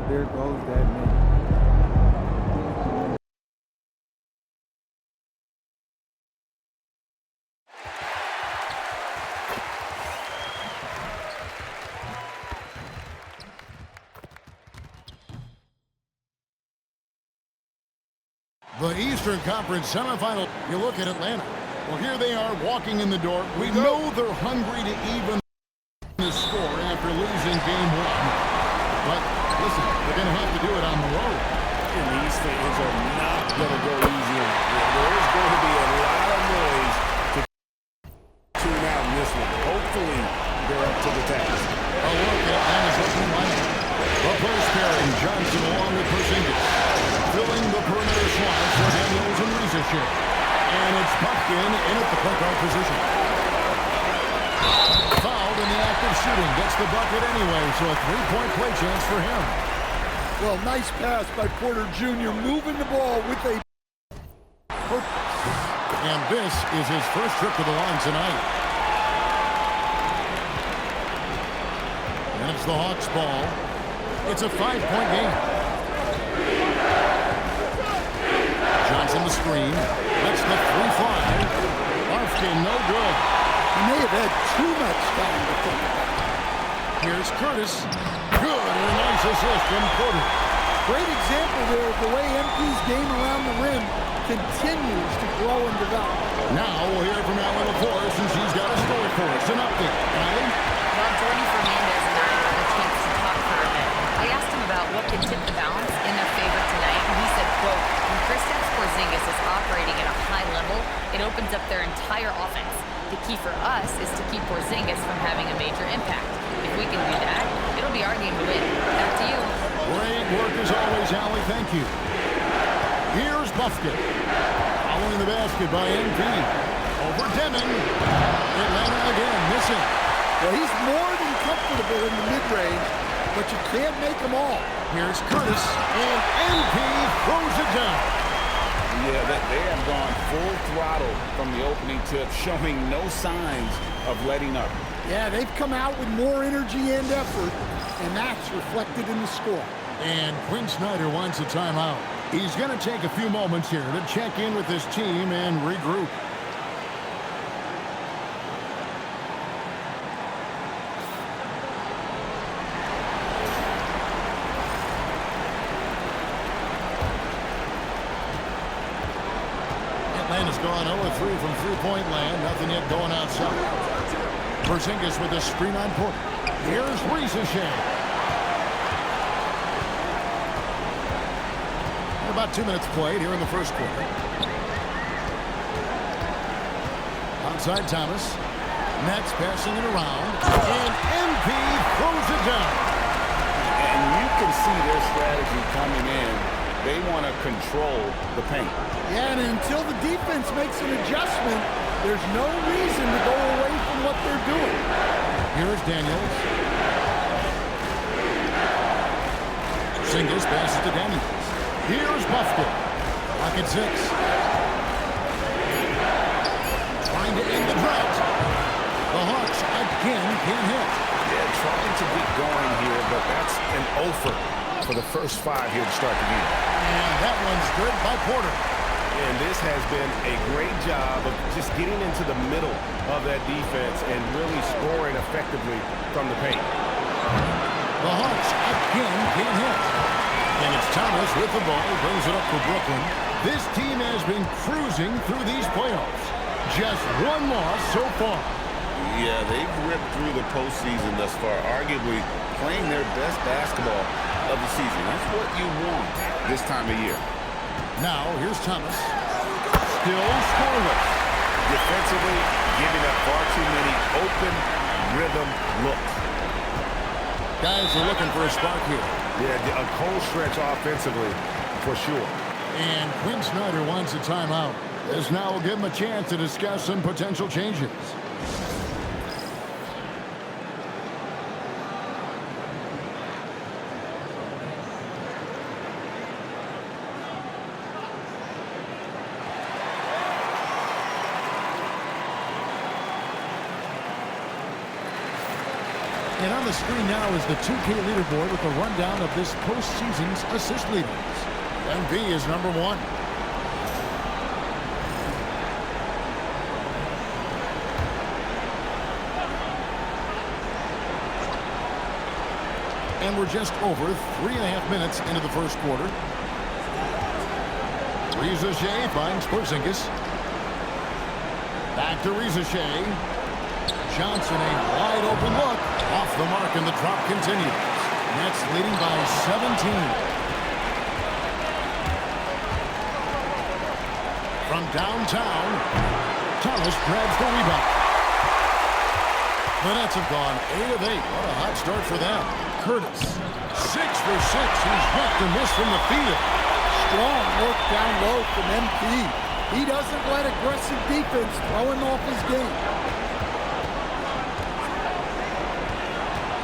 There goes that man. The Eastern Conference semifinal. You look at Atlanta. Well, here they are walking in the door. We know they're hungry to even the score after losing game one. But listen, they're going to have to do it on the road. And these fans are not going to go easy on it. There's going to be a lot of noise to tune out in this one. Hopefully, they're up to the task. A look at Atlanta's opening lineup. A post pairing, Johnson along with Porzingis. Filling the perimeter slots for Daniels and Risa. And it's Pumpkin in at the point guard position. Fouled in the act of shooting. Gets the bucket anyway, so a three-point play chance for him. Well, nice pass by Porter Jr. moving the ball with a purpose. And this is his first trip to the line tonight. And it's the Hawks' ball. It's a 5-point game. Johnson the screen. Lets the three fly. Arfkin no good. He may have had too much time to think about it. Here's Curtis. Good and a nice assist from Porter. Great example there of the way MP's game around the rim continues to grow and develop. Now we'll hear from Alan LaForce, and she's got a story for us. An update. Alan? Well, Jordy Fernandez and I had a chance to talk for a bit. I asked him about what could tip the balance in their favor tonight, and he said, quote, when Kristaps Porzingis is operating at a high level, it opens up their entire offense. The key for us is to keep Porzingis from having a major impact. If we can do that, it'll be our game to win. Back to you. Great work as always, Allie. Thank you. Here's Buffkin. Following the basket by MP. Over Deming. Atlanta again, missing. Well, he's more than comfortable in the mid-range, but you can't make them all. Here's Curtis, and MP throws it down. Yeah, they have gone full throttle from the opening tip, showing no signs of letting up. Yeah, they've come out with more energy and effort, and that's reflected in the score. And Quinn Snyder wants a timeout. He's going to take a few moments here to check in with his team and regroup. Atlanta's gone 0-3 from three-point land. Nothing yet going outside. Porzingis with a screen on Porter. Here's Risa. About 2 minutes played here in the first quarter. Outside Thomas. Nets passing it around. And MP throws it down. And you can see their strategy coming in. They want to control the paint. Yeah, and until the defense makes an adjustment, there's no reason to go away from what they're doing. Here's Daniels. Porzingis passes to Daniels. Here's Buffkin. Lock at 6. Trying to end the drought. The Hawks again can't hit. Yeah, trying to get going here, but that's an offer for the first 5 here to start the game. And that one's good by Porter. And this has been a great job of just getting into the middle of that defense and really scoring effectively from the paint. The Hawks again can't hit. And it's Thomas with the ball, brings it up for Brooklyn. This team has been cruising through these playoffs. Just one loss so far. Yeah, they've ripped through the postseason thus far, arguably playing their best basketball of the season. That's what you want this time of year. Now, here's Thomas. Still scoreless. Defensively, giving up far too many open rhythm looks. Guys are looking for a spark here. Yeah, a cold stretch offensively, for sure. And Quinn Snyder wants a timeout. This now will give him a chance to discuss some potential changes. And on the screen now is the 2K leaderboard with a rundown of this postseason's assist leaders. MP is number 1. And we're just over 3.5 minutes into the first quarter. Rizachet finds Porzingis. Back to Rizachet. Johnson, a wide open look. Off the mark, and the drop continues. Nets leading by 17. From downtown, Thomas grabs the rebound. The Nets have gone 8 of 8. What a hot start for them. Curtis, 6 for 6. He's yet to miss from the field. Strong work down low from MP. He doesn't let aggressive defense throw him off his game.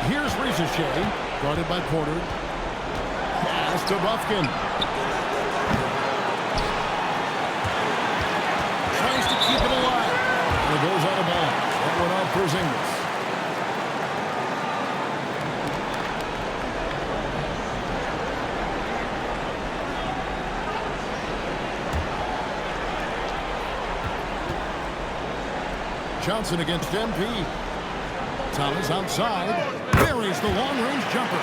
Here's Rizachet, guarded by Porter. Pass to Buffkin. Tries to keep it alive. And it goes out of bounds. That went off Porzingis. Johnson against MP. Thomas outside. Buries the long-range jumper.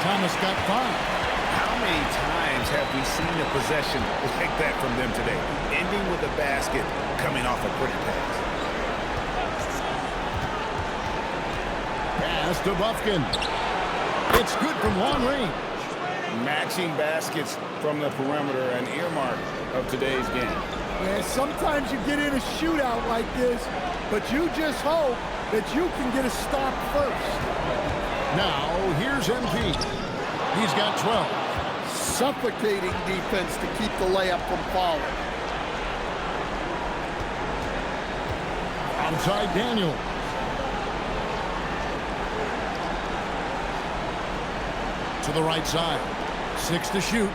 Thomas got 5. How many times have we seen a possession like that from them today? Ending with a basket, coming off a pretty pass. Pass to Buffkin. It's good from long range. Matching baskets from the perimeter, an earmark of today's game. Yeah, sometimes you get in a shootout like this, but you just hope that you can get a stop first. Now, here's MP. He's got 12. Suffocating defense to keep the layup from falling. Outside Daniel. To the right side. 6 to shoot.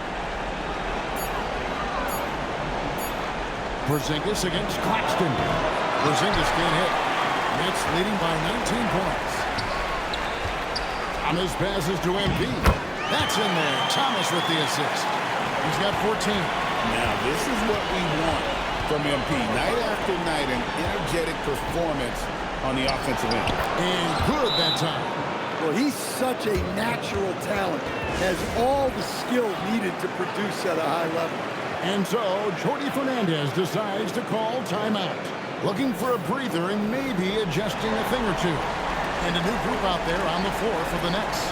Porzingis against Claxton. Porzingis can't hit. Nets leading by 19 points. Thomas passes to MP. That's in there. Thomas with the assist. He's got 14. Now, this is what we want from MP. Night after night, an energetic performance on the offensive end. And good that time. Well, he's such a natural talent. Has all the skill needed to produce at a high level. And so, Jordi Fernandez decides to call timeout. Looking for a breather and maybe adjusting a thing or two. And a new group out there on the floor for the Nets.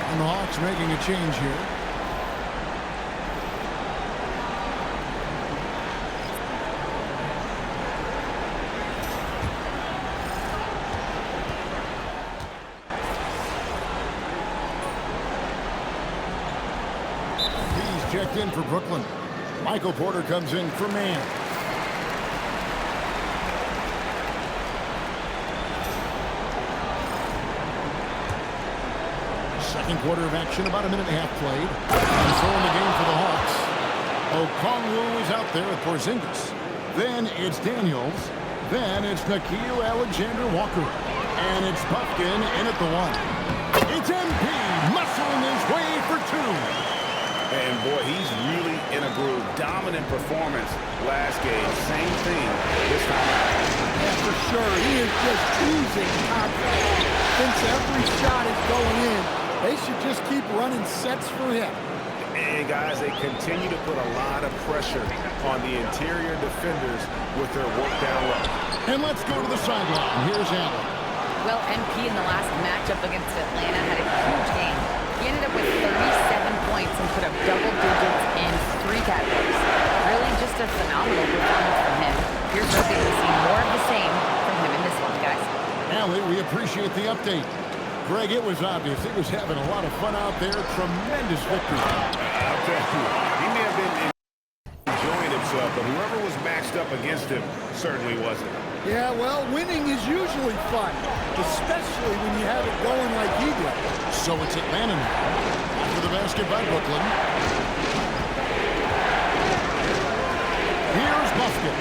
And the Hawks making a change here. He's checked in for Brooklyn. Michael Porter comes in for man. Second quarter of action, about a minute and a half played. And so in the game for the Hawks. Okongwu is out there with Porzingis. Then it's Daniels. Then it's Nickeil Alexander-Walker. And it's Buffkin in at the 1. It's MP muscling his way for 2. And boy, he's really in a groove. Dominant performance last game. Same thing this time out. Yeah, for sure. He is just oozing confidence. Thinks every shot is going in. They should just keep running sets for him. And guys, they continue to put a lot of pressure on the interior defenders with their work down low. And let's go to the sideline. Here's Allen. Well, MP in the last matchup against Atlanta had a huge game. He ended up with 37 points and put up double digits in 3 categories. Really just a phenomenal performance from him. Here's hoping to see more of the same from him in this one, guys. Allie, we appreciate the update. Greg, it was obvious. He was having a lot of fun out there. Tremendous victory. I'll tell you, he may have been enjoying himself, but whoever was matched up against him certainly wasn't. Yeah, well, winning is usually fun, especially when you have it going like he did. So it's Atlanta now. After the basket by Brooklyn. Here's Buffkin.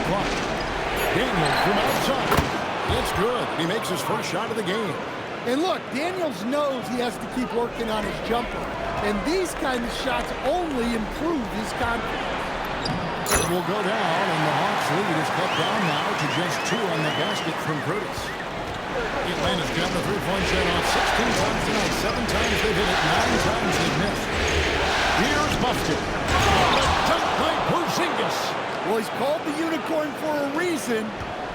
the clock. Daniels from outside. It's good. He makes his first shot of the game. And look, Daniels knows he has to keep working on his jumper. And these kind of shots only improve his confidence. It will go down, and the Hawks lead is cut down now to just 2 on the basket from Curtis. Atlanta's got the three-point shot off 16 times tonight. 7 times they've hit it, 9 times they've missed. Here's Buffett. The dunk by Porzingis. Well, he's called the unicorn for a reason.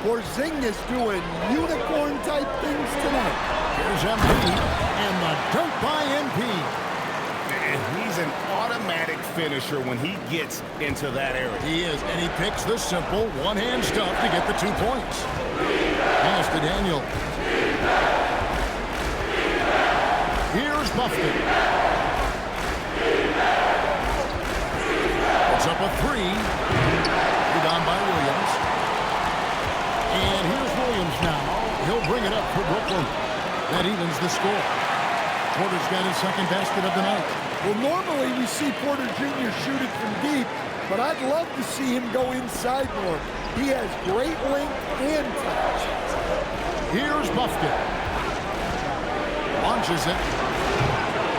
Porzingis doing unicorn-type things tonight. Here's MP, and the dunk by MP. And he's an automatic finisher when he gets into that area. He is, and he picks the simple one-hand stuff to get the 2 points. Pass to Daniel. Here's Buffett. It's up a 3. Rebound by Williams. And here's Williams now. He'll bring it up for Brooklyn. That evens the score. Porter's got his second basket of the night. Well, normally we see Porter Jr. shoot it from deep, but I'd love to see him go inside more. He has great length and touch. Here's Buffett. Launches it.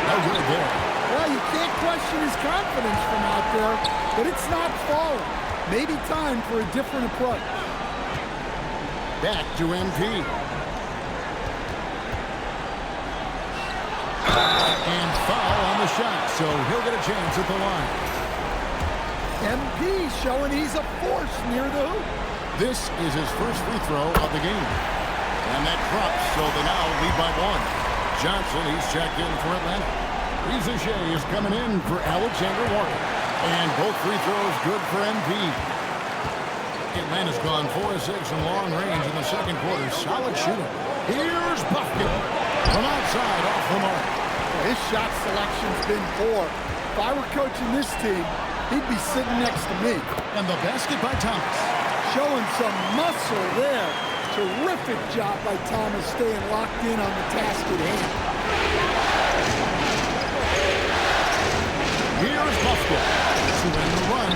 No good there. Well, you can't question his confidence from out there, but it's not falling. Maybe time for a different approach. Back to MP. And foul on the shot, so he'll get a chance at the line. MP showing he's a force near the hoop. This is his first free throw of the game. And that drops, so they now lead by 1. Johnson, he's checked in for Atlanta. Rizachet is coming in for Alexander Walker. And both free throws good for MP. Atlanta's gone 4 of 6 in long range in the second quarter. Solid shooting. Here's Buffett from outside off the mark. His shot selection's been poor. If I were coaching this team, he'd be sitting next to me. And the basket by Thomas. Showing some muscle there. Terrific job by Thomas staying locked in on the task at hand. Here's Buffett to end the run.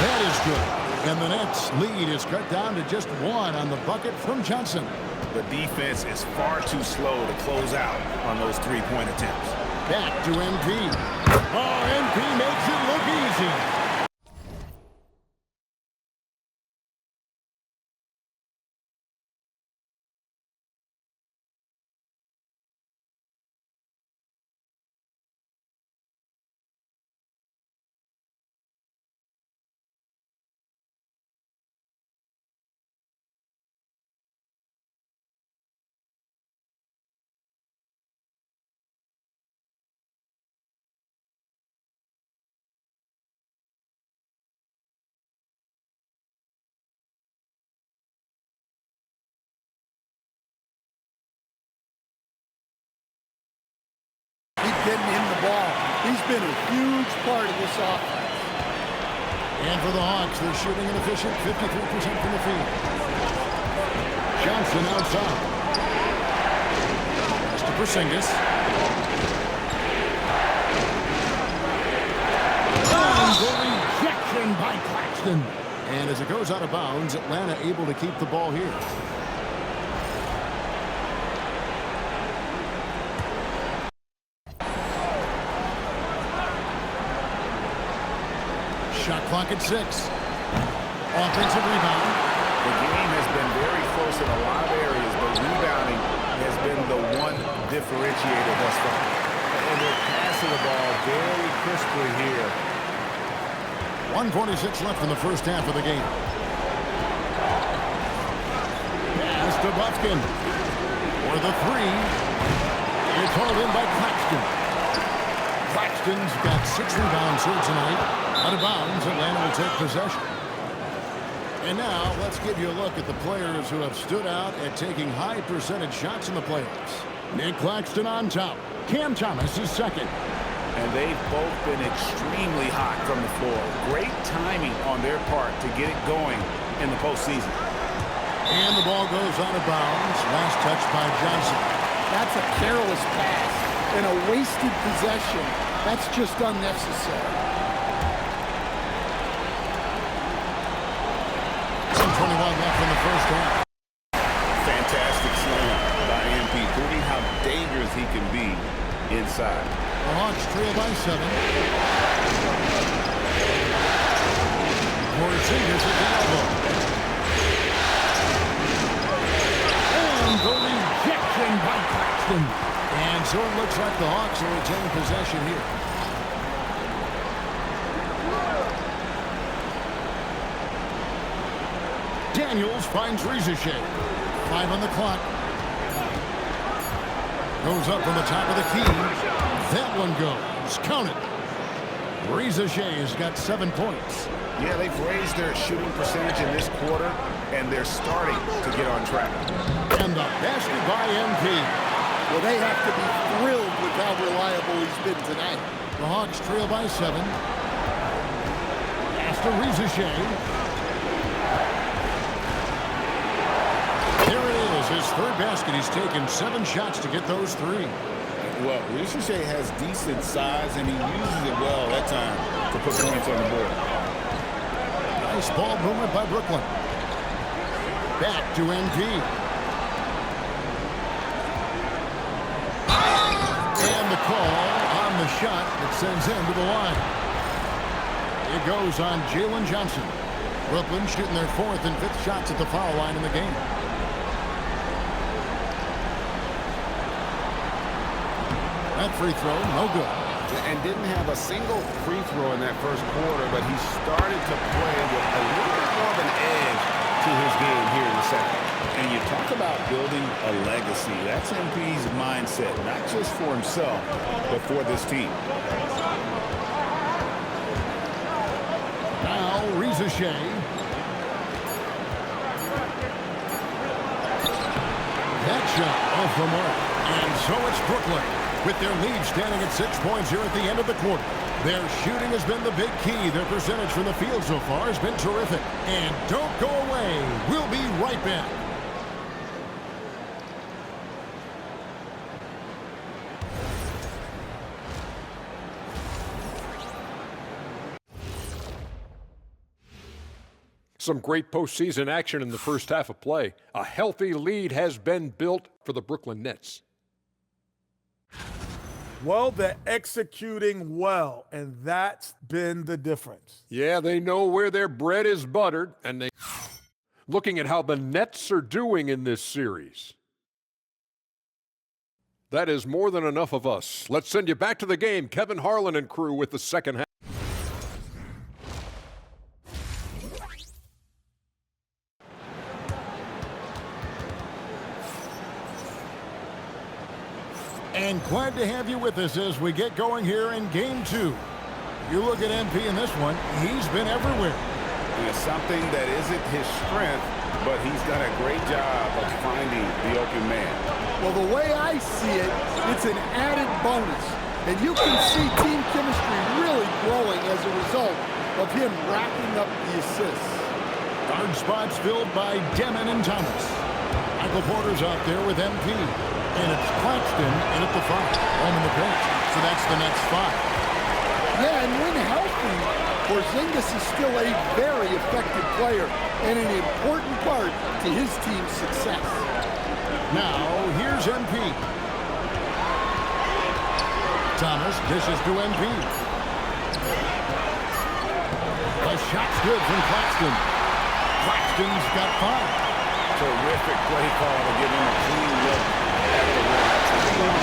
That is good. And the Nets' lead is cut down to just 1 on the bucket from Johnson. The defense is far too slow to close out on those three-point attempts. Back to MP. Oh, MP makes it look easy. Getting him the ball. He's been a huge part of this offense. And for the Hawks, they're shooting an efficient 53% from the field. Johnson outside. Pass to Porzingis. And the rejection by Claxton. And as it goes out of bounds, Atlanta able to keep the ball here. Shot clock at 6. Offensive rebound. The game has been very close in a lot of areas, but rebounding has been the one differentiator thus far. And they're passing the ball very crisply here. 1:46 left in the first half of the game. Pass to Buffkin. For the 3. It's hauled in by Claxton. Claxton's got 6 rebounds here tonight. Out of bounds, Atlanta will take possession. And now, let's give you a look at the players who have stood out at taking high percentage shots in the playoffs. Nick Claxton on top. Cam Thomas is second. And they've both been extremely hot from the floor. Great timing on their part to get it going in the postseason. And the ball goes out of bounds. Last touch by Johnson. That's a careless pass and a wasted possession. That's just unnecessary. 21 left in the first half. Fantastic slam by MP, proving how dangerous he can be inside. The Hawks trail by 7. Porzingis at the elbow. And the rejection by Claxton. And so it looks like the Hawks will retain possession here. Daniels finds Rizichet. 5 on the clock. Goes up from the top of the key. That one goes. Count it. Rizichet's got 7 points. Yeah, they've raised their shooting percentage in this quarter, and they're starting to get on track. And the basket by MP. Well, they have to be thrilled with how reliable he's been tonight. The Hawks trail by 7. Pass to Rizichet. There it is, his third basket. He's taken 7 shots to get those 3. Well, Rizichet has decent size, and he uses it well that time to put points on the board. Nice ball movement by Brooklyn. Back to MP. And the call on the shot that sends him to the line. It goes on Jalen Johnson. Brooklyn shooting their 4th and 5th shots at the foul line in the game. That free throw, no good. And didn't have a single free throw in that first quarter, but he started to play with a little bit more of an edge to his game here in the second. And you talk about building a legacy. That's MP's mindset, not just for himself, but for this team. Now, Rizichet. That shot off the mark. And so it's Brooklyn, with their lead standing at 6 points here at the end of the quarter. Their shooting has been the big key. Their percentage from the field so far has been terrific. And don't go away. We'll be right back. Some great postseason action in the first half of play. A healthy lead has been built for the Brooklyn Nets. Well, they're executing well, and that's been the difference. Yeah, they know where their bread is buttered, and they looking at how the Nets are doing in this series. That is more than enough of us. Let's send you back to the game. Kevin Harlan and crew with the second half. And glad to have you with us as we get going here in Game 2. You look at MP in this one, he's been everywhere. It's something that isn't his strength, but he's done a great job of finding the open man. Well, the way I see it, it's an added bonus. And you can see team chemistry really growing as a result of him racking up the assists. Guard spots filled by Demon and Thomas. Michael Porter's out there with MP. And it's Claxton in at the 5, home in the bench. So that's the next 5. Yeah, and when healthy, Porzingis is still a very effective player and an important part to his team's success. Now, here's MP. Thomas dishes to MP. The shot's good from Claxton. Claxton's got 5. Terrific play call to give him a clean look at the rim.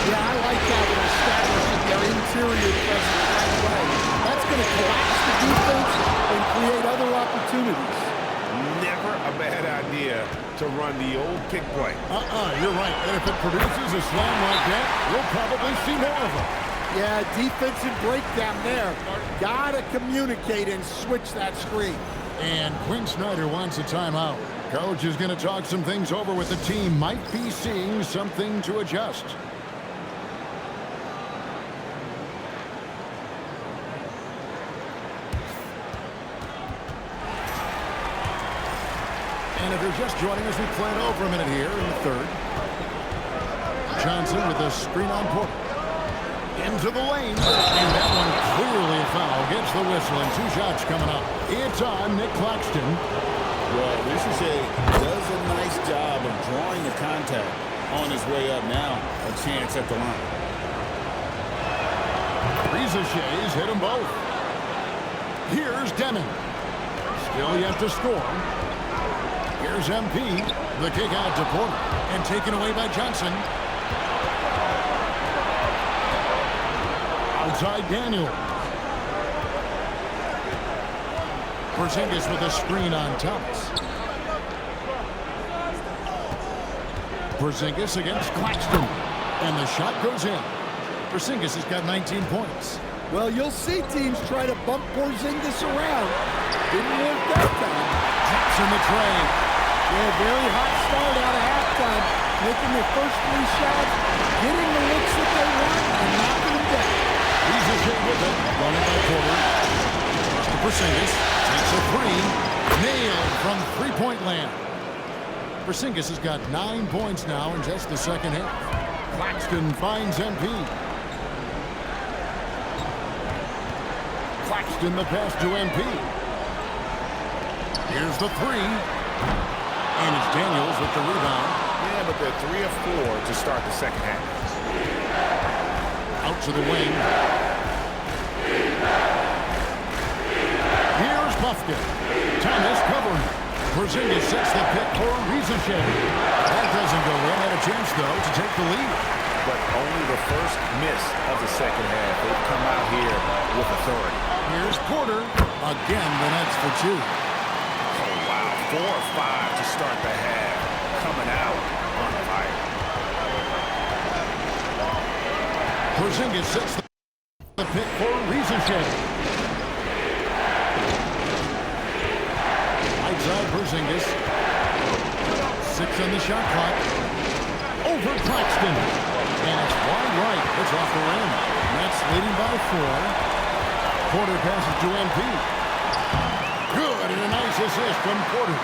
Yeah, I like that in establishing their interior presence right away. That's going to collapse the defense and create other opportunities. Never a bad idea to run the old pick play. You're right. And if it produces a slam like that, we'll probably see more of them. Yeah, defensive breakdown there. Gotta communicate and switch that screen. And Quinn Snyder wants a timeout. Coach is going to talk some things over with the team. Might be seeing something to adjust. And if you're just joining us, we play it over a minute here in the third. Johnson with a screen on Porter. Into the lane. And that one clearly a foul. Gets the whistle and 2 shots coming up. It's on Nick Claxton. Well, Ricochet does a nice job of drawing the contact on his way up. Now a chance at the line. Ricochet's hit them both. Here's Deming. Still yet to score. Here's MP. The kick out to Porter. And taken away by Johnson. Outside Daniel. Porzingis with a screen on Thomas. Porzingis against Claxton. And the shot goes in. Porzingis has got 19 points. Well, you'll see teams try to bump Porzingis around. Didn't work that time. Drops in the tray. Yeah, very hot start out of halftime. Making their first 3 shots, getting the looks that they want, and knocking them down. Ricochet with it. Run it by Porter. To Porzingis. Takes a 3. Nailed from three-point land. Porzingis has got 9 points now in just the second half. Claxton finds MP. Claxton the pass to MP. Here's the 3. And it's Daniels with the rebound. Yeah, but they're 3 of 4 to start the second half. Out to the wing. Here's Buffkin. Thomas covering. Porzingis sets the pick for Ricochet. That doesn't go in. Had a chance, though, to take the lead. But only the first miss of the second half. They've come out here with authority. Here's Porter. Again, the Nets for 2. Oh, wow. 4 or 5 to start the half. Coming out on fire. Porzingis sets the pick for Ricochet. Outside Porzingis. 6 on the shot clock. Over Claxton. And it's wide right. It's off the rim. Nets leading by 4. Porter passes to MP. Good, and a nice assist from Porter.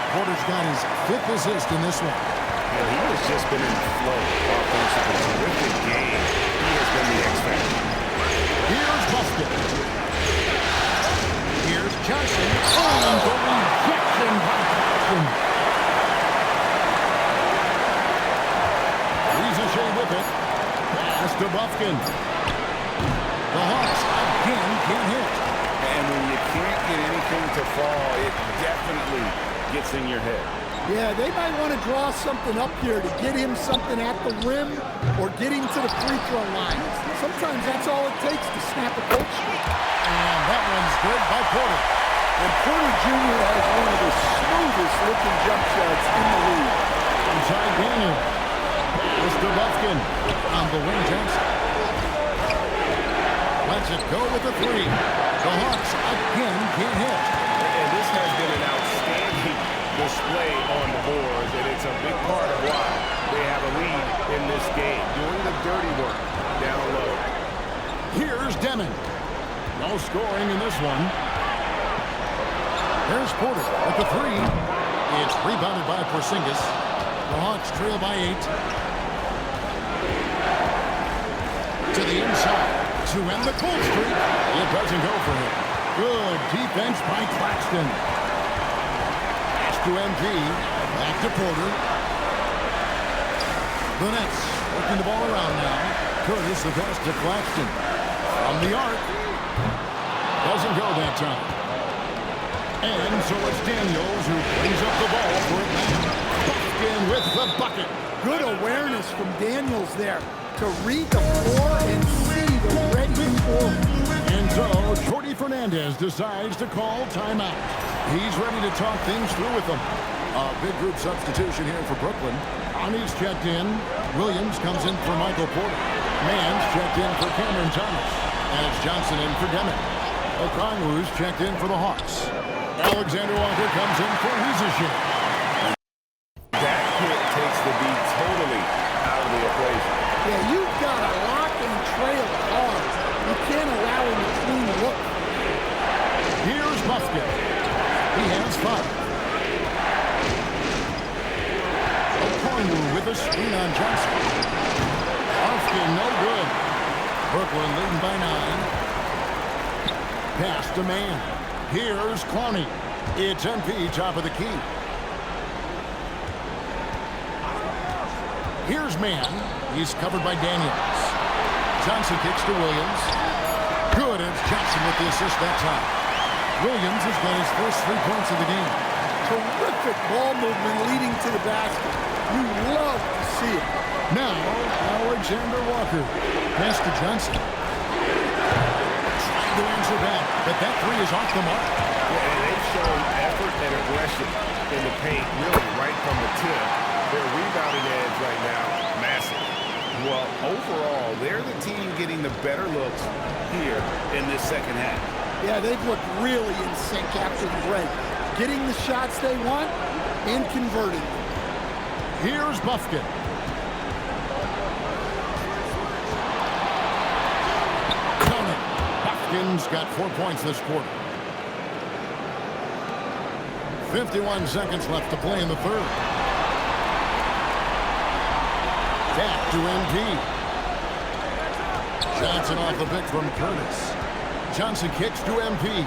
Porter's got his 5th assist in this one. And he has just been in flow offensively. Terrific game. He has been the X factor. Here's Buffkin. Here's Johnson. Oh, the rejection by Claxton. Ricochet with it. Pass to Buffkin. The Hawks again can't hit. And when you can't get anything to fall, it definitely gets in your head. Yeah, they might want to draw something up here to get him something at the rim or get him to the free throw line. Sometimes that's all it takes to snap a coach streak. And that one's good by Porter. And Porter Jr. has one of the smoothest looking jump shots in the league. Inside Daniel. Mr. Buffkin on the wing. Johnson lets it go with the 3. The Hawks again can't hit. And this has been an outstanding display on the boards, and it's a big part of why they have a lead in this game, doing the dirty work down low. Here's Deming. No scoring in this one. There's Porter with the 3. It's rebounded by Porzingis. The Hawks trail by 8. To the inside to end the cold streak. It doesn't go for him. Good defense by Claxton. Pass to MP. Back to Porter. The Nets working the ball around now. Curtis the pass to Claxton. From the arc. Doesn't go that time. And so it's Daniels who brings up the ball for Atlanta. Buffkin with the bucket. Good awareness from Daniels there to read the floor and see the ready score. And so Jordi Fernandez decides to call timeout. He's ready to talk things through with them. A big group substitution here for Brooklyn. Ani's checked in. Williams comes in for Michael Porter. Mann's checked in for Cameron Thomas. And it's Johnson in for Deming. Okongwu's checked in for the Hawks. Alexander Walker comes in for Ricochet. That hit takes the beat totally out of the equation. Yeah, you've got to lock and trail hard. You can't allow him to clean the look. Here's Buffkin. He has 5. Okongwu with a screen on Johnson. Buffkin, no good. Brooklyn leading by 9. Pass to man. Here's Clowney. It's MP, top of the key. Here's man. He's covered by Daniels. Johnson kicks to Williams. Good, it's Johnson with the assist that time. Williams has got his first 3 points of the game. Terrific ball movement leading to the basket. You love to see it. Now, Alexander Walker. Pass to Johnson. Trying to answer back, but that 3 is off the mark. Yeah, and they've shown effort and aggression in the paint, really right from the tip. Their rebounding edge right now, massive. Well, overall, they're the team getting the better looks here in this second half. Yeah, they've looked really in sync after the break. Getting the shots they want and converting them. Here's Bufkin. Counting. Bufkin's got 4 points this quarter. 51 seconds left to play in the third. Back to MP. Johnson off the pick from Curtis. Johnson kicks to MP.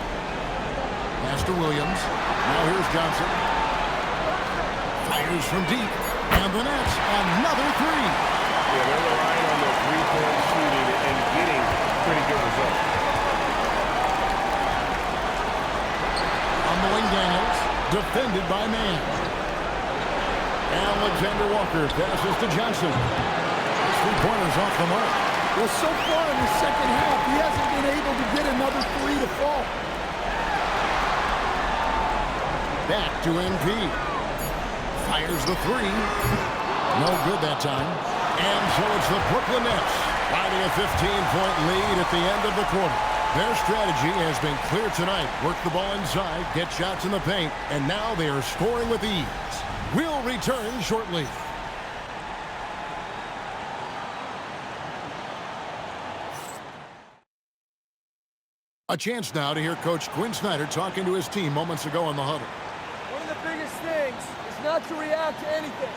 Pass to Williams. Now here's Johnson. Fires from deep. And the Nets, another 3. Yeah, they're relying on their three-point shooting and getting pretty good results. On the wing, Daniels. Defended by man. Alexander Walker passes to Johnson. 3-pointers off the mark. Well, so far in the second half, he hasn't been able to get another 3 to fall. Back to MP. Fires the 3. No good that time. And so it's the Brooklyn Nets riding a 15-point lead at the end of the quarter. Their strategy has been clear tonight. Work the ball inside, get shots in the paint, and now they are scoring with ease. We'll return shortly. A chance now to hear Coach Quinn Snyder talking to his team moments ago in the huddle. One of the biggest things is not to react to anything.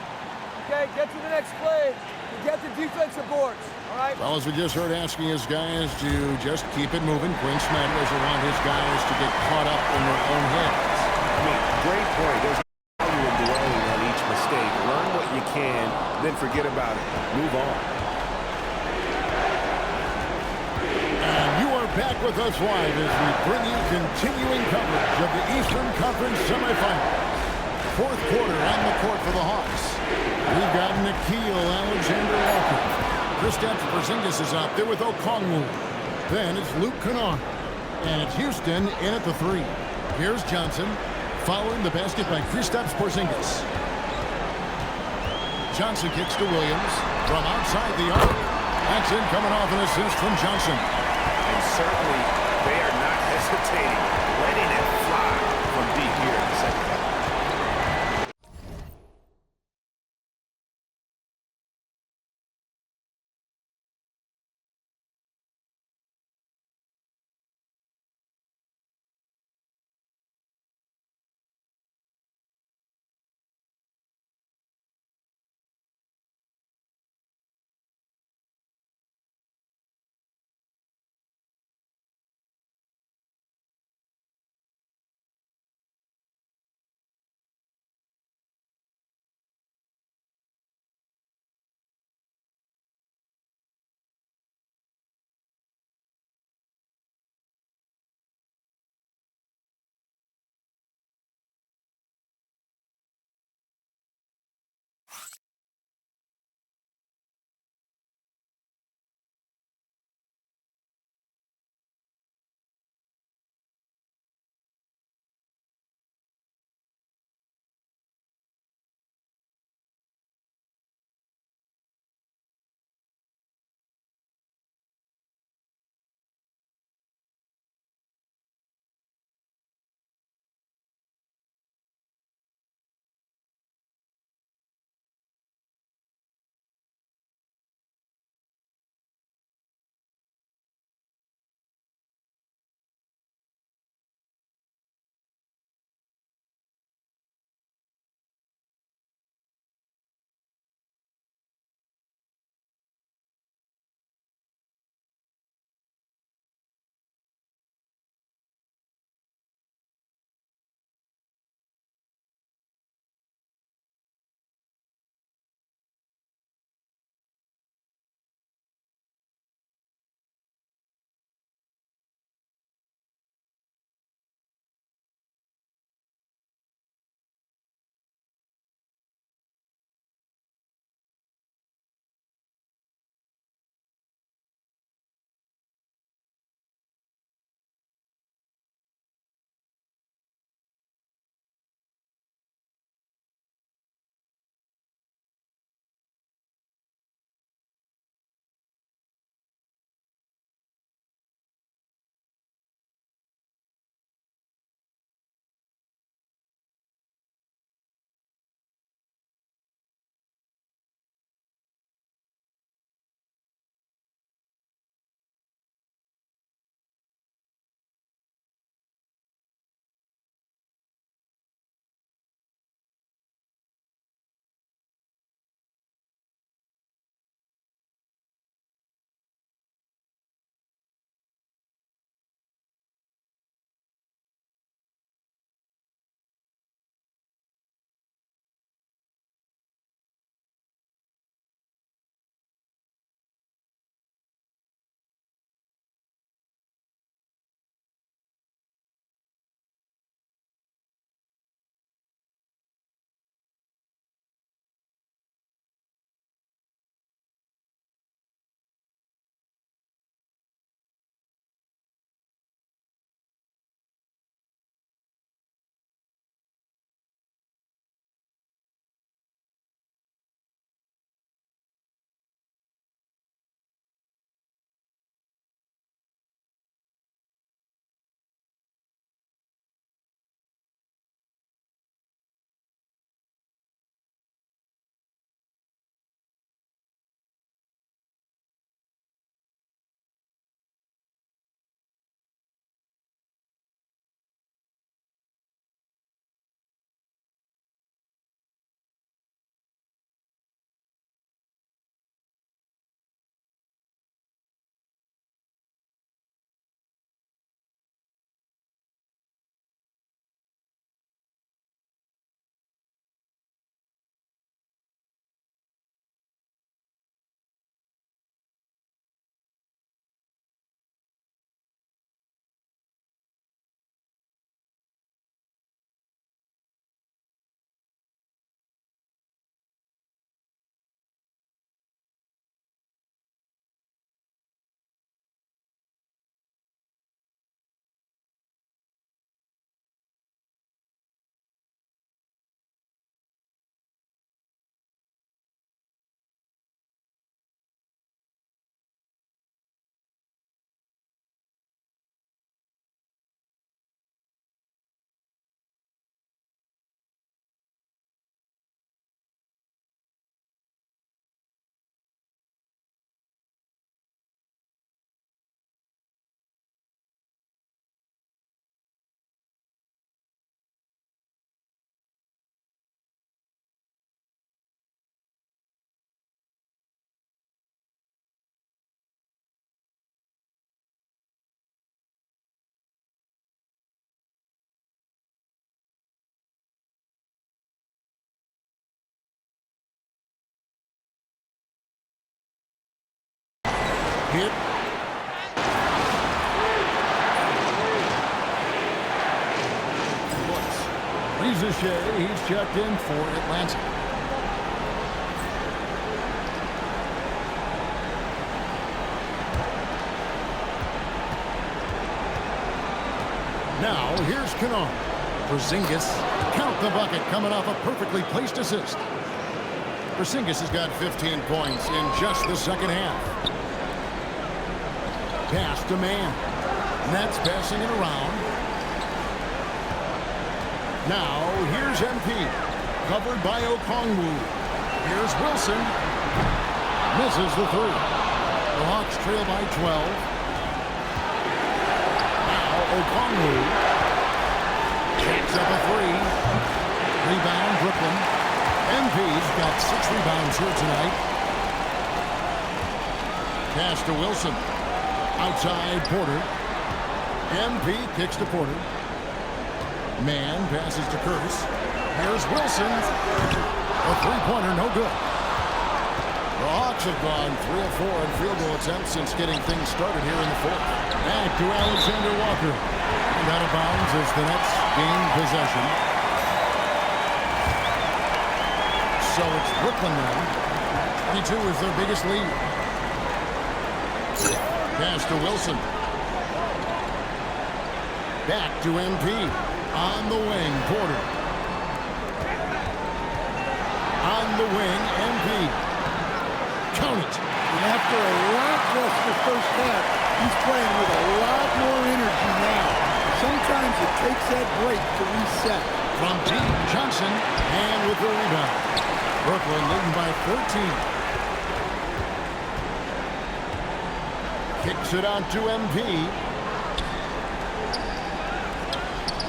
Okay, get to the next play and get the defensive boards, all right? Well, as we just heard, asking his guys to just keep it moving. Quinn Snyder doesn't want his guys to get caught up in their own heads. I mean, great point. There's value in dwelling on each mistake. Learn what you can, then forget about it. Move on. And you are back with us live as we bring you continuing coverage of the Eastern Conference semifinals. Fourth quarter on the court for the Hawks. We've got Nickeil Alexander-Walker. Kristaps Porzingis is out there with Okongwu. Then it's Luke Kennard. And it's Houston in at the 3. Here's Johnson, following the basket by Kristaps Porzingis. Johnson kicks to Williams from outside the arc. That's in, coming off an assist from Johnson. And certainly, they are not hesitating, letting it fly from deep here in the second half. Hit. Ricochet, he's checked in for Atlanta. Now, here's Kennard. Porzingis, count the bucket, coming off a perfectly placed assist. Porzingis has got 15 points in just the second half. Pass to man. Nets passing it around. Now, here's MP. Covered by Okongwu. Here's Wilson. Misses the three. The Hawks trail by 12. Now, Okongwu. Jacks up a three. Rebound, Brooklyn. MP's got 6 rebounds here tonight. Pass to Wilson. Outside, Porter. MP kicks to Porter. Man passes to Curtis. Here's Wilson. A three-pointer, no good. The Hawks have gone 3 of 4 in field goal attempts since getting things started here in the fourth. Back to Alexander Walker. And out of bounds as the Nets gain possession. So it's Brooklyn now. 22 is their biggest lead. Pass to Wilson. Back to MP. On the wing, Porter. On the wing, MP. Count it. And after a lackluster first half, he's playing with a lot more energy now. Sometimes it takes that break to reset. From deep, Johnson, and with the rebound. Brooklyn leading by 14. Kicks it out to MP.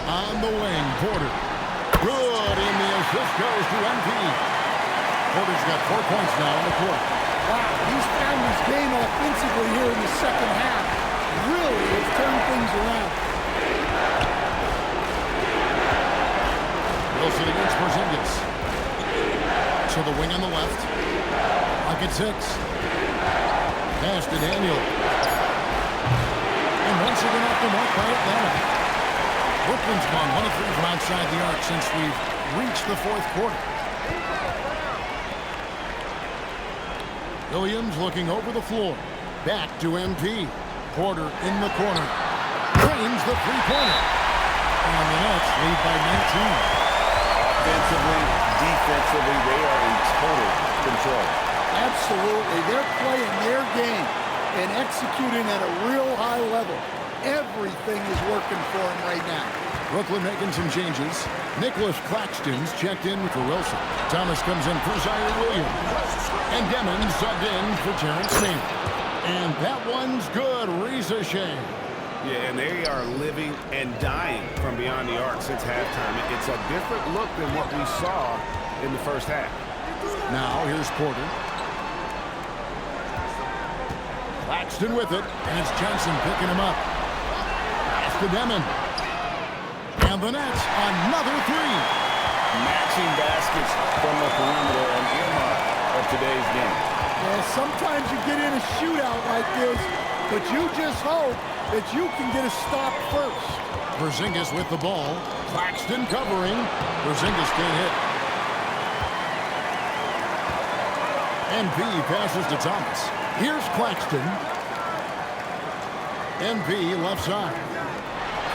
On the wing, Porter. Good, and the assist goes to MP. Porter's got 4 points now in the court. Wow, he's found his game offensively here in the second half. Really has turned things around. Wilson against Porzingis. To the wing on the left. Pocket 6. Pass to Daniel. And once again off the mark by Atlanta. Brooklyn's gone 1 of 3 from outside the arc since we've reached the fourth quarter. Williams looking over the floor. Back to MP. Porter in the corner. Drains the three-pointer. And the Nets lead by 19. Offensively, defensively, they are in total control. Absolutely. They're playing their game and executing at a real high level. Everything is working for him right now. Brooklyn making some changes. Nicholas Claxton's checked in for Wilson. Thomas comes in for Zion Williams. And Demon subbed in for Terrence Mann. And that one's good. Ricochet. Yeah, and they are living and dying from beyond the arc since halftime. It's a different look than what we saw in the first half. Now here's Porter. Claxton with it. And it's Johnson picking him up. To Demon. And the Nets, another three. Matching baskets from the perimeter, an earmark of today's game. Well, sometimes you get in a shootout like this, but you just hope that you can get a stop first. Porzingis with the ball. Claxton covering. Porzingis can't hit. MP passes to Thomas. Here's Claxton. MP left side.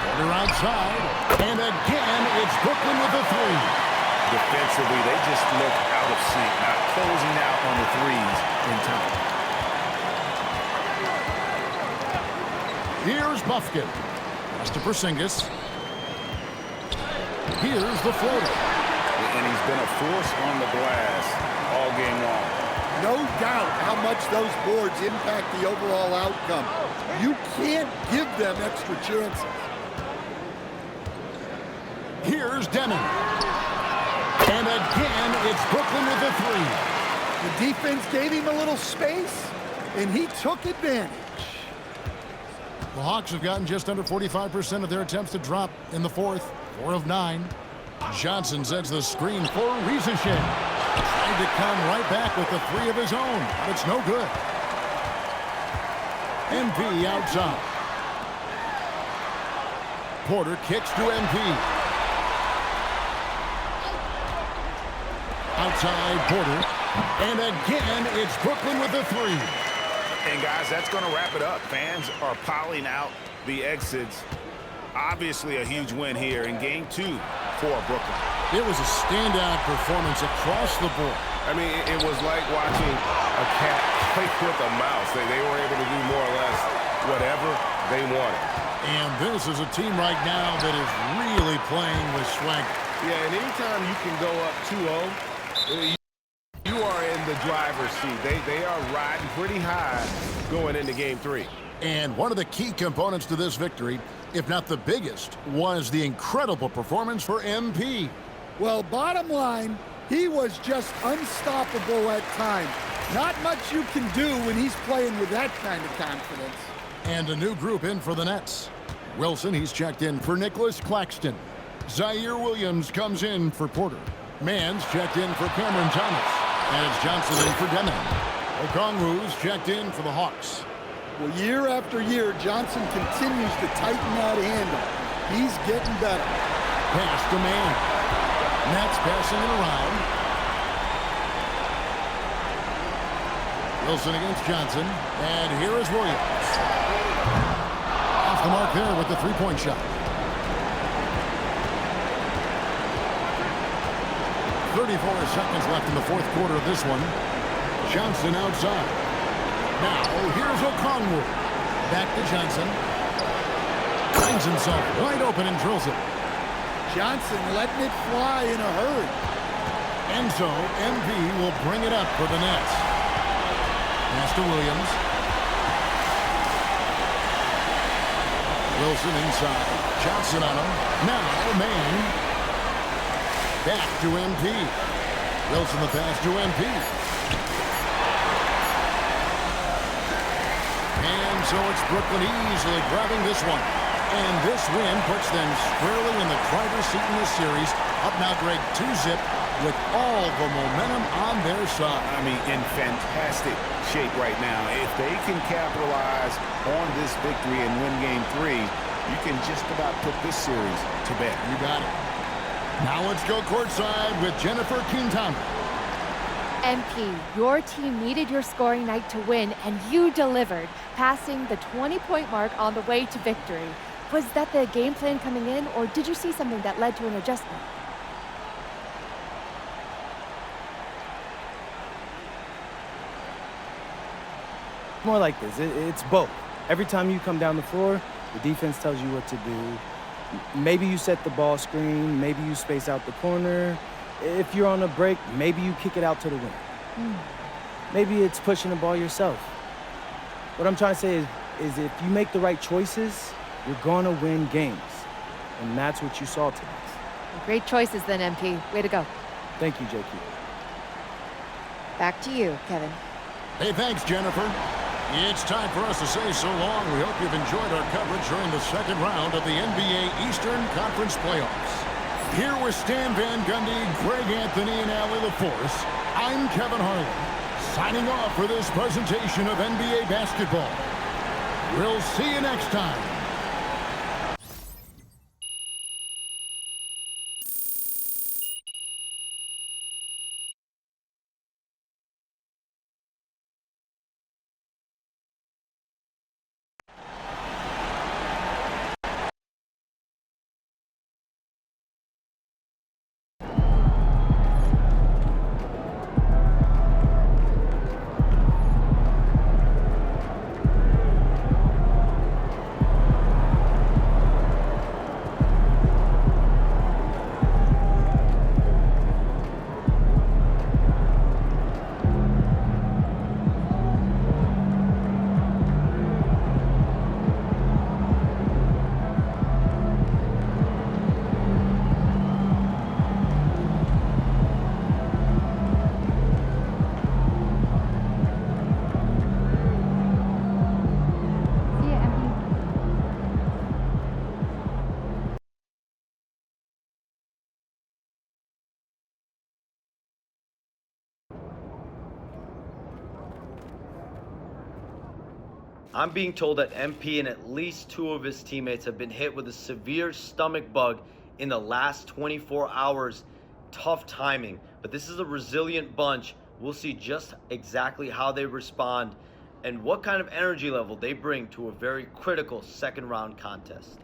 Porter outside, and again, it's Brooklyn with the three. Defensively, they just look out of sync, not closing out on the threes in time. Here's Bufkin. Pass to Porzingis. Here's the floater. And he's been a force on the glass all game long. No doubt how much those boards impact the overall outcome. You can't give them extra chances. Here's Demon. And again, it's Brooklyn with the three. The defense gave him a little space, and he took advantage. The Hawks have gotten just under 45% of their attempts to drop in the fourth. 4 of 9. Johnson sets the screen for Ricochet. Trying to come right back with the three of his own, but it's no good. MP outside. Porter kicks to MP. Outside Porter. And again, it's Brooklyn with the three. And guys, that's going to wrap it up. Fans are piling out the exits. Obviously a huge win here in game 2 for Brooklyn. It was a standout performance across the board. I mean, it was like watching a cat play with a mouse. They were able to do more or less whatever they wanted. And this is a team right now that is really playing with swagger. Yeah, and anytime you can go up 2-0, you are in the driver's seat. They are riding pretty high going into game 3. And one of the key components to this victory, if not the biggest, was the incredible performance for MP. Well, bottom line, he was just unstoppable at times. Not much you can do when he's playing with that kind of confidence. And a new group in for the Nets. Wilson, he's checked in for Nicholas Claxton. Zaire Williams comes in for Porter. Mann's checked in for Cameron Thomas. And it's Johnson in for Deming. Okongwu's checked in for the Hawks. Well, year after year, Johnson continues to tighten that handle. He's getting better. Pass to Mann. Nets passing it around. Wilson against Johnson. And here is Williams. Off the mark there with the three-point shot. 34 seconds left in the fourth quarter of this one. Johnson outside. Now, here's Okongwu. Back to Johnson. Finds himself wide open and drills it. Johnson letting it fly in a hurry. And so, MV will bring it up for the Nets. Pass to Williams. Wilson inside. Johnson on him. Now, Mann. Back to MP. Wilson the pass to MP. And so it's Brooklyn easily grabbing this one. And this win puts them squarely in the driver's seat in this series. Up now, Greg, 2-zip with all the momentum on their side. I mean, in fantastic shape right now. If they can capitalize on this victory and win game 3, you can just about put this series to bed. You got it. Now let's go courtside with Jennifer Quintana. MP, your team needed your scoring night to win, and you delivered, passing the 20-point mark on the way to victory. Was that the game plan coming in, or did you see something that led to an adjustment? More like this. It's both. Every time you come down the floor, the defense tells you what to do. Maybe you set the ball screen, maybe you space out the corner. If you're on a break, maybe you kick it out to the wing. Maybe it's pushing the ball yourself. What I'm trying to say is if you make the right choices, you're going to win games. And that's what you saw today. Great choices then, MP. Way to go. Thank you, JQ. Back to you, Kevin. Hey, thanks, Jennifer. It's time for us to say so long. We hope you've enjoyed our coverage during the second round of the NBA Eastern Conference Playoffs. Here with Stan Van Gundy, Greg Anthony, and Allie LaForce, I'm Kevin Harlan, signing off for this presentation of NBA basketball. We'll see you next time. I'm being told that MP and at least 2 of his teammates have been hit with a severe stomach bug in the last 24 hours. Tough timing, but this is a resilient bunch. We'll see just exactly how they respond and what kind of energy level they bring to a very critical second round contest.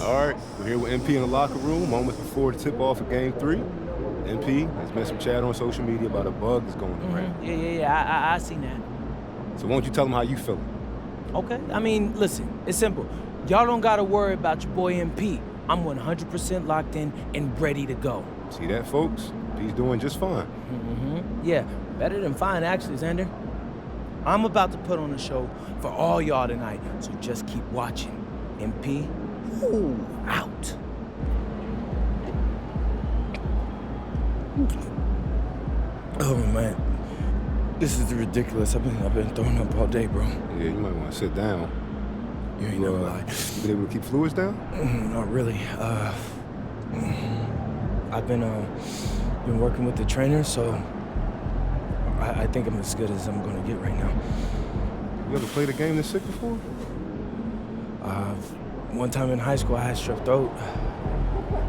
All right, we're here with MP in the locker room, moments before the tip-off of Game 3. MP has been some chat on social media about a bug that's going around. Yeah, I seen that. So why don't you tell them how you feeling? Okay, I mean, listen, it's simple. Y'all don't gotta worry about your boy MP. I'm 100% locked in and ready to go. See that, folks? He's doing just fine. Yeah, better than fine, actually, Xander. I'm about to put on a show for all y'all tonight, so just keep watching. MP, ooh, out. Oh, man. This is ridiculous. I've been throwing up all day, bro. Yeah, you might want to sit down. You ain't never lied. You been able to keep fluids down? Not really. I've been working with the trainer, so I think I'm as good as I'm gonna get right now. You ever played a game this sick before? One time in high school, I had strep throat.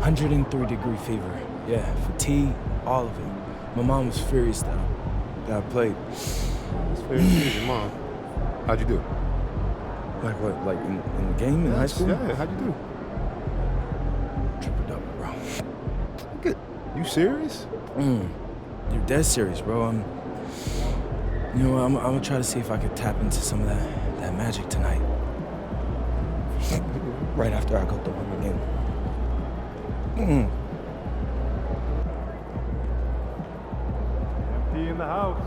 103-degree fever. Yeah, fatigue, all of it. My mom was furious that I played. It's fair to see your mom. How'd you do? Like what? Like in the game in high school? Yeah, how'd you do? Triple-double, bro. Good. You serious? You're dead serious, bro. You know what? I'm gonna try to see if I could tap into some of that magic tonight. Right after I go through one again. Empty in the house.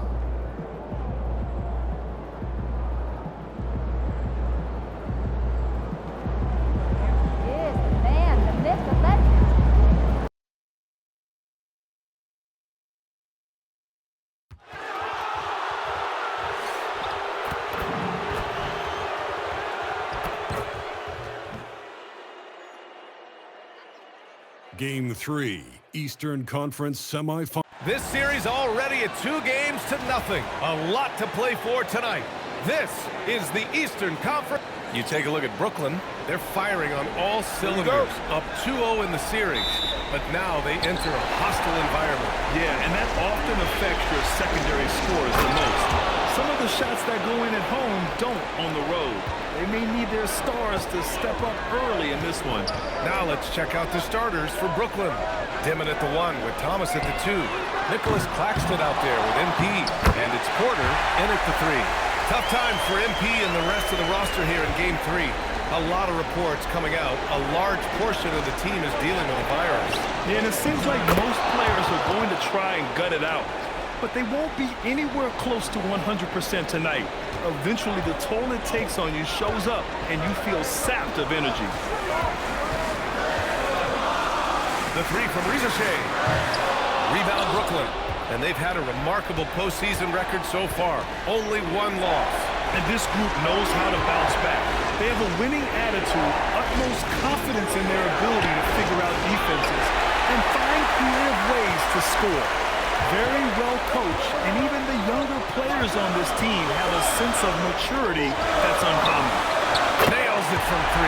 Is the man, the myth, the legend. Game 3, Eastern Conference semifinal. This series already at 2-0. A lot to play for tonight. This is the Eastern Conference. You take a look at Brooklyn. They're firing on all cylinders. Up 2-0 in the series. But now they enter a hostile environment. Yeah, and that often affects your secondary scores the most. Some of the shots that go in at home don't on the road. They may need their stars to step up early in this one. Now let's check out the starters for Brooklyn. Dimon at the 1 with Thomas at the 2. Nicholas Claxton out there with MP. And it's Porter in at the 3. Tough time for MP and the rest of the roster here in Game 3. A lot of reports coming out. A large portion of the team is dealing with a virus. Yeah, and it seems like most players are going to try and gut it out. But they won't be anywhere close to 100% tonight. Eventually, the toll it takes on you shows up, and you feel sapped of energy. The 3 from Rizashea. Rebound Brooklyn. And they've had a remarkable postseason record so far. Only 1 loss. And this group knows how to bounce back. They have a winning attitude, utmost confidence in their ability to figure out defenses, and find creative ways to score. Very well coached, and even the younger players on this team have a sense of maturity that's uncommon. Nails it from 3.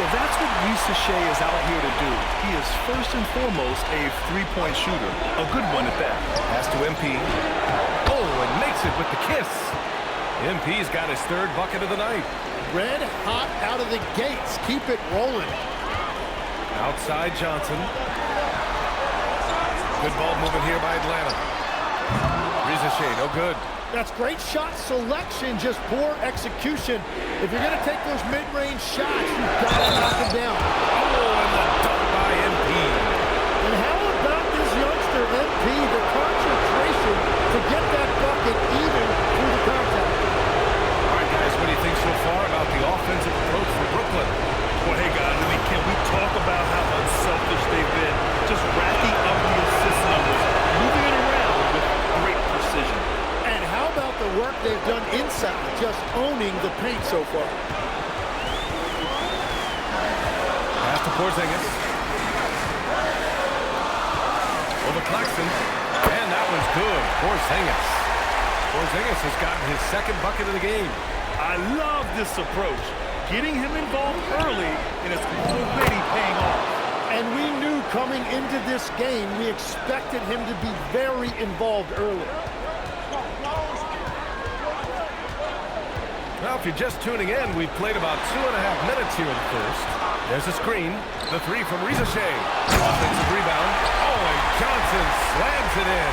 Yeah, that's what Rizashea is out here to do. He is first and foremost a three-point shooter. A good one at that. Pass to MP. Oh, and makes it with the kiss. MP's got his 3rd bucket of the night. Red hot out of the gates. Keep it rolling. Outside Johnson. Good ball movement here by Atlanta. Rizashea, no good. That's great shot selection, just poor execution. If you're going to take those mid-range shots, you've got to knock them down. Oh, and the dunk by MP. And how about this youngster, MP, the concentration to get that bucket even through the contact? All right, guys, what do you think so far about the offensive approach for Brooklyn? Well, hey, guys, I mean, can we talk about how unselfish they've been? Just racking up the assist numbers, moving it around with great precision. And how about the work they've done inside, just owning the paint so far? Pass to Porzingis. Over Claxton. And that was good. Porzingis. Porzingis has gotten his 2nd bucket of the game. I love this approach. Getting him involved early, and it's already paying off. And we knew coming into this game, we expected him to be very involved early. Well, if you're just tuning in, we've played about 2.5 minutes here in the first. There's a screen. The 3 from Rizashea. Offensive rebound. Oh, and Johnson slams it in.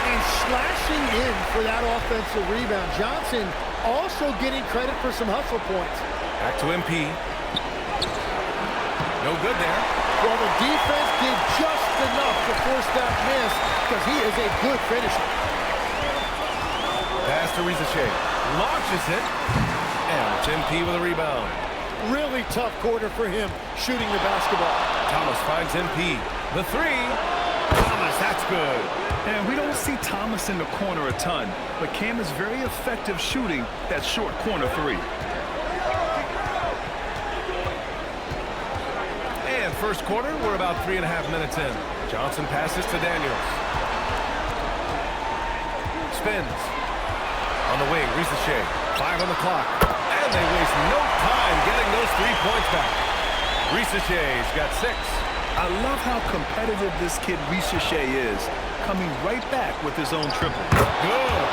And slashing in for that offensive rebound. Johnson also getting credit for some hustle points. Back to MP. No good there. Well, the defense did just enough to force that miss because he is a good finisher. Pass to Rizashea. Launches it. And it's MP with a rebound. Really tough quarter for him shooting the basketball. Thomas finds MP. The 3. Thomas, that's good. And we don't see Thomas in the corner a ton, but Cam is very effective shooting that short corner 3. And first quarter, we're about 3.5 minutes in. Johnson passes to Daniels. Spins. On the wing, Rizashea. 5 on the clock. And they waste no time getting those 3 points back. Rizashea's got 6. I love how competitive this kid Rizashea is, coming right back with his own triple. Good.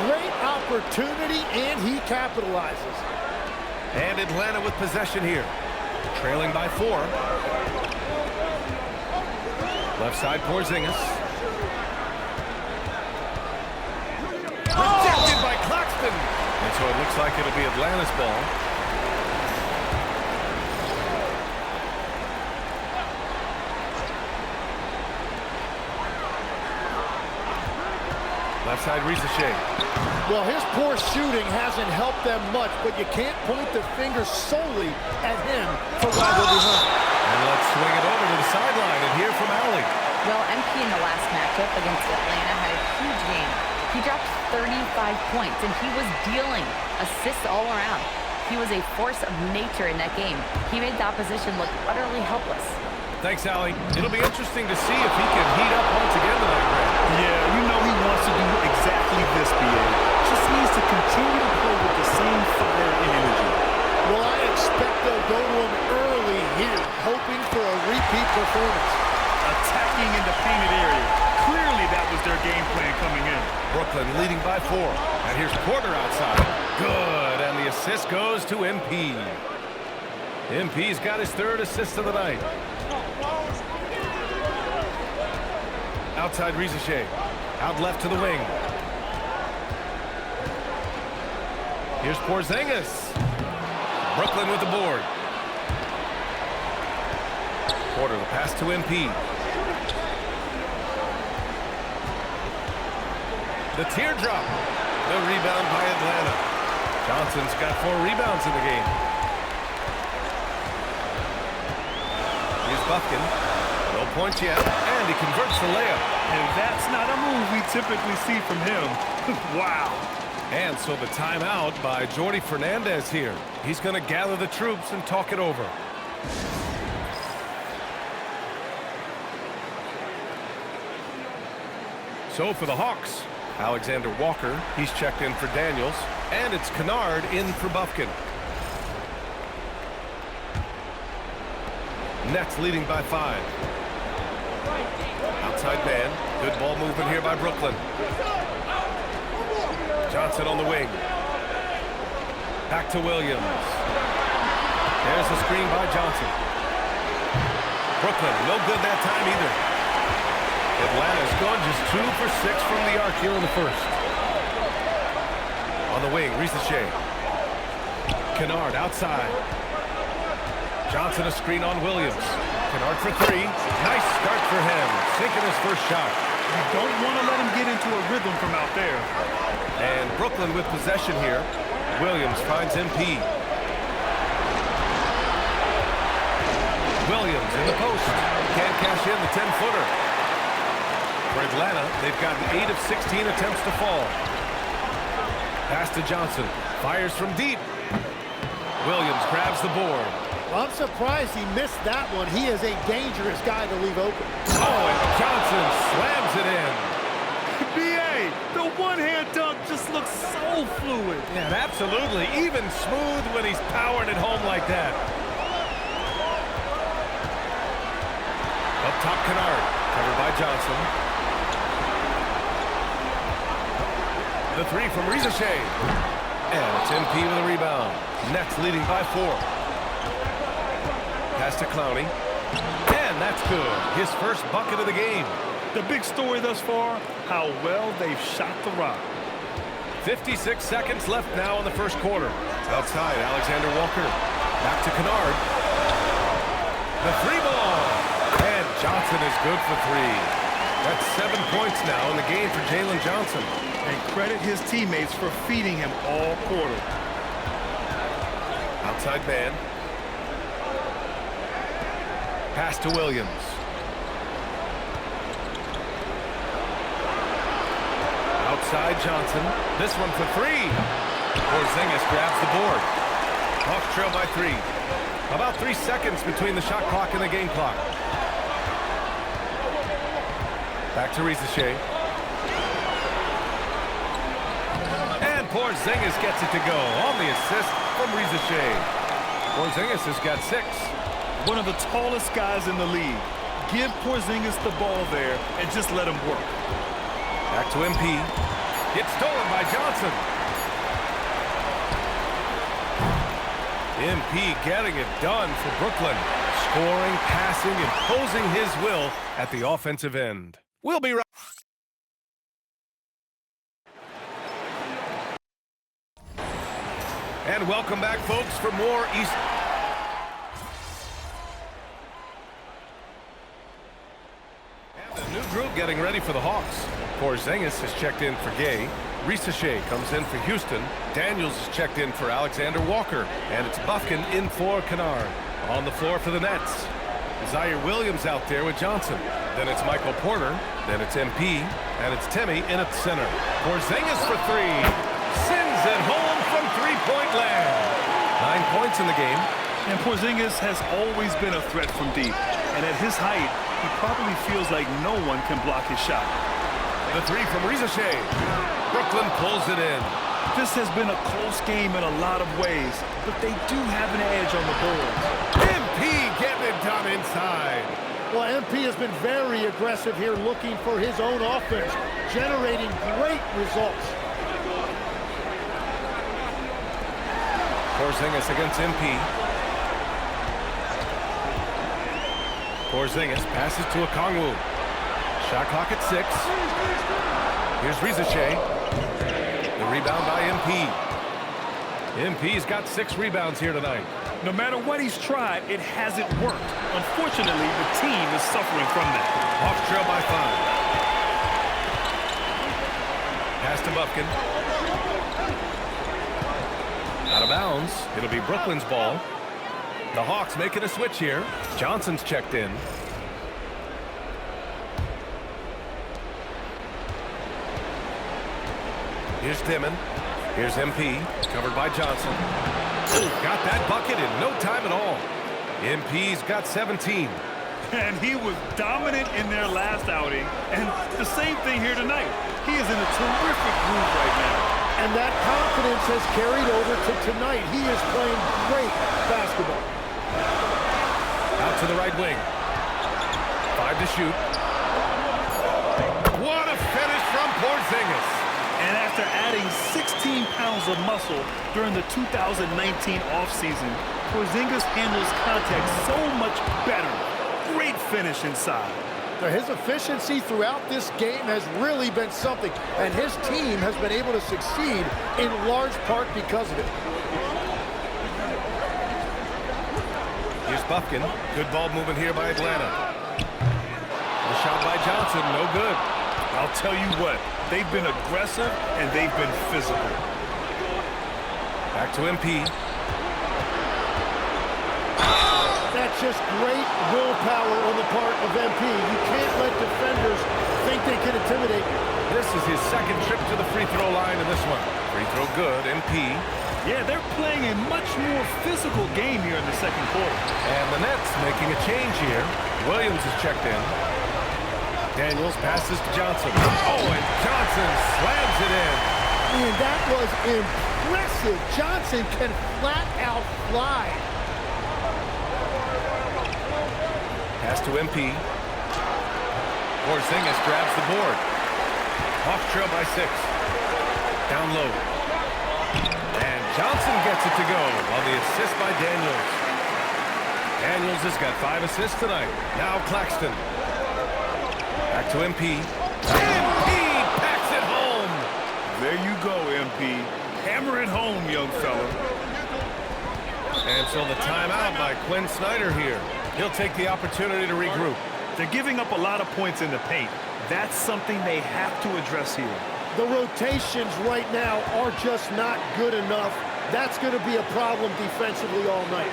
Great opportunity, and he capitalizes. And Atlanta with possession here. Trailing by 4. Left side, Porzingis. Rejected by Claxton. And so it looks like it'll be Atlanta's ball. Left side, Rizashea. Well, his poor shooting hasn't helped them much, but you can't point the finger solely at him for why they're behind. And let's swing it over to the sideline and hear from Allie. Well, MP in the last matchup against Atlanta had a huge game. He dropped 35 points, and he was dealing assists all around. He was a force of nature in that game. He made the opposition look utterly helpless. Thanks, Allie. It'll be interesting to see if he can heat up once again tonight, Greg. Yeah, you know he wants to do exactly this, B.A. Just needs to continue to play with the same fire and energy. Well, I expect they'll go to him early here, hoping for a repeat performance. Attacking in the painted area. Clearly that was their game plan coming in. Brooklyn leading by 4. And here's Porter outside. Good, and the assist goes to MP. MP's got his 3rd assist of the night. Outside Rizachet. Out left to the wing. Here's Porzingis. Brooklyn with the board. Porter, the pass to MP. The teardrop. The rebound by Atlanta. Johnson's got 4 rebounds in the game. Here's Buffkin. No points yet, and he converts the layup. And that's not a move we typically see from him. Wow. And so the timeout by Jordi Fernandez here. He's going to gather the troops and talk it over. So for the Hawks, Alexander Walker, he's checked in for Daniels, and it's Kennard in for Buffkin. Nets leading by 5. Outside man, good ball movement here by Brooklyn. Johnson on the wing. Back to Williams. There's the screen by Johnson. Brooklyn, no good that time either. Atlanta's gone just 2 for 6 from the arc here in the first. On the wing, Rizachet. Kennard outside. Johnson a screen on Williams. Kennard for 3. Nice start for him. Sinking his first shot. You don't want to let him get into a rhythm from out there. And Brooklyn with possession here. Williams finds MP. Williams in the post. Can't cash in the 10-footer. For Atlanta, they've gotten 8 of 16 attempts to fall. Pass to Johnson. Fires from deep. Williams grabs the board. Well, I'm surprised he missed that one. He is a dangerous guy to leave open. Oh, and Johnson slams it in. B.A., the one-hand dunk just looks so fluid. Yeah, absolutely. Even smooth when he's powering it home like that. Up top, Kennard. Covered by Johnson. The 3 from Rizachet. And it's MP with a rebound. Nets leading by 4. Pass to Clowney. And that's good. His first bucket of the game. The big story thus far, how well they've shot the rock. 56 seconds left now in the first quarter. Outside, Alexander Walker. Back to Kennard. The 3-ball. And Johnson is good for 3. That's 7 points now in the game for Jalen Johnson. And credit his teammates for feeding him all quarter. Outside man. Pass to Williams. Outside Johnson. This one for 3. Porzingis grabs the board. Hawks trail by 3. About 3 seconds between the shot clock and the game clock. Back to Rizachet. And Porzingis gets it to go on the assist from Rizachet. Porzingis has got 6. One of the tallest guys in the league. Give Porzingis the ball there and just let him work. Back to MP. It's stolen by Johnson. MP getting it done for Brooklyn. Scoring, passing, imposing his will at the offensive end. We'll be right. And welcome back, folks, for more East. And a new group getting ready for the Hawks. Porzingis has checked in for Gay. Rizachet comes in for Houston. Daniels is checked in for Alexander Walker. And it's Buffkin in for Kennard. On the floor for the Nets. Zaire Williams out there with Johnson. Then it's Michael Porter. Then it's MP. And it's Timmy in at center. Porzingis for 3. Sends it home from three-point land. 9 points in the game. And Porzingis has always been a threat from deep. And at his height, he probably feels like no one can block his shot. The three from Rizashé. Brooklyn pulls it in. This has been a close game in a lot of ways, but they do have an edge on the boards. MP getting it done inside. Well, MP has been very aggressive here, looking for his own offense, generating great results. Porzingis against MP. Porzingis passes to Okongwu. Shot clock at 6. Here's Rizashé. The rebound by MP. MP's got 6 rebounds here tonight. No matter what he's tried, it hasn't worked. Unfortunately, the team is suffering from that. Hawks trail by 5. Pass to Bufkin. Out of bounds. It'll be Brooklyn's ball. The Hawks making a switch here. Johnson's checked in. Here's Dimon. Here's MP. Covered by Johnson. Got that bucket in no time at all. MP's got 17. And he was dominant in their last outing. And the same thing here tonight. He is in a terrific groove right now. And that confidence has carried over to tonight. He is playing great basketball. Out to the right wing. 5 to shoot. What a finish from Porzingis. And after adding 16 pounds of muscle during the 2019 offseason, Porzingis handles contact so much better. Great finish inside. His efficiency throughout this game has really been something, and his team has been able to succeed in large part because of it. Here's Bufkin. Good ball movement here by Atlanta. The shot by Johnson, no good. I'll tell you what, they've been aggressive and they've been physical. Back to MP. That's just great willpower on the part of MP. You can't let defenders think they can intimidate you. This is his second trip to the free throw line in this one. Free throw good, MP. Yeah, they're playing a much more physical game here in the second quarter. And the Nets making a change here. Williams is checked in. Daniels passes to Johnson. Oh, and Johnson slams it in. And that was impressive. Johnson can flat out fly. Pass to MP. Porzingis grabs the board. Hawks trail by 6. Down low. And Johnson gets it to go on the assist by Daniels. Daniels has got 5 assists tonight. Now Claxton. Back to MP. MP packs it home. There you go, MP. Hammer it home, young fella. And so the timeout by Quinn Snyder here. He'll take the opportunity to regroup. They're giving up a lot of points in the paint. That's something they have to address here. The rotations right now are just not good enough. That's going to be a problem defensively all night.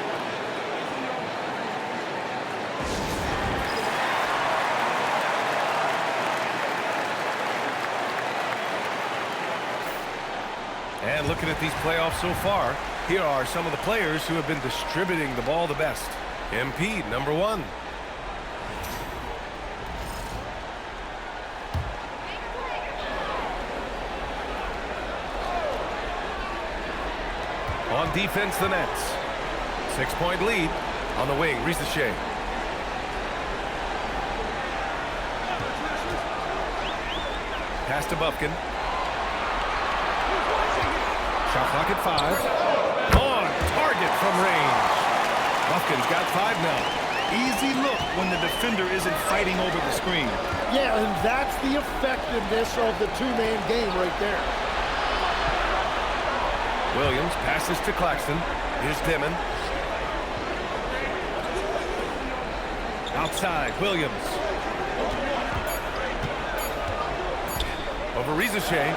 And looking at these playoffs so far, here are some of the players who have been distributing the ball the best. MP, number 1. On defense, the Nets. 6-point lead on the wing. Rizashé. Pass to Bufkin. Shot clock at 5. On target from range. Bufkin's got 5 now. Easy look when the defender isn't fighting over the screen. Yeah, and that's the effectiveness of the two-man game right there. Williams passes to Claxton. Here's Dimon. Outside, Williams. Over Rizashé.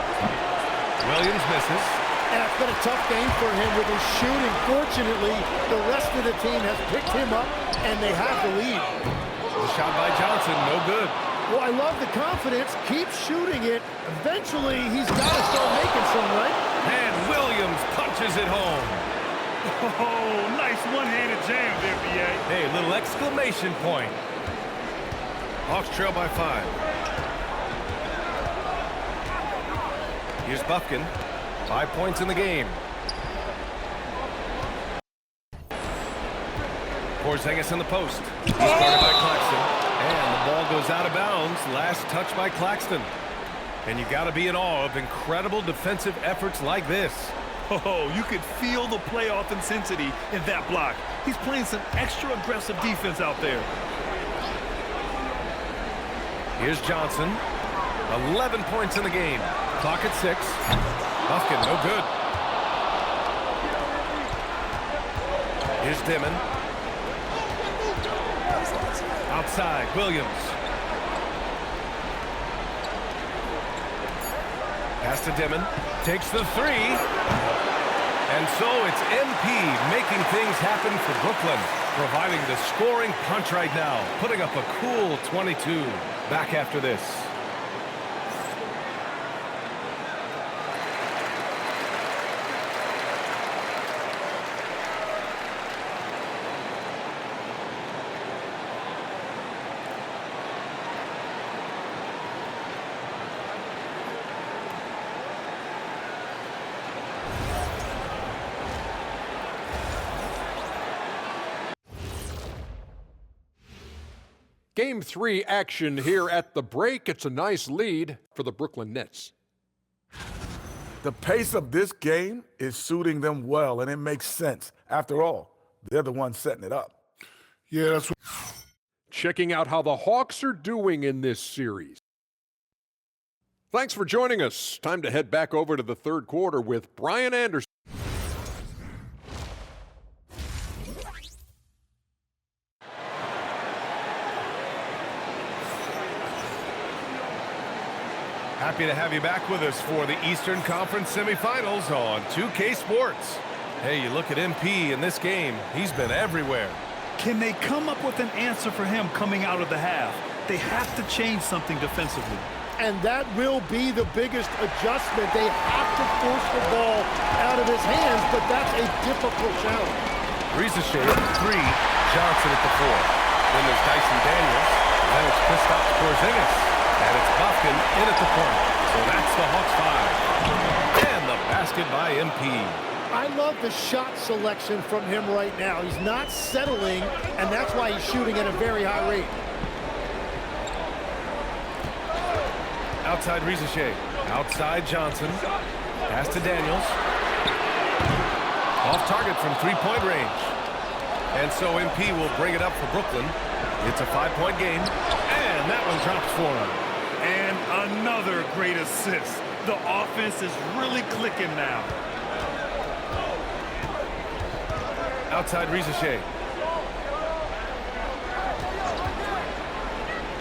Williams misses. And it's been a tough game for him with his shooting. Fortunately, the rest of the team has picked him up, and they have the lead. The shot by Johnson, no good. Well, I love the confidence. Keep shooting it. Eventually, he's got to start making some, right? And Williams punches it home. Oh, nice one-handed jam there, B.A. Hey, little exclamation point. Hawks trail by 5. Here's Buffkin. 5 points in the game. Porzingis in the post. He's guarded by Claxton. And the ball goes out of bounds. Last touch by Claxton. And you got to be in awe of incredible defensive efforts like this. Oh, you could feel the playoff intensity in that block. He's playing some extra aggressive defense out there. Here's Johnson. 11 points in the game. Clock at 6. Buffkin, no good. Here's Dimon. Outside, Williams. Pass to Dimon. Takes the 3. And so it's MP making things happen for Brooklyn, providing the scoring punch right now, putting up a cool 22. Back after this. Game 3 action here at the break. It's a nice lead for the Brooklyn Nets. The pace of this game is suiting them well, and it makes sense. After all, they're the ones setting it up. Yeah, that's what. Checking out how the Hawks are doing in this series. Thanks for joining us. Time to head back over to the third quarter with Brian Anderson. Happy to have you back with us for the Eastern Conference semifinals on 2K Sports. Hey, you look at MP in this game, he's been everywhere. Can they come up with an answer for him coming out of the half? They have to change something defensively. And that will be the biggest adjustment. They have to force the ball out of his hands, but that's a difficult challenge. Rizachet at the 3, Johnson at the 4. Then there's Dyson Daniels, then it's Kristaps Porzingis. And it's Buffkin in at the corner. So that's the Hawks 5. And the basket by MP. I love the shot selection from him right now. He's not settling, and that's why he's shooting at a very high rate. Outside Rizachet. Outside Johnson. Pass to Daniels. Off target from 3-point range. And so MP will bring it up for Brooklyn. It's a 5-point game. And that one drops for him. And another great assist. The offense is really clicking now. Outside Rizachet.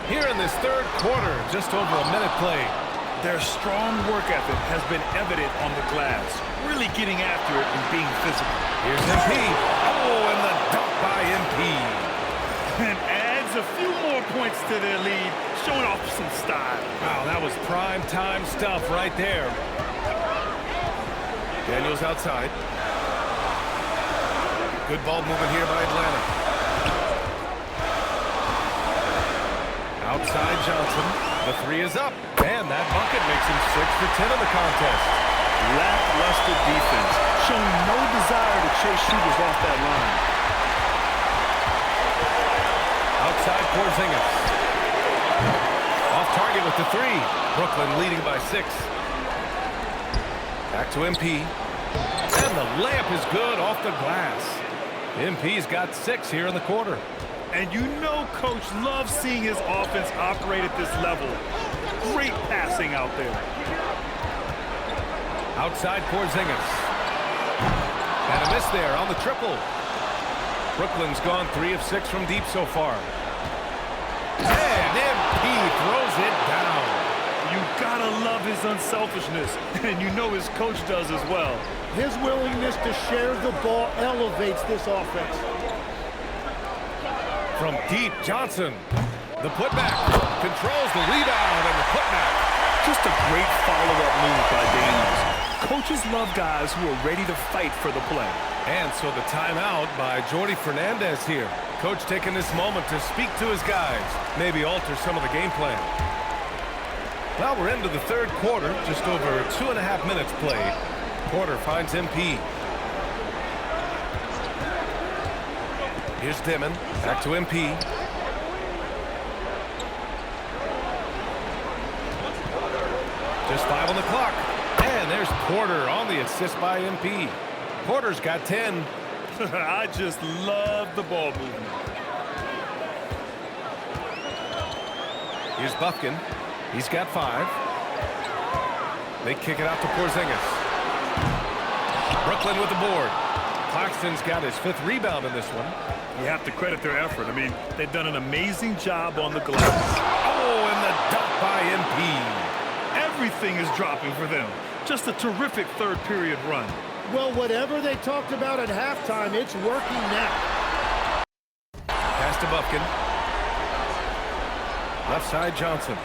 Here in this third quarter, just over a minute played. Their strong work ethic has been evident on the glass, really getting after it and being physical. Here's MP. Oh, and the dunk by MP. And adds a few more points to their lead, showing off some style. Wow, that was prime time stuff right there. Daniels outside. Good ball movement here by Atlanta. Outside Johnson. The 3 is up. And that bucket makes him 6 for 10 in the contest. Lackluster defense, showing no desire to chase shooters off that line. Outside Porzingis. Off target with the 3. Brooklyn leading by 6. Back to MP. And the layup is good off the glass. MP's got 6 here in the quarter. And you know Coach loves seeing his offense operate at this level. Great passing out there. Outside Porzingis. And a miss there on the triple. Brooklyn's gone 3 of 6 from deep so far. And MP throws it down. You gotta love his unselfishness, and you know his coach does as well. His willingness to share the ball elevates this offense. From deep, Johnson. The putback. Controls the rebound and the putback. Just a great follow-up move by Daniels. Coaches love guys who are ready to fight for the play. And so the timeout by Jordi Fernandez here. Coach taking this moment to speak to his guys, maybe alter some of the game plan. Well, we're into the third quarter, just over 2.5 minutes played. Porter finds MP. Here's Dimon, back to MP. Just 5 on the clock. And there's Porter on the assist by MP. Porter's got 10. I just love the ball movement. Here's Bufkin. He's got 5. They kick it out to Porzingis. Brooklyn with the board. Claxton's got his 5th rebound in this one. You have to credit their effort. I mean, they've done an amazing job on the glass. Oh, and the dunk by MP. Everything is dropping for them. Just a terrific third period run. Well, whatever they talked about at halftime, it's working now. Pass to Bufkin. Left side Johnson.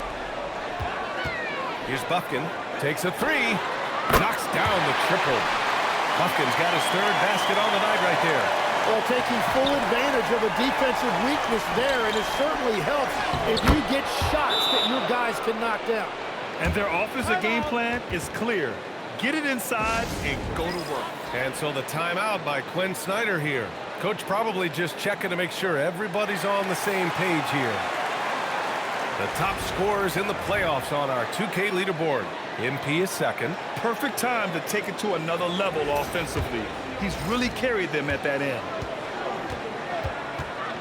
Here's Bufkin. Takes a 3. Knocks down the triple. Bufkin's got his 3rd basket on the night right there. Well, taking full advantage of a defensive weakness there, and it certainly helps if you get shots that your guys can knock down. And their offensive game plan is clear. Get it inside and go to work. And so the timeout by Quinn Snyder here. Coach probably just checking to make sure everybody's on the same page here. The top scorers in the playoffs on our 2K leaderboard. MP is 2nd. Perfect time to take it to another level offensively. He's really carried them at that end.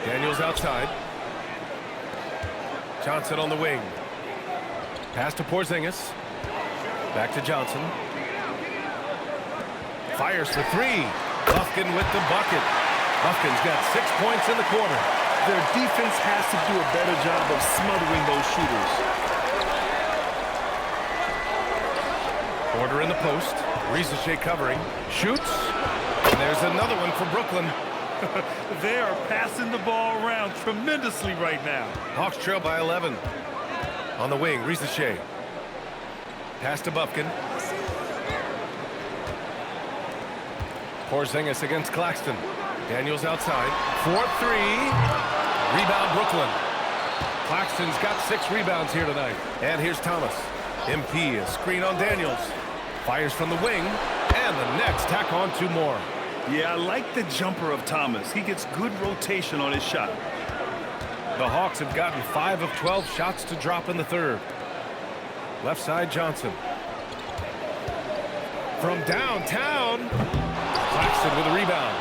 Daniels outside. Johnson on the wing. Pass to Porzingis. Back to Johnson. Fires for 3. Bufkin with the bucket. Bufkin's got 6 points in the quarter. Their defense has to do a better job of smothering those shooters. Porter in the post. Risache covering. Shoots. And there's another one for Brooklyn. They are passing the ball around tremendously right now. Hawks trail by 11. On the wing, Risache. Pass to Bufkin. Porzingis against Claxton. Daniels outside. 4-3. Rebound Brooklyn. Claxton's got 6 rebounds here tonight. And here's Thomas. MP, a screen on Daniels. Fires from the wing. And the Nets tack on 2 more. Yeah, I like the jumper of Thomas. He gets good rotation on his shot. The Hawks have gotten 5 of 12 shots to drop in the third. Left side Johnson. From downtown. Claxton with a rebound.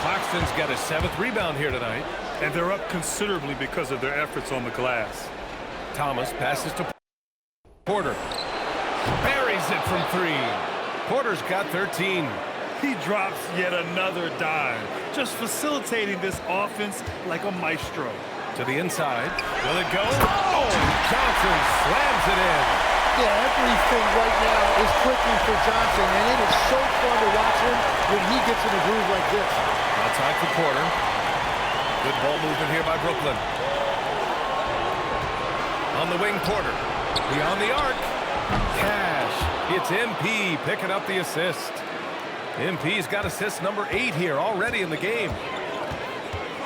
Claxton's got his 7th rebound here tonight. And they're up considerably because of their efforts on the glass. Thomas passes to Porter. Buries it from 3. Porter's got 13. He drops yet another dime, just facilitating this offense like a maestro. To the inside. Will it go? Oh, Johnson slams it in. Yeah, everything right now is clicking for Johnson, and it is so fun to watch him when he gets in a groove like this. Outside for Porter. Good ball movement here by Brooklyn. On the wing, Porter. Beyond the arc. Cash. It's MP picking up the assist. MP's got assist number 8 here already in the game.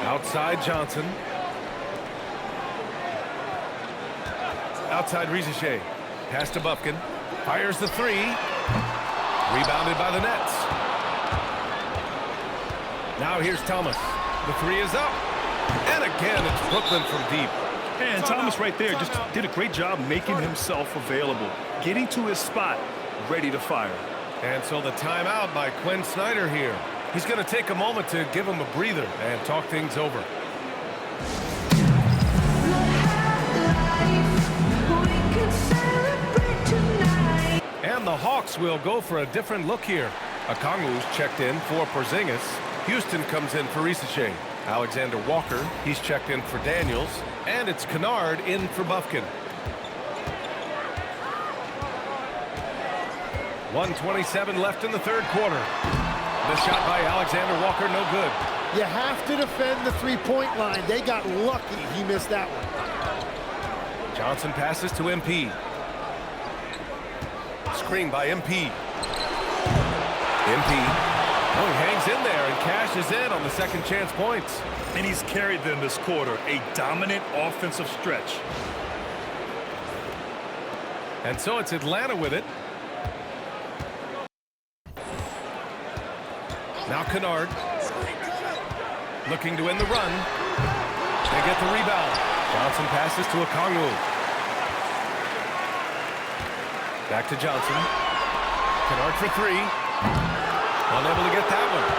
Outside Johnson. Outside Risache. Pass to Bufkin. Fires the 3. Rebounded by the Nets. Now here's Thomas. The 3 is up. And again, it's Brooklyn from deep. And Thomas right there just did a great job making himself available. Getting to his spot, ready to fire. And so the timeout by Quinn Snyder here. He's going to take a moment to give him a breather and talk things over. And the Hawks will go for a different look here. Okongwu's checked in for Porzingis. Houston comes in for Risache. Alexander Walker, he's checked in for Daniels. And it's Kennard in for Bufkin. 1:27 left in the third quarter. The shot by Alexander Walker, no good. You have to defend the three-point line. They got lucky he missed that one. Johnson passes to MP. Screen by MP. in there and cashes in on the second chance points. And he's carried them this quarter, a dominant offensive stretch. And so it's Atlanta with it. Now Kennard. Looking to win the run. They get the rebound. Johnson passes to Okongwu. Back to Johnson. Kennard for three. Unable to get that one.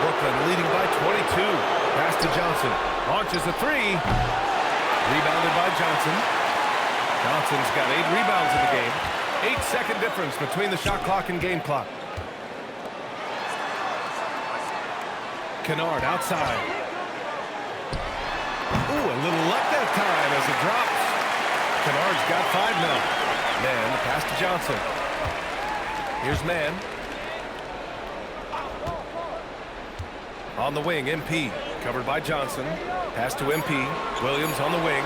Brooklyn leading by 22. Pass to Johnson. Launches a three. Rebounded by Johnson. Johnson's got 8 rebounds in the game. 8-second difference between the shot clock and game clock. Kennard outside. Ooh, a little luck that time as it drops. Kennard's got 5 now. Man, the pass to Johnson. Here's Man. On the wing, MP. Covered by Johnson. Pass to MP. Williams on the wing.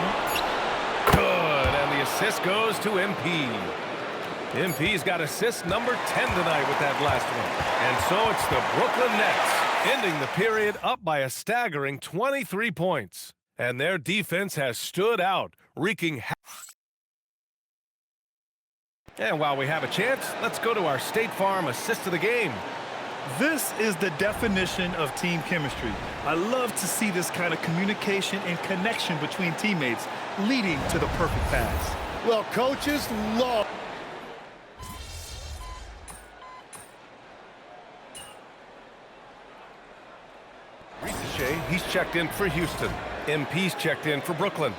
Good, and the assist goes to MP. MP's got assist number 10 tonight with that last one. And so it's the Brooklyn Nets, ending the period up by a staggering 23 points. And their defense has stood out, wreaking havoc. And while we have a chance, let's go to our State Farm assist of the game. This is the definition of team chemistry. I love to see this kind of communication and connection between teammates leading to the perfect pass. Well, coaches love. Ricochet, he's checked in for Houston. MP's checked in for Brooklyn.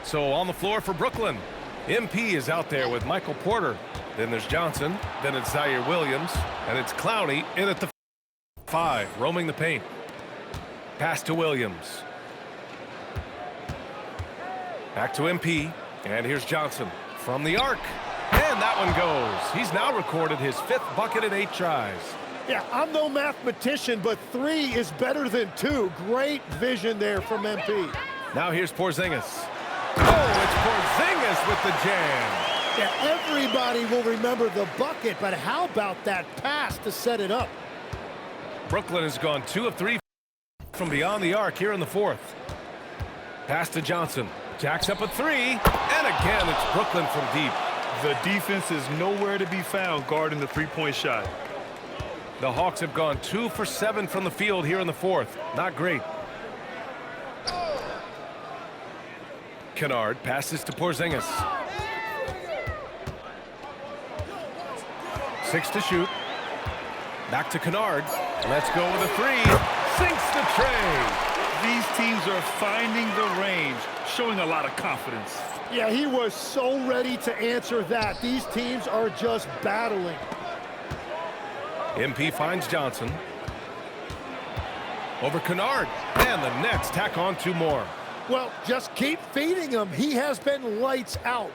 So on the floor for Brooklyn, MP is out there with Michael Porter. Then there's Johnson. Then it's Zaire Williams. And it's Clowney in at the 5, roaming the paint. Pass to Williams. Back to MP. And here's Johnson from the arc. And that one goes. He's now recorded his 5th bucket in 8 tries. Yeah, I'm no mathematician, but 3 is better than 2. Great vision there from MP. Now here's Porzingis. Oh, it's Porzingis with the jam. Yeah, everybody will remember the bucket, but how about that pass to set it up? Brooklyn has gone 2 of 3 from beyond the arc here in the 4th. Pass to Johnson. Jacks up a 3. And again, it's Brooklyn from deep. The defense is nowhere to be found guarding the three-point shot. The Hawks have gone 2 for 7 from the field here in the 4th. Not great. Kennard passes to Porzingis. 6 to shoot. Back to Kennard. Let's go with a 3. Sinks the tray. These teams are finding the range, showing a lot of confidence. Yeah, he was so ready to answer that. These teams are just battling. MP finds Johnson. Over Kennard. And the Nets tack on 2 more. Well, just keep feeding him. He has been lights out.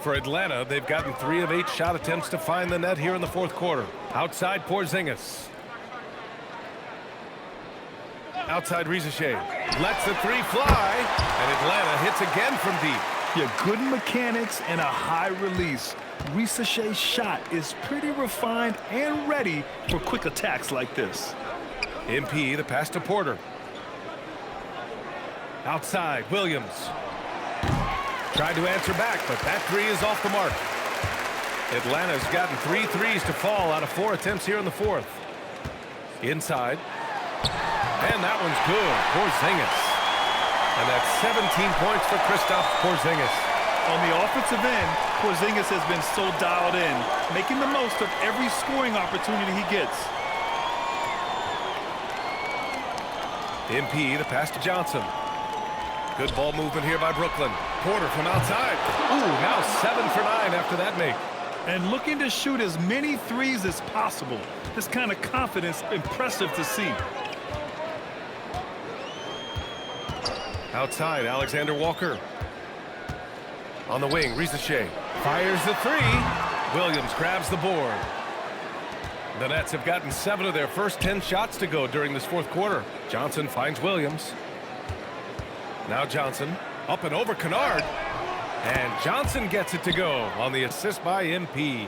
For Atlanta, they've gotten 3 of 8 shot attempts to find the net here in the 4th quarter. Outside Porzingis. Outside Ricochet. Lets the 3 fly. And Atlanta hits again from deep. Yeah, good mechanics and a high release. Ricochet's shot is pretty refined and ready for quick attacks like this. MP, the pass to Porter. Outside, Williams. Tried to answer back, but that 3 is off the mark. Atlanta's gotten 3 threes to fall out of 4 attempts here in the 4th. Inside. And that one's good. Porzingis. And that's 17 points for Kristaps Porzingis. On the offensive end, Porzingis has been so dialed in, making the most of every scoring opportunity he gets. MP, the pass to Johnson. Good ball movement here by Brooklyn. Porter from outside. Ooh, now 7 for 9 after that make. And looking to shoot as many threes as possible. This kind of confidence, impressive to see. Outside, Alexander Walker. On the wing, Ricochet fires the 3. Williams grabs the board. The Nets have gotten 7 of their first 10 shots to go during this 4th quarter. Johnson finds Williams. Now Johnson, up and over Kennard. And Johnson gets it to go on the assist by MP.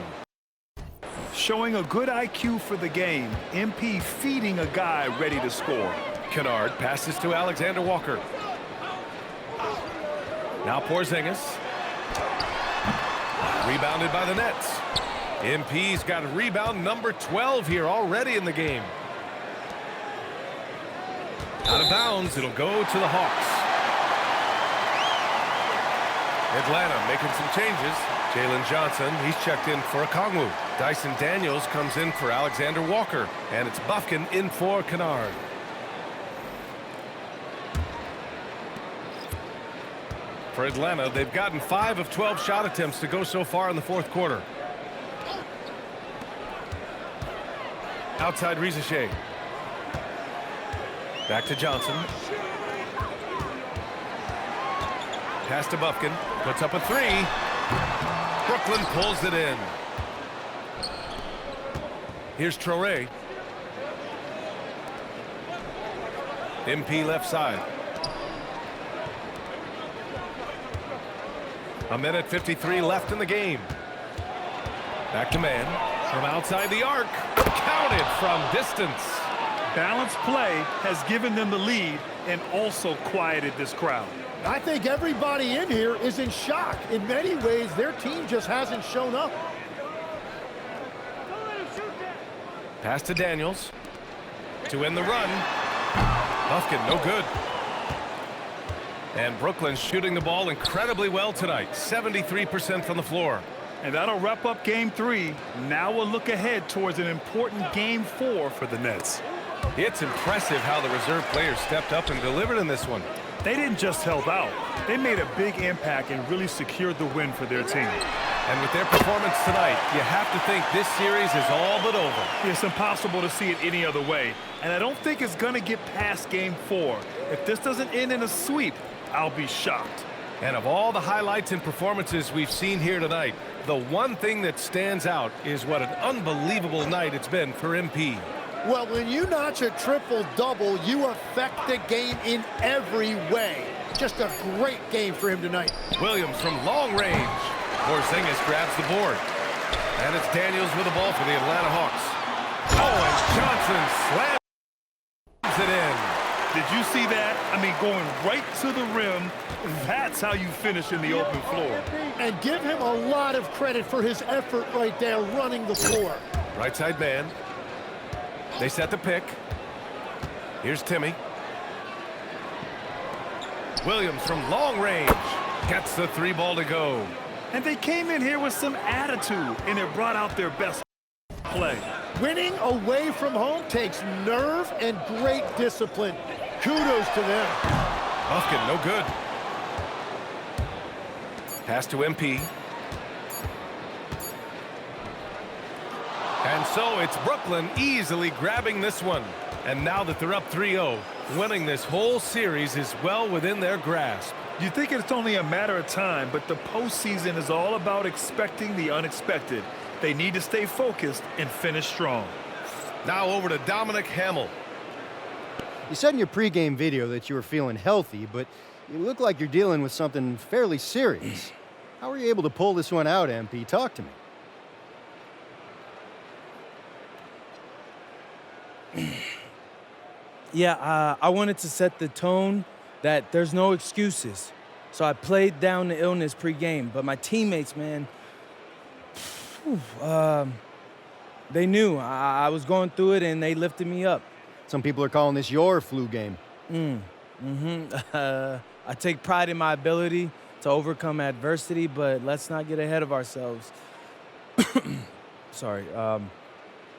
Showing a good IQ for the game. MP feeding a guy ready to score. Kennard passes to Alexander Walker. Now Porzingis. Rebounded by the Nets. MP's got rebound number 12 here already in the game. Out of bounds, it'll go to the Hawks. Atlanta making some changes. Jalen Johnson, he's checked in for Okongwu. Dyson Daniels comes in for Alexander Walker. And it's Bufkin in for Kennard. For Atlanta, they've gotten 5 of 12 shot attempts to go so far in the fourth quarter. Outside Rizachet. Back to Johnson. Pass to Bufkin. Puts up a 3. Brooklyn pulls it in. Here's Traoré. MP left side. A minute 53 left in the game. Back to man. From outside the arc. Counted from distance. Balanced play has given them the lead and also quieted this crowd. I think everybody in here is in shock. In many ways, their team just hasn't shown up. Pass to Daniels. To end the run. Bufkin, no good. And Brooklyn shooting the ball incredibly well tonight. 73% from the floor. And that'll wrap up game 3. Now we'll look ahead towards an important game 4 for the Nets. It's impressive how the reserve players stepped up and delivered in this one. They didn't just help out. They made a big impact and really secured the win for their team. And with their performance tonight, you have to think this series is all but over. It's impossible to see it any other way. And I don't think it's going to get past game 4. If this doesn't end in a sweep, I'll be shocked. And of all the highlights and performances we've seen here tonight, the one thing that stands out is what an unbelievable night it's been for MP. Well, when you notch a triple-double, you affect the game in every way. Just a great game for him tonight. Williams from long range. Porzingis grabs the board. And it's Daniels with the ball for the Atlanta Hawks. Oh, and Johnson slams it in. Did you see that? I mean, going right to the rim. That's how you finish in the open floor. And give him a lot of credit for his effort right there running the floor. Right side man. They set the pick. Here's Timmy. Williams from long range. Gets the 3 ball to go. And they came in here with some attitude, and it brought out their best play. Winning away from home takes nerve and great discipline. Kudos to them. Bufkin, no good. Pass to MP. And so it's Brooklyn easily grabbing this one. And now that they're up 3-0, winning this whole series is well within their grasp. You think it's only a matter of time, but the postseason is all about expecting the unexpected. They need to stay focused and finish strong. Now over to Dominic Hamill. You said in your pregame video that you were feeling healthy, but you look like you're dealing with something fairly serious. How were you able to pull this one out, MP? Talk to me. Yeah, I wanted to set the tone that there's no excuses. So I played down the illness pregame, but my teammates, man, they knew I was going through it, and they lifted me up. Some people are calling this your flu game. I take pride in my ability to overcome adversity, but let's not get ahead of ourselves. Sorry.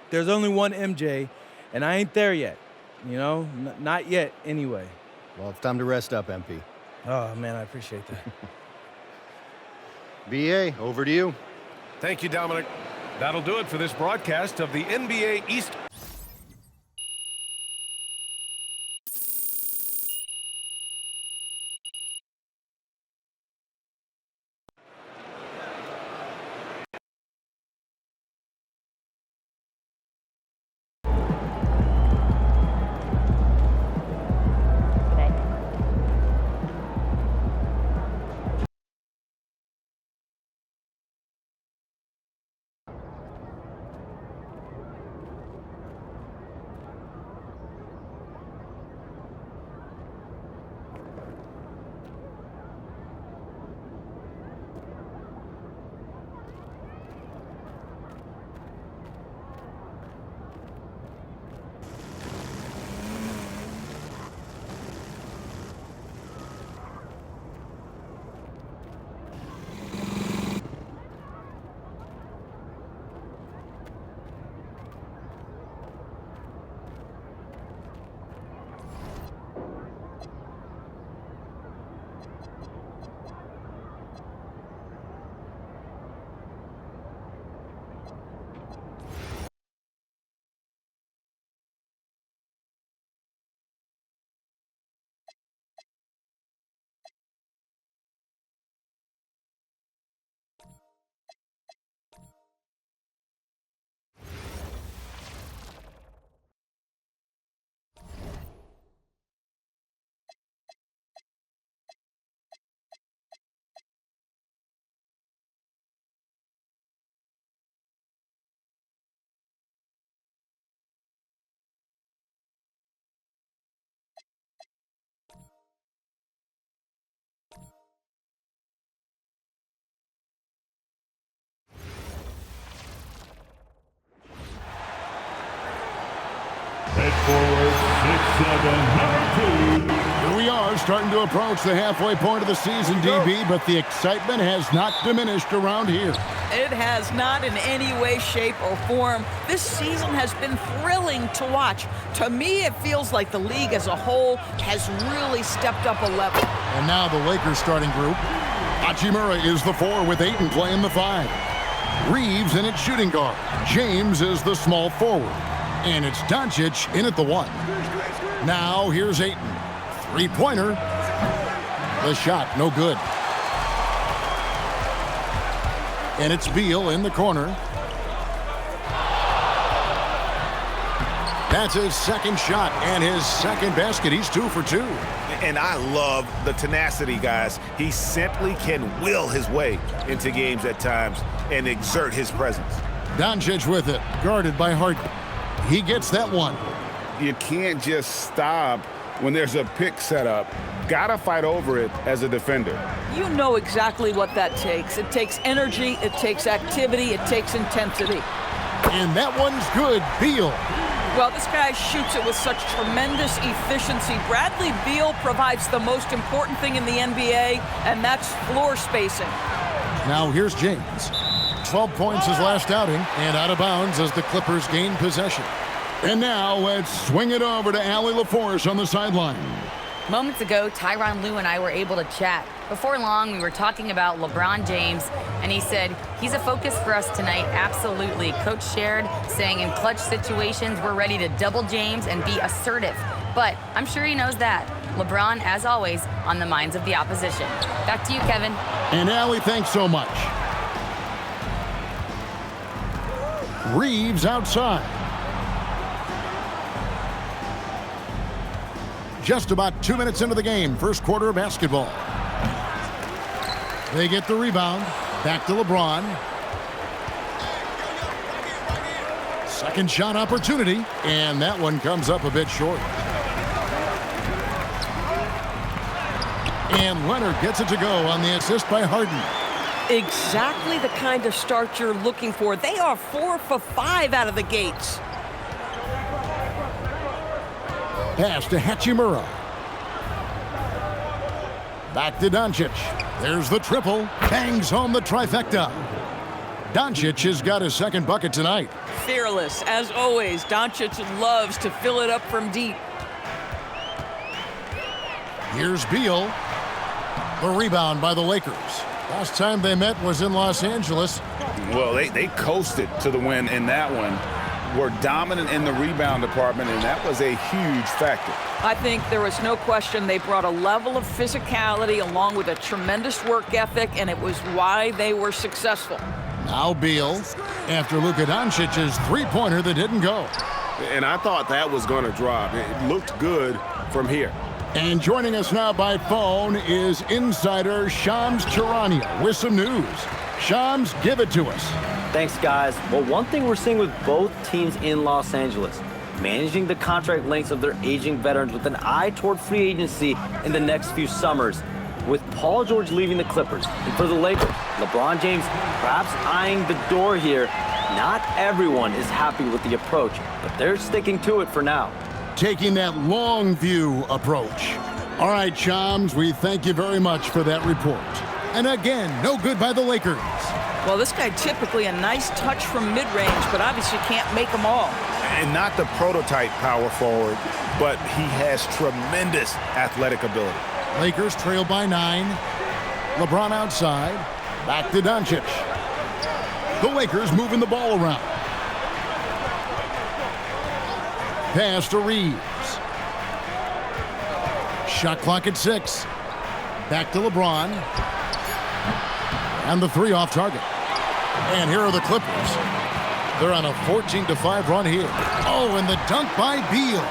There's only one MJ, and I ain't there yet. You know, not yet anyway. Well, it's time to rest up, MP. Oh, man, I appreciate that. BA, over to you. Thank you, Dominic. That'll do it for this broadcast of the NBA East. starting to approach the halfway point of the season, DB, but the excitement has not diminished around here. It has not in any way, shape, or form. This season has been thrilling to watch. To me, it feels like the league as a whole has really stepped up a level. And now the Lakers starting group. Hachimura is the 4 with Ayton playing the 5. Reeves in at shooting guard. James is the small forward. And it's Doncic in at the 1. Now here's Ayton. Three-pointer. The shot, no good. And it's Beal in the corner. That's his second shot and his second basket. He's 2 for 2. And I love the tenacity, guys. He simply can will his way into games at times and exert his presence. Doncic with it, guarded by Harden. He gets that one. You can't just stop when there's a pick set up. Gotta fight over it as a defender. You know exactly what that takes. It takes energy, it takes activity, it takes intensity. And that one's good. Beal. Well, this guy shoots it with such tremendous efficiency. Bradley Beal provides the most important thing in the NBA, and that's floor spacing. Now here's James. 12 points his last outing, and out of bounds as the Clippers gain possession. And now let's swing it over to Allie LaForce on the sideline. Moments ago, Tyronn Lue and I were able to chat. Before long, we were talking about LeBron James, and he said, he's a focus for us tonight, absolutely. Coach shared, saying in clutch situations, we're ready to double James and be assertive. But I'm sure he knows that. LeBron, as always, on the minds of the opposition. Back to you, Kevin. And Allie, thanks so much. Reeves outside. Just about 2 minutes into the game, first quarter of basketball. They get the rebound. Back to LeBron. Second shot opportunity, and that one comes up a bit short. And Leonard gets it to go on the assist by Harden. Exactly the kind of start you're looking for. They are 4 for 5 out of the gates. Pass to Hachimura. Back to Doncic. There's the triple. Bangs home the trifecta. Doncic has got his second bucket tonight. Fearless, as always. Doncic loves to fill it up from deep. Here's Beal. The rebound by the Lakers. Last time they met was in Los Angeles. Well, they coasted to the win in that one. Were dominant in the rebound department, and that was a huge factor. I think there was no question they brought a level of physicality along with a tremendous work ethic, and it was why they were successful. Now Beal, after Luka Doncic's three-pointer that didn't go. And I thought that was going to drop. It looked good from here. And joining us now by phone is insider Shams Charania with some news. Shams, give it to us. Thanks, guys. Well, one thing we're seeing with both teams in Los Angeles, managing the contract lengths of their aging veterans with an eye toward free agency in the next few summers. With Paul George leaving the Clippers, and for the Lakers, LeBron James perhaps eyeing the door here. Not everyone is happy with the approach, but they're sticking to it for now. Taking that long view approach. All right, Shams, we thank you very much for that report. And again, no good by the Lakers. Well, this guy typically a nice touch from mid-range, but obviously can't make them all. And not the prototype power forward, but he has tremendous athletic ability. Lakers trail by 9. LeBron outside. Back to Doncic. The Lakers moving the ball around. Pass to Reeves. Shot clock at 6. Back to LeBron. And the three off target. And here are the Clippers. They're on a 14-5 run here. Oh, and the dunk by Beal.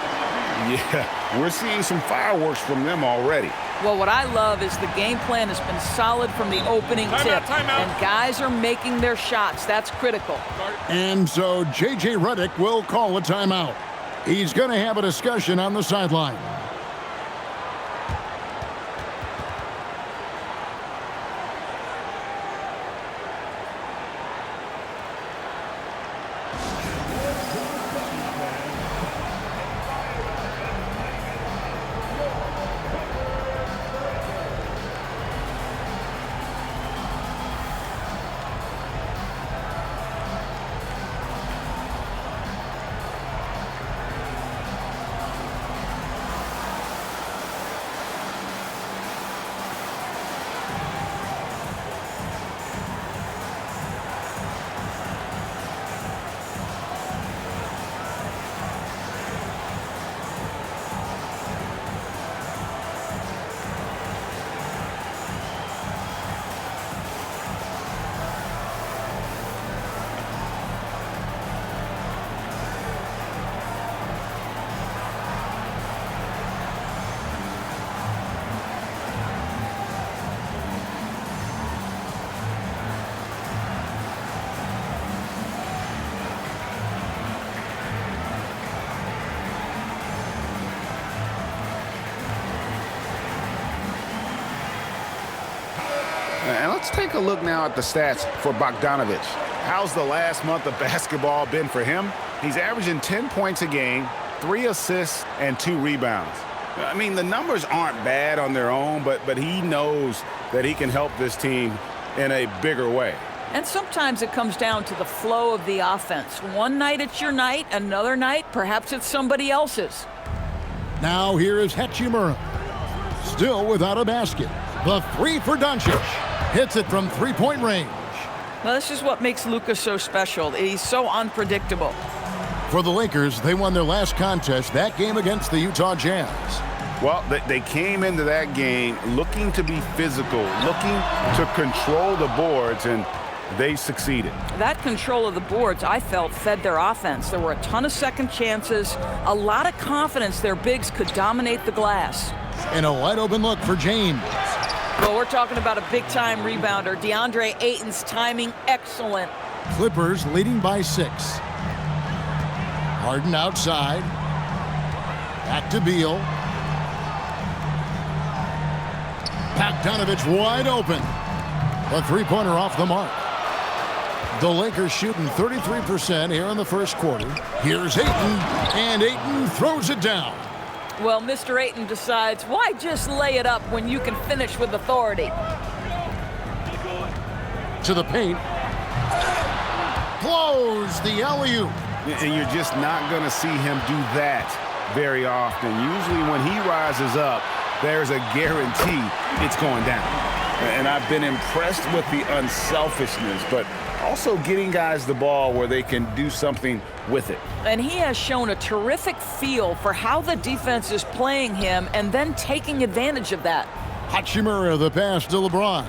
Yeah, we're seeing some fireworks from them already. Well, what I love is the game plan has been solid from the opening tip. And guys are making their shots. That's critical. And so J.J. Redick will call a timeout. He's going to have a discussion on the sideline. let's take a look now at the stats for Bogdanović. How's the last month of basketball been for him? He's averaging 10 points a game, 3 assists, and 2 rebounds. I mean, the numbers aren't bad on their own, but he knows that he can help this team in a bigger way. And sometimes it comes down to the flow of the offense. One night it's your night, another night perhaps it's somebody else's. Now here is Hachimura. Still without a basket. The three for Doncic. Hits it from three-point range. Well, this is what makes Luka so special. He's so unpredictable. For the Lakers, they won their last contest, that game against the Utah Jazz. Well, they came into that game looking to be physical, looking to control the boards, and they succeeded. That control of the boards, I felt, fed their offense. There were a ton of second chances, a lot of confidence their bigs could dominate the glass. And a wide-open look for James. Well, we're talking about a big-time rebounder. DeAndre Ayton's timing, excellent. Clippers leading by 6. Harden outside. Back to Beal. Bogdanović wide open. A three-pointer off the mark. The Lakers shooting 33% here in the first quarter. Here's Ayton, and Ayton throws it down. Well, Mr. Ayton decides, why just lay it up when you can finish with authority? To the paint. Blows the alley-oop. And you're just not going to see him do that very often. Usually when he rises up, there's a guarantee it's going down. And I've been impressed with the unselfishness, but also getting guys the ball where they can do something with it. And he has shown a terrific feel for how the defense is playing him and then taking advantage of that. Hachimura, the pass to LeBron.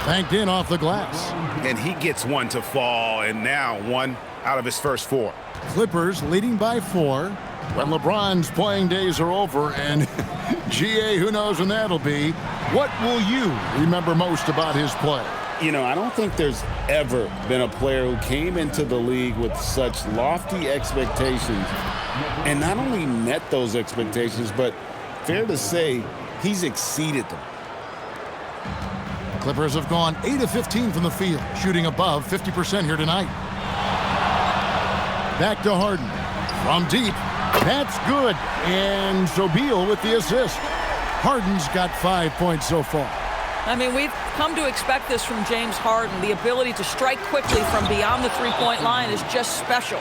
Banked in off the glass. And he gets one to fall, and now 1 out of his first 4. Clippers leading by 4. When LeBron's playing days are over, and GA, who knows when that'll be. What will you remember most about his play? You know, I don't think there's ever been a player who came into the league with such lofty expectations and not only met those expectations, but fair to say, he's exceeded them. Clippers have gone 8 of 15 from the field, shooting above 50% here tonight. Back to Harden. From deep. That's good. And so Beal with the assist. Harden's got 5 points so far. I mean, we've come to expect this from James Harden. The ability to strike quickly from beyond the three-point line is just special.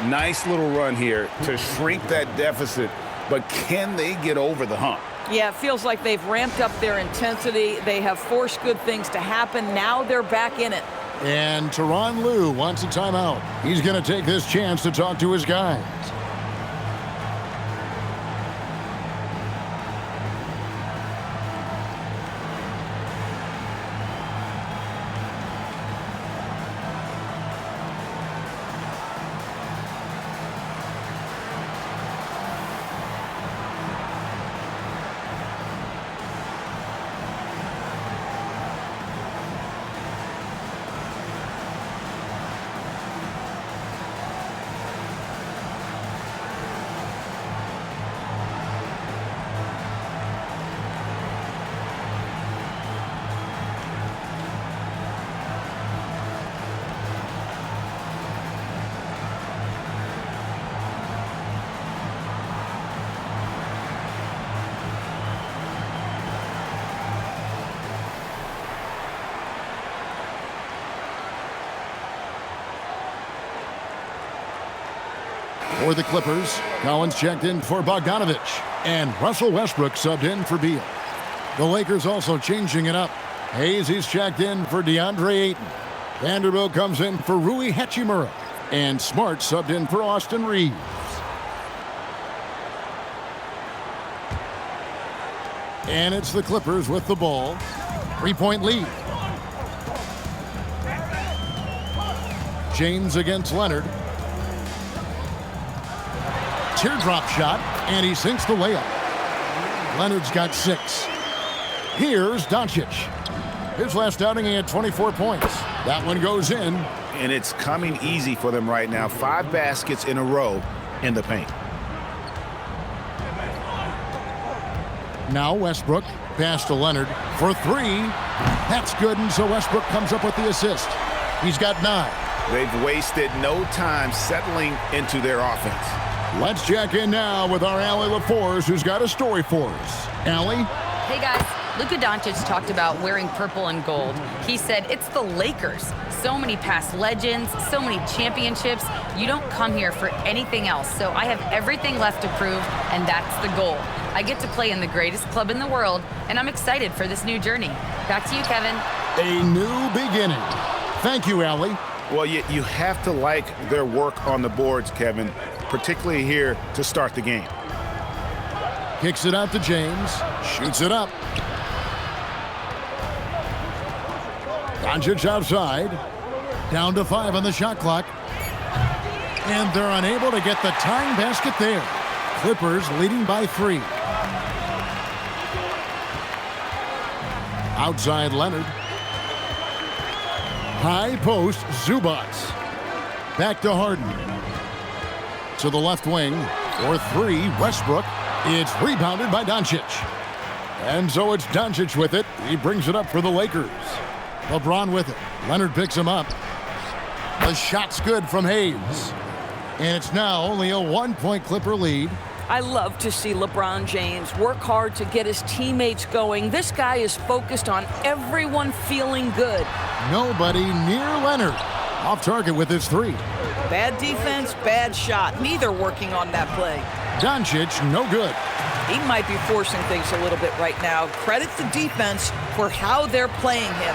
Nice little run here to shrink that deficit, but can they get over the hump? Yeah, it feels like they've ramped up their intensity. They have forced good things to happen. Now they're back in it. And Tyronn Lue wants a timeout. He's going to take this chance to talk to his guys. For the Clippers, Collins checked in for Bogdanović, and Russell Westbrook subbed in for Beal. The Lakers also changing it up. He's checked in for DeAndre Ayton. Vanderbilt comes in for Rui Hachimura, and Smart subbed in for Austin Reeves. And it's the Clippers with the ball. 3-point lead. James against Leonard. Teardrop shot, and he sinks the layup. Leonard's got 6. Here's Doncic. His last outing, he had 24 points. That one goes in. And it's coming easy for them right now. 5 baskets in a row in the paint. Now Westbrook, pass to Leonard for three. That's good, and so Westbrook comes up with the assist. He's got 9. They've wasted no time settling into their offense. Let's check in now with our Allie LaForce, who's got a story for us. Allie? Hey guys, Luka Doncic talked about wearing purple and gold. He said it's the Lakers. So many past legends, so many championships. You don't come here for anything else. So I have everything left to prove, and that's the goal. I get to play in the greatest club in the world, and I'm excited for this new journey. Back to you, Kevin. A new beginning. Thank you, Allie. Well, you have to like their work on the boards, Kevin, particularly here to start the game. Kicks it out to James. Shoots it up. Doncic outside. Down to 5 on the shot clock. And they're unable to get the tying basket there. Clippers leading by 3. Outside Leonard. High post, Zubac. Back to Harden. To the left wing. For 3, Westbrook. It's rebounded by Doncic. And so it's Doncic with it. He brings it up for the Lakers. LeBron with it. Leonard picks him up. The shot's good from Hayes. And it's now only a 1-point Clipper lead. I love to see LeBron James work hard to get his teammates going. This guy is focused on everyone feeling good. Nobody near Leonard. Off target with his 3. Bad defense, bad shot. Neither working on that play. Doncic, no good. He might be forcing things a little bit right now. Credit the defense for how they're playing him.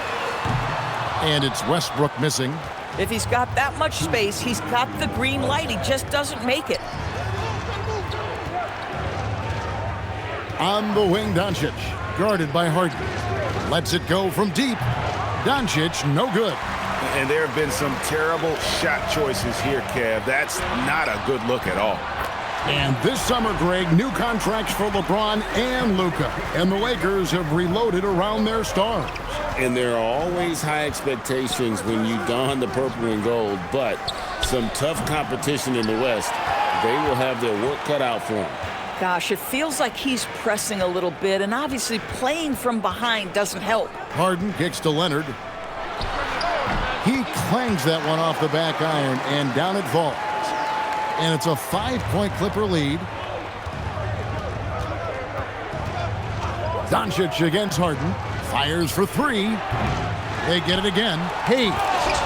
And it's Westbrook missing. If he's got that much space, he's got the green light. He just doesn't make it. On the wing, Doncic, guarded by Harden. Lets it go from deep. Doncic, no good. And there have been some terrible shot choices here, Kev. That's not a good look at all. And this summer, Greg, new contracts for LeBron and Luka. And the Lakers have reloaded around their stars. And there are always high expectations when you don the purple and gold, but some tough competition in the West. They will have their work cut out for them. Gosh, it feels like he's pressing a little bit, and obviously playing from behind doesn't help. Harden kicks to Leonard. He clangs that one off the back iron, and down it falls. And it's a 5-point Clipper lead. Doncic against Harden. Fires for 3. They get it again. Hayes.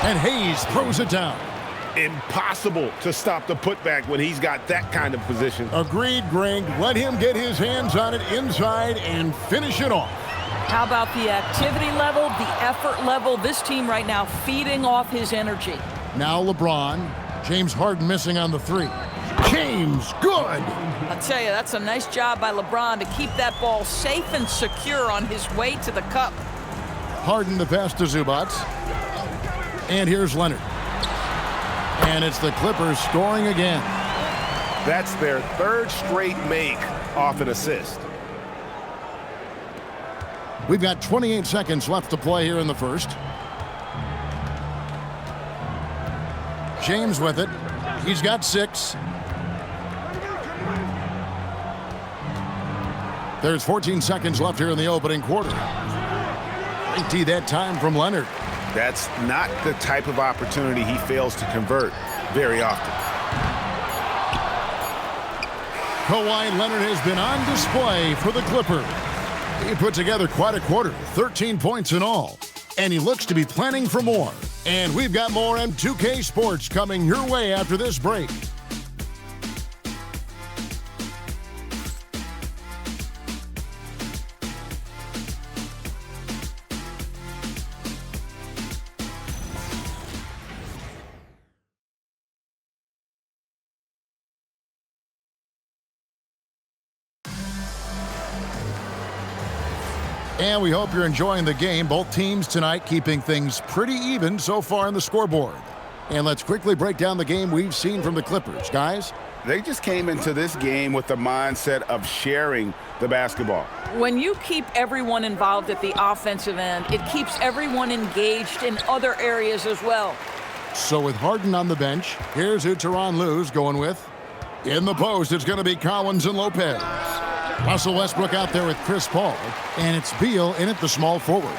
And Hayes throws it down. Impossible to stop the putback when he's got that kind of position. Agreed, Greg. Let him get his hands on it inside and finish it off. How about the activity level, the effort level? This team right now feeding off his energy. Now LeBron. James Harden missing on the 3. James, good! I'll tell you, that's a nice job by LeBron to keep that ball safe and secure on his way to the cup. Harden the pass to Zubac. And here's Leonard. And it's the Clippers scoring again. That's their 3rd straight make off an assist. We've got 28 seconds left to play here in the first. James with it. He's got 6. There's 14 seconds left here in the opening quarter. Great D that time from Leonard. That's not the type of opportunity he fails to convert very often. Kawhi Leonard has been on display for the Clippers. He put together quite a quarter, 13 points in all. And he looks to be planning for more. And we've got more M2K Sports coming your way after this break. And we hope you're enjoying the game. Both teams tonight keeping things pretty even so far on the scoreboard. And let's quickly break down the game we've seen from the Clippers. Guys? They just came into this game with the mindset of sharing the basketball. When you keep everyone involved at the offensive end, it keeps everyone engaged in other areas as well. So with Harden on the bench, here's who Tyronn Lue's going with. In the post, it's going to be Collins and Lopez. Russell Westbrook out there with Chris Paul, and it's Beal in at the small forward.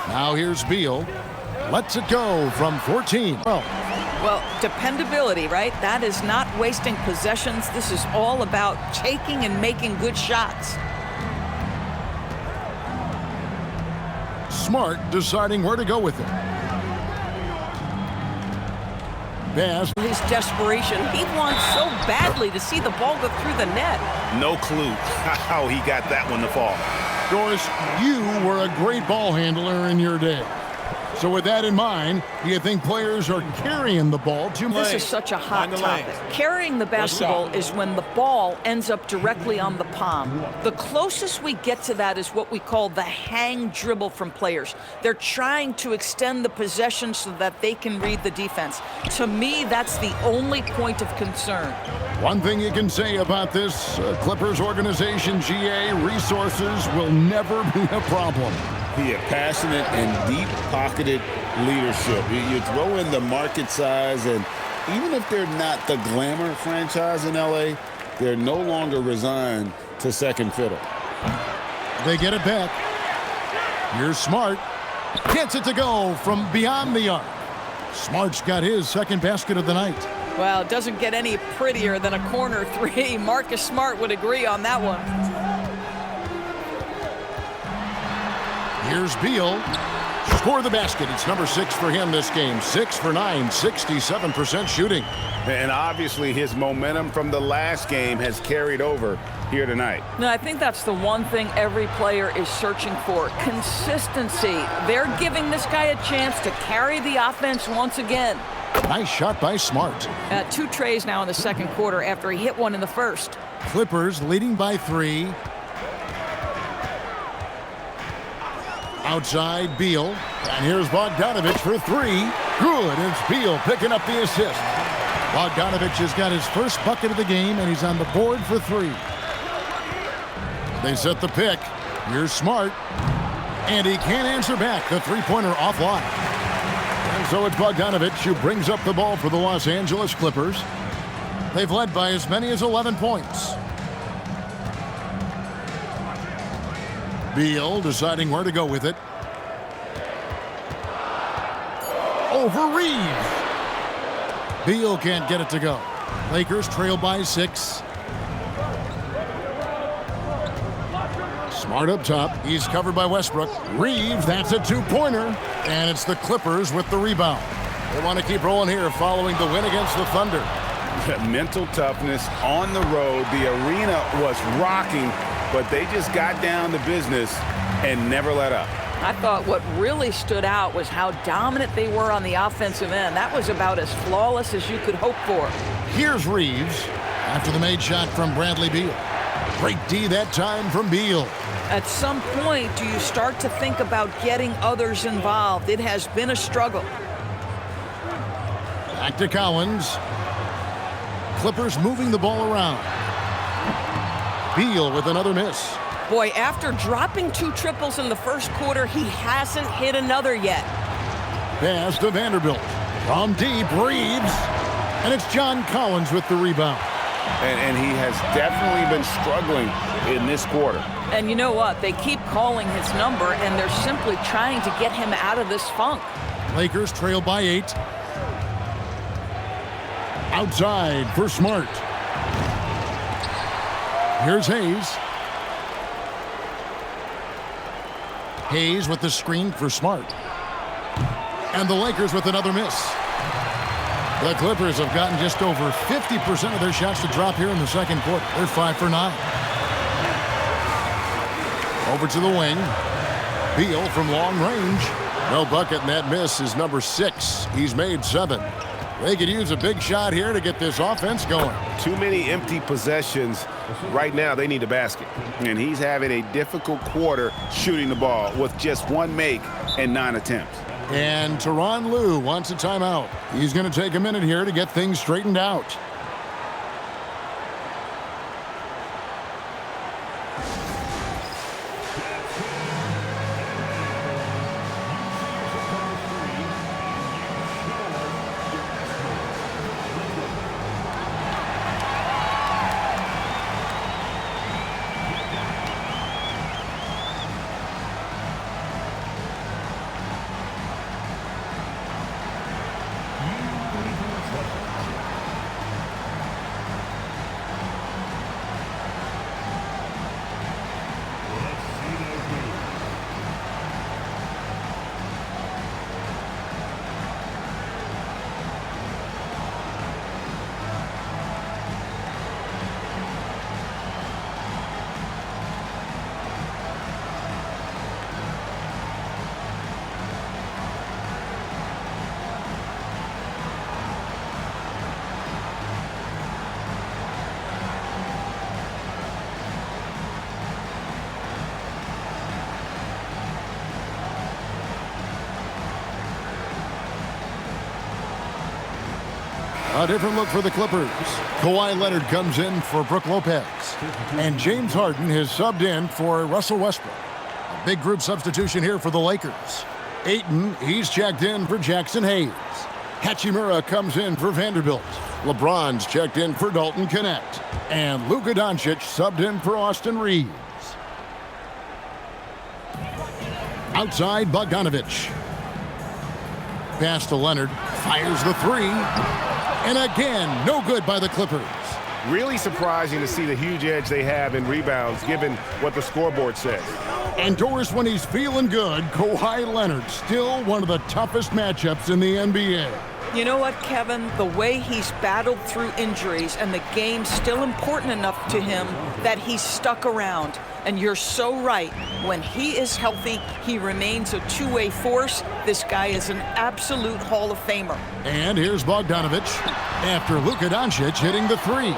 Now here's Beal. Lets it go from 14. Well, dependability, right? That is not wasting possessions. This is all about taking and making good shots. Smart deciding where to go with it. Bass. His desperation. He wants so badly to see the ball go through the net. No clue how he got that one to fall. Doris, you were a great ball handler in your day. So with that in mind, do you think players are carrying the ball too much? This is such a hot topic. Carrying the basketball is when the ball ends up directly on the palm. The closest we get to that is what we call the hang dribble from players. They're trying to extend the possession so that they can read the defense. To me, that's the only point of concern. One thing you can say about this Clippers organization, GA, resources will never be a problem. He had passionate and deep-pocketed leadership. You throw in the market size, and even if they're not the glamour franchise in LA, they're no longer resigned to second fiddle. They get it back. Here's Smart. Gets it to go from beyond the arc. Smart's got his second basket of the night. Well, it doesn't get any prettier than a corner three. Marcus Smart would agree on that one. Here's Beal. Score the basket. It's number 6 for him this game. 6 for 9, 67% shooting. And obviously his momentum from the last game has carried over here tonight. No, I think that's the one thing every player is searching for. Consistency. They're giving this guy a chance to carry the offense once again. Nice shot by Smart. 2 trays now in the second quarter after he hit one in the first. Clippers leading by 3. Outside, Beal. And here's Bogdanovich for 3. Good. It's Beal picking up the assist. Bogdanovich has got his first bucket of the game, and he's on the board for 3. They set the pick. Here's Smart. And he can't answer back. The three-pointer offline. And so it's Bogdanovich who brings up the ball for the Los Angeles Clippers. They've led by as many as 11 points. Beal deciding where to go with it. Over Reeves. Beal can't get it to go. Lakers trail by 6. Smart up top. He's covered by Westbrook. Reeves, that's a 2-pointer. And it's the Clippers with the rebound. They want to keep rolling here following the win against the Thunder. Mental toughness on the road. The arena was rocking, but they just got down to business and never let up. I thought what really stood out was how dominant they were on the offensive end. That was about as flawless as you could hope for. Here's Reeves after the made shot from Bradley Beal. Great D that time from Beal. At some point, do you start to think about getting others involved? It has been a struggle. Back to Collins. Clippers moving the ball around. Beal with another miss. Boy, after dropping 2 triples in the first quarter, he hasn't hit another yet. Pass to Vanderbilt. From deep, Reeves. And it's John Collins with the rebound. And he has definitely been struggling in this quarter. And you know what? They keep calling his number, and they're simply trying to get him out of this funk. Lakers trail by 8. Outside for Smart. Here's Hayes. Hayes with the screen for Smart. And the Lakers with another miss. The Clippers have gotten just over 50% of their shots to drop here in the second quarter. They're 5 for 9. Over to the wing. Beal from long range. No bucket, and that miss is number 6. He's made 7. They could use a big shot here to get this offense going. Too many empty possessions. Right now, they need a basket. And he's having a difficult quarter shooting the ball with just 1 make and 9 attempts. And Tyronn Lue wants a timeout. He's going to take a minute here to get things straightened out. A different look for the Clippers. Kawhi Leonard comes in for Brook Lopez. And James Harden has subbed in for Russell Westbrook. A big group substitution here for the Lakers. Ayton, he's checked in for Jackson Hayes. Hachimura comes in for Vanderbilt. LeBron's checked in for Dalton Connect. And Luka Doncic subbed in for Austin Reeves. Outside, Bogdanovich. Pass to Leonard. Fires the three. And again, no good by the Clippers. Really surprising to see the huge edge they have in rebounds, given what the scoreboard says. And Doris, when he's feeling good, Kawhi Leonard, still one of the toughest matchups in the NBA. You know what, Kevin? The way he's battled through injuries and the game's still important enough to him that he's stuck around. And you're so right. When he is healthy, he remains a two-way force. This guy is an absolute Hall of Famer. And here's Bogdanovich after Luka Doncic hitting the three.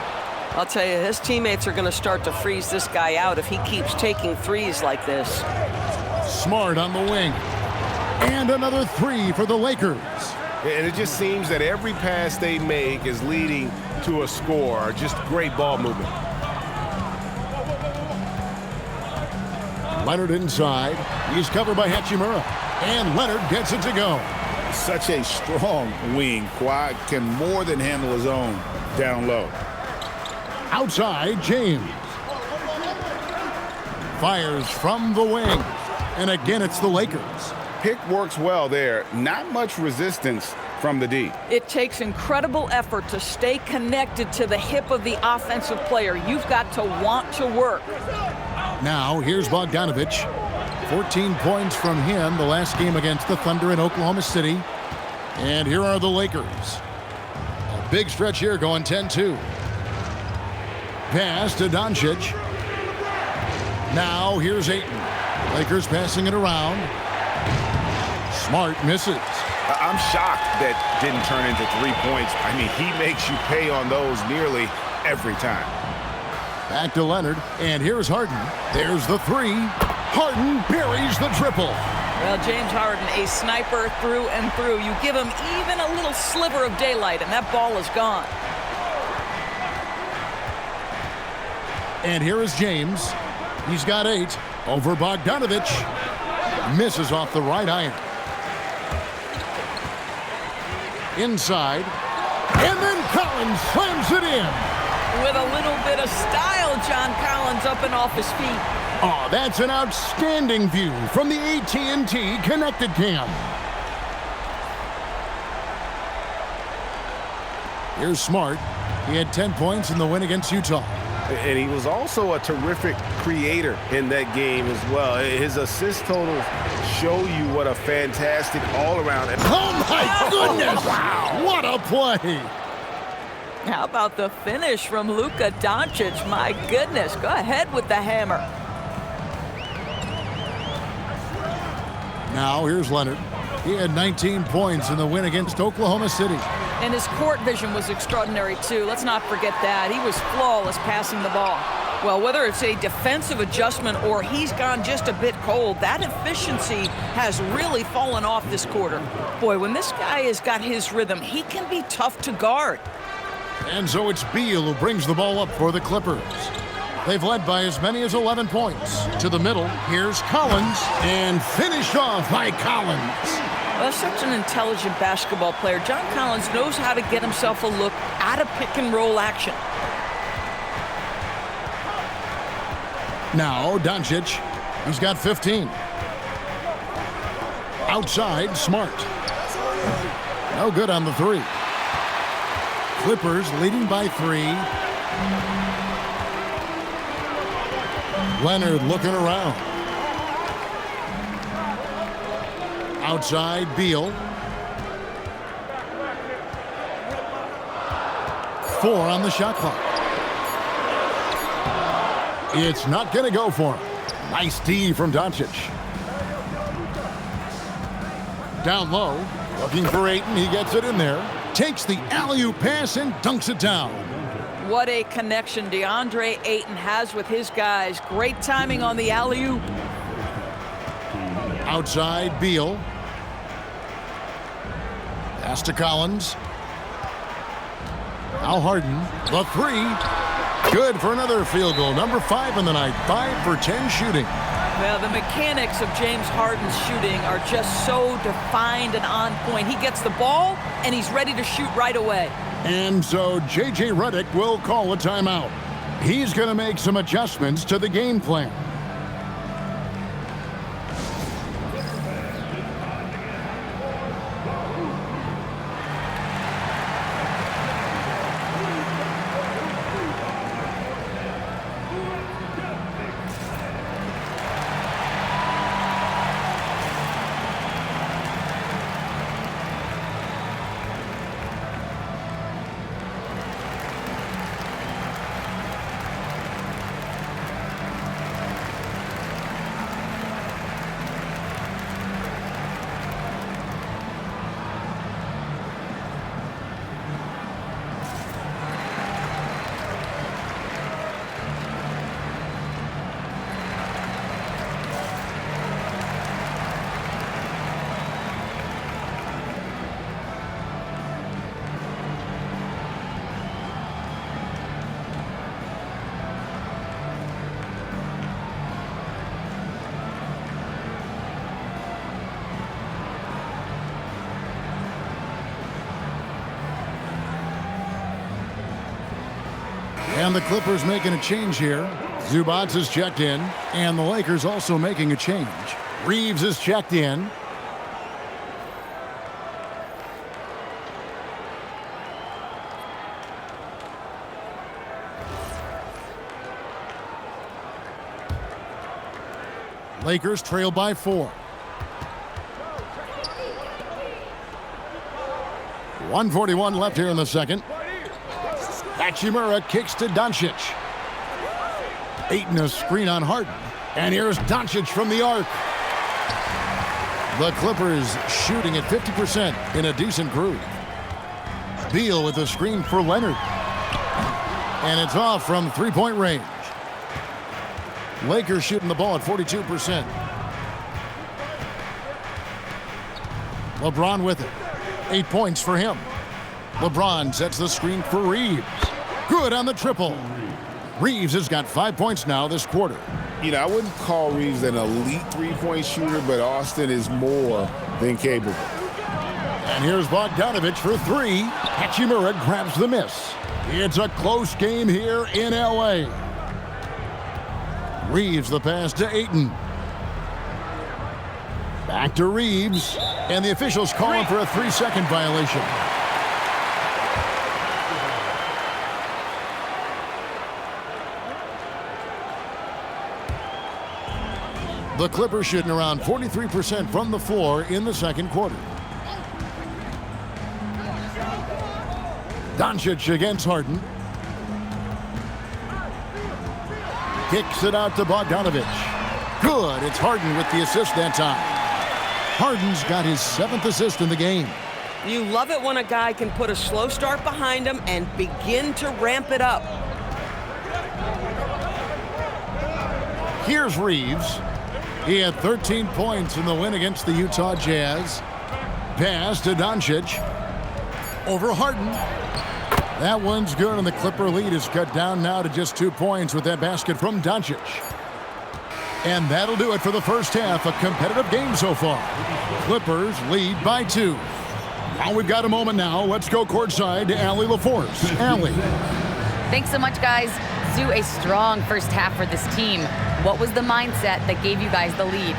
I'll tell you, his teammates are going to start to freeze this guy out if he keeps taking threes like this. Smart on the wing. And another three for the Lakers. And it just seems that every pass they make is leading to a score. Just great ball movement. Leonard inside. He's covered by Hachimura. And Leonard gets it to go. Such a strong wing. Kawhi can more than handle his own down low. Outside, James. Fires from the wing. And again, it's the Lakers. Pick works well there. Not much resistance from the D. It takes incredible effort to stay connected to the hip of the offensive player. You've got to want to work. Now, here's Bogdanovich. 14 points from him the last game against the Thunder in Oklahoma City. And here are the Lakers. A big stretch here going 10-2. Pass to Doncic. Now, here's Ayton. Lakers passing it around. Smart misses. I'm shocked that didn't turn into 3 points. I mean, he makes you pay on those nearly every time. Back to Leonard, and here's Harden. There's the three. Harden buries the triple. Well, James Harden, a sniper through and through. You give him even a little sliver of daylight, and that ball is gone. And here is James. He's got 8 over Bogdanovich. Misses off the right iron. Inside. And then Collins slams it in. With a little bit of style, John Collins up and off his feet. Oh, that's an outstanding view from the AT&T Connected Cam. Here's Smart. He had 10 points in the win against Utah. And he was also a terrific creator in that game as well. His assist totals show you what a fantastic all-around. Oh, my goodness! Wow, what a play! How about the finish from Luka Doncic? My goodness, go ahead with the hammer. Now here's Leonard. He had 19 points in the win against Oklahoma City. And his court vision was extraordinary, too. Let's not forget that. He was flawless passing the ball. Well, whether it's a defensive adjustment or he's gone just a bit cold, that efficiency has really fallen off this quarter. Boy, when this guy has got his rhythm, he can be tough to guard. And so it's Beal who brings the ball up for the Clippers. They've led by as many as 11 points. To the middle, here's Collins, and finished off by Collins. Well, such an intelligent basketball player. John Collins knows how to get himself a look at a pick-and-roll action. Now, Doncic. He's got 15. Outside, Smart. No good on the three. Clippers leading by 3. Leonard looking around. Outside, Beal. 4 on the shot clock. It's not going to go for him. Nice D from Doncic. Down low, looking for Ayton. He gets it in there. Takes the alley-oop pass and dunks it down. What a connection DeAndre Ayton has with his guys. Great timing on the alley-oop. Outside, Beal. Pass to Collins. Al Harden, the three. Good for another field goal. Number 5 in the night. 5 for 10 shooting. Well, the mechanics of James Harden's shooting are just so defined and on point. He gets the ball, and he's ready to shoot right away. And so J.J. Redick will call a timeout. He's going to make some adjustments to the game plan. And the Clippers making a change here. Zubac is checked in, and the Lakers also making a change. Reeves is checked in. Lakers trail by 4. 1:41 left here in the second. Hachimura kicks to Doncic. Ayton a screen on Harden. And here's Doncic from the arc. The Clippers shooting at 50% in a decent groove. Beal with a screen for Leonard. And it's off from three-point range. Lakers shooting the ball at 42%. LeBron with it. 8 points for him. LeBron sets the screen for Reeves. Good on the triple. Reeves has got 5 points now this quarter. You know, I wouldn't call Reeves an elite three-point shooter, but Austin is more than capable. And here's Bogdanovich for 3. Hachimura grabs the miss. It's a close game here in L.A. Reeves the pass to Ayton. Back to Reeves. And the officials calling for a 3-second violation. The Clippers shooting around 43% from the floor in the second quarter. Doncic against Harden. Kicks it out to Bogdanovich. Good. It's Harden with the assist that time. Harden's got his 7th assist in the game. You love it when a guy can put a slow start behind him and begin to ramp it up. Here's Reeves. He had 13 points in the win against the Utah Jazz. Pass to Doncic. Over Harden. That one's good, and the Clipper lead is cut down now to just 2 points with that basket from Doncic. And that'll do it for the first half. A competitive game so far. Clippers lead by 2. Now we've got a moment now. Let's go courtside to Allie LaForce. Allie. Thanks so much, guys. Zoo, a strong first half for this team. What was the mindset that gave you guys the lead?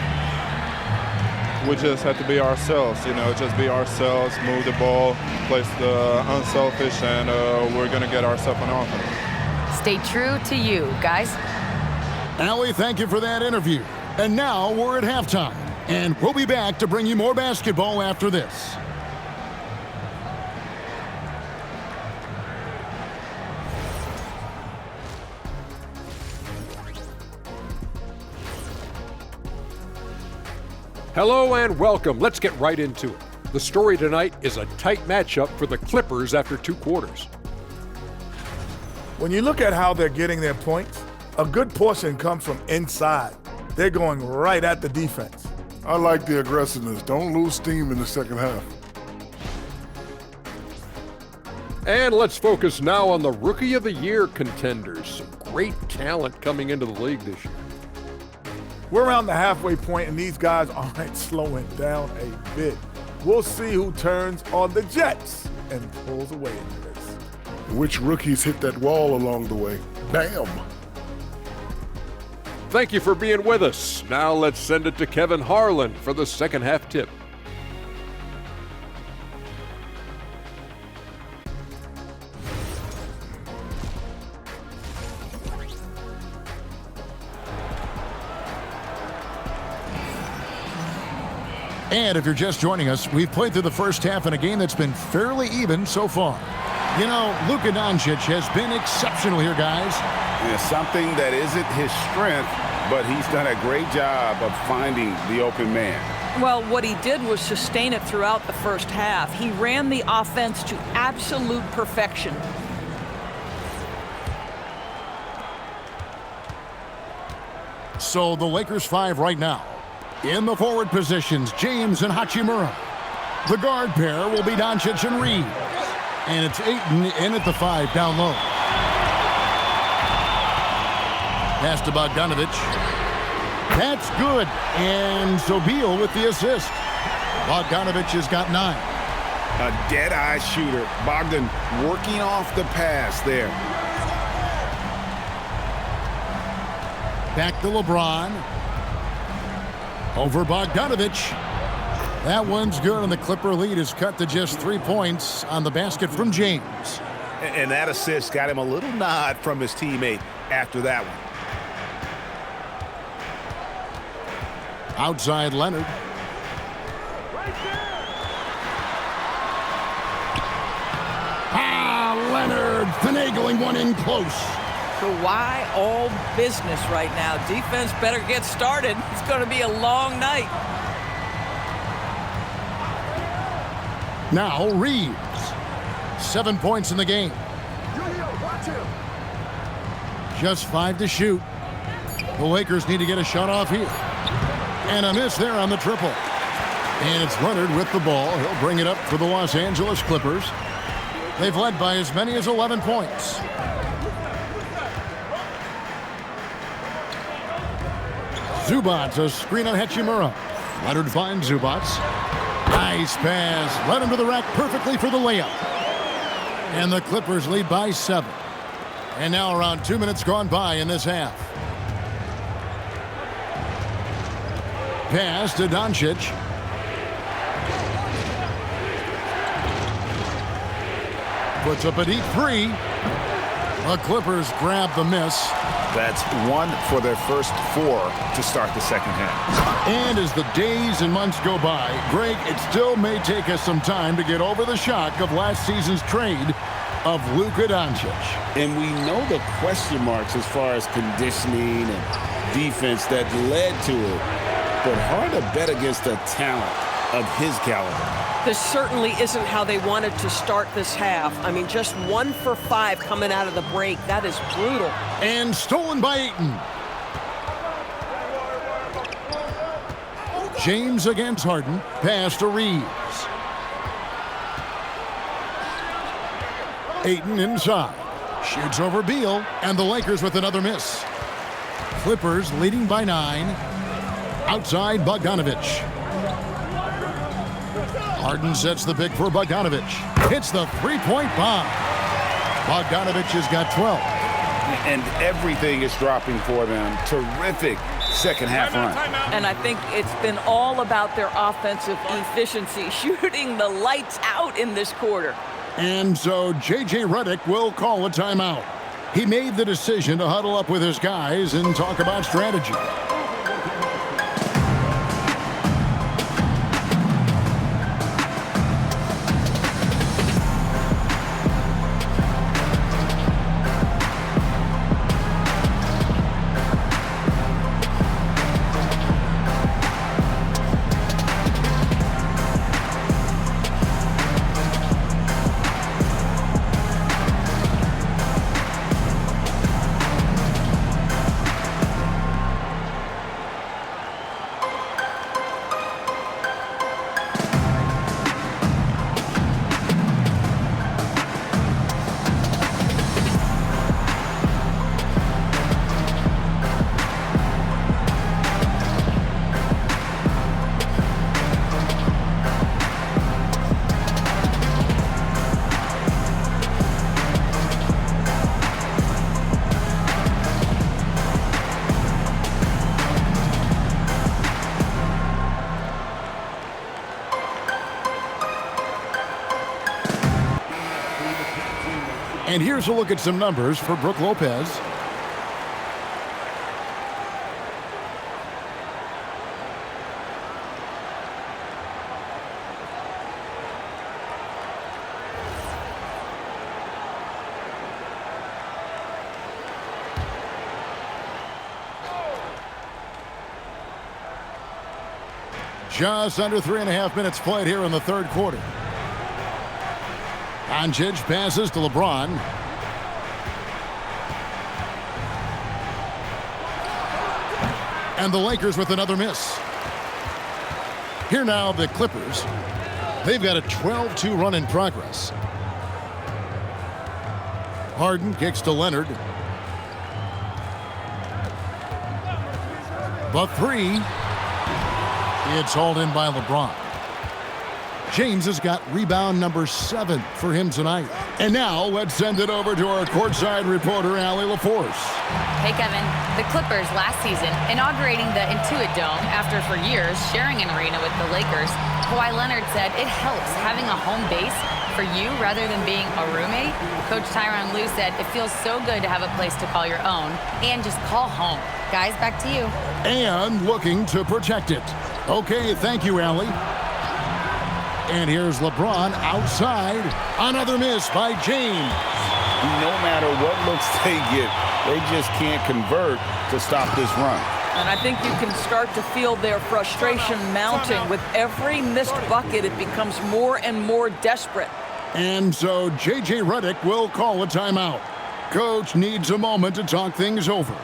We just had to be ourselves, just be ourselves, move the ball, play the unselfish, and we're going to get ourselves an offense. Stay true to you, guys. Allie, thank you for that interview. And now we're at halftime, and we'll be back to bring you more basketball after this. Hello and welcome. Let's get right into it. The story tonight is a tight matchup for the Clippers after 2 quarters. When you look at how they're getting their points, a good portion comes from inside. They're going right at the defense. I like the aggressiveness. Don't lose steam in the second half. And let's focus now on the Rookie of the Year contenders. Some great talent coming into the league this year. We're around the halfway point, and these guys aren't slowing down a bit. We'll see who turns on the Jets and pulls away in this. Which rookies hit that wall along the way? Bam! Thank you for being with us. Now let's send it to Kevin Harlan for the second half tip. And if you're just joining us, we've played through the first half in a game that's been fairly even so far. You know, Luka Doncic has been exceptional here, guys. It's something that isn't his strength, but he's done a great job of finding the open man. Well, what he did was sustain it throughout the first half. He ran the offense to absolute perfection. So the Lakers 5 right now. In the forward positions, James and Hachimura. The guard pair will be Doncic and Reeves. And it's Ayton in at the 5 down low. Pass to Bogdanovich. That's good. And so Beal with the assist. Bogdanovich has got 9. A dead-eye shooter. Bogdan working off the pass there. Back to LeBron. Over Bogdanovich. That one's good, and the Clipper lead is cut to just 3 points on the basket from James. And that assist got him a little nod from his teammate after that one. Outside Leonard. Leonard finagling one in close. So why all business right now? Defense better get started. It's going to be a long night. Now Reeves. 7 points in the game. Just 5 to shoot. The Lakers need to get a shot off here. And a miss there on the triple. And it's Leonard with the ball. He'll bring it up for the Los Angeles Clippers. They've led by as many as 11 points. Zubats, a screen on Hachimura. Leonard finds Zubats. Nice pass. Led him to the rack perfectly for the layup. And the Clippers lead by 7. And now around 2 minutes gone by in this half. Pass to Doncic. Puts up a deep 3. The Clippers grab the miss. That's 1 for their first 4 to start the second half. And as the days and months go by, Greg, it still may take us some time to get over the shock of last season's trade of Luka Doncic. And we know the question marks as far as conditioning and defense that led to it. But hard to bet against a talent of his caliber. This certainly isn't how they wanted to start this half. I mean, just 1 for 5 coming out of the break. That is brutal. And stolen by Ayton. James against Harden. Pass to Reeves. Ayton inside. Shoots over Beal. And the Lakers with another miss. Clippers leading by 9. Outside Bogdanovich. Harden sets the pick for Bogdanovich. Hits the three-point bomb. Bogdanovich has got 12. And everything is dropping for them. Terrific second half run. And I think it's been all about their offensive efficiency, shooting the lights out in this quarter. And so J.J. Redick will call a timeout. He made the decision to huddle up with his guys and talk about strategy. And here's a look at some numbers for Brook Lopez. Just under 3.5 minutes played here in the third quarter. Doncic passes to LeBron. And the Lakers with another miss. Here now, the Clippers. They've got a 12-2 run in progress. Harden kicks to Leonard. The three. It's hauled in by LeBron. James has got rebound number 7 for him tonight. And now let's send it over to our courtside reporter, Allie LaForce. Hey, Kevin. The Clippers last season inaugurating the Intuit Dome after for years sharing an arena with the Lakers. Kawhi Leonard said it helps having a home base for you rather than being a roommate. Coach Tyronn Lue said it feels so good to have a place to call your own and just call home. Guys, back to you. And looking to protect it. Okay, thank you, Allie. And here's LeBron outside. Another miss by James. No matter what looks they get, they just can't convert to stop this run. And I think you can start to feel their frustration mounting. With every missed bucket, it becomes more and more desperate. And so J.J. Redick will call a timeout. Coach needs a moment to talk things over.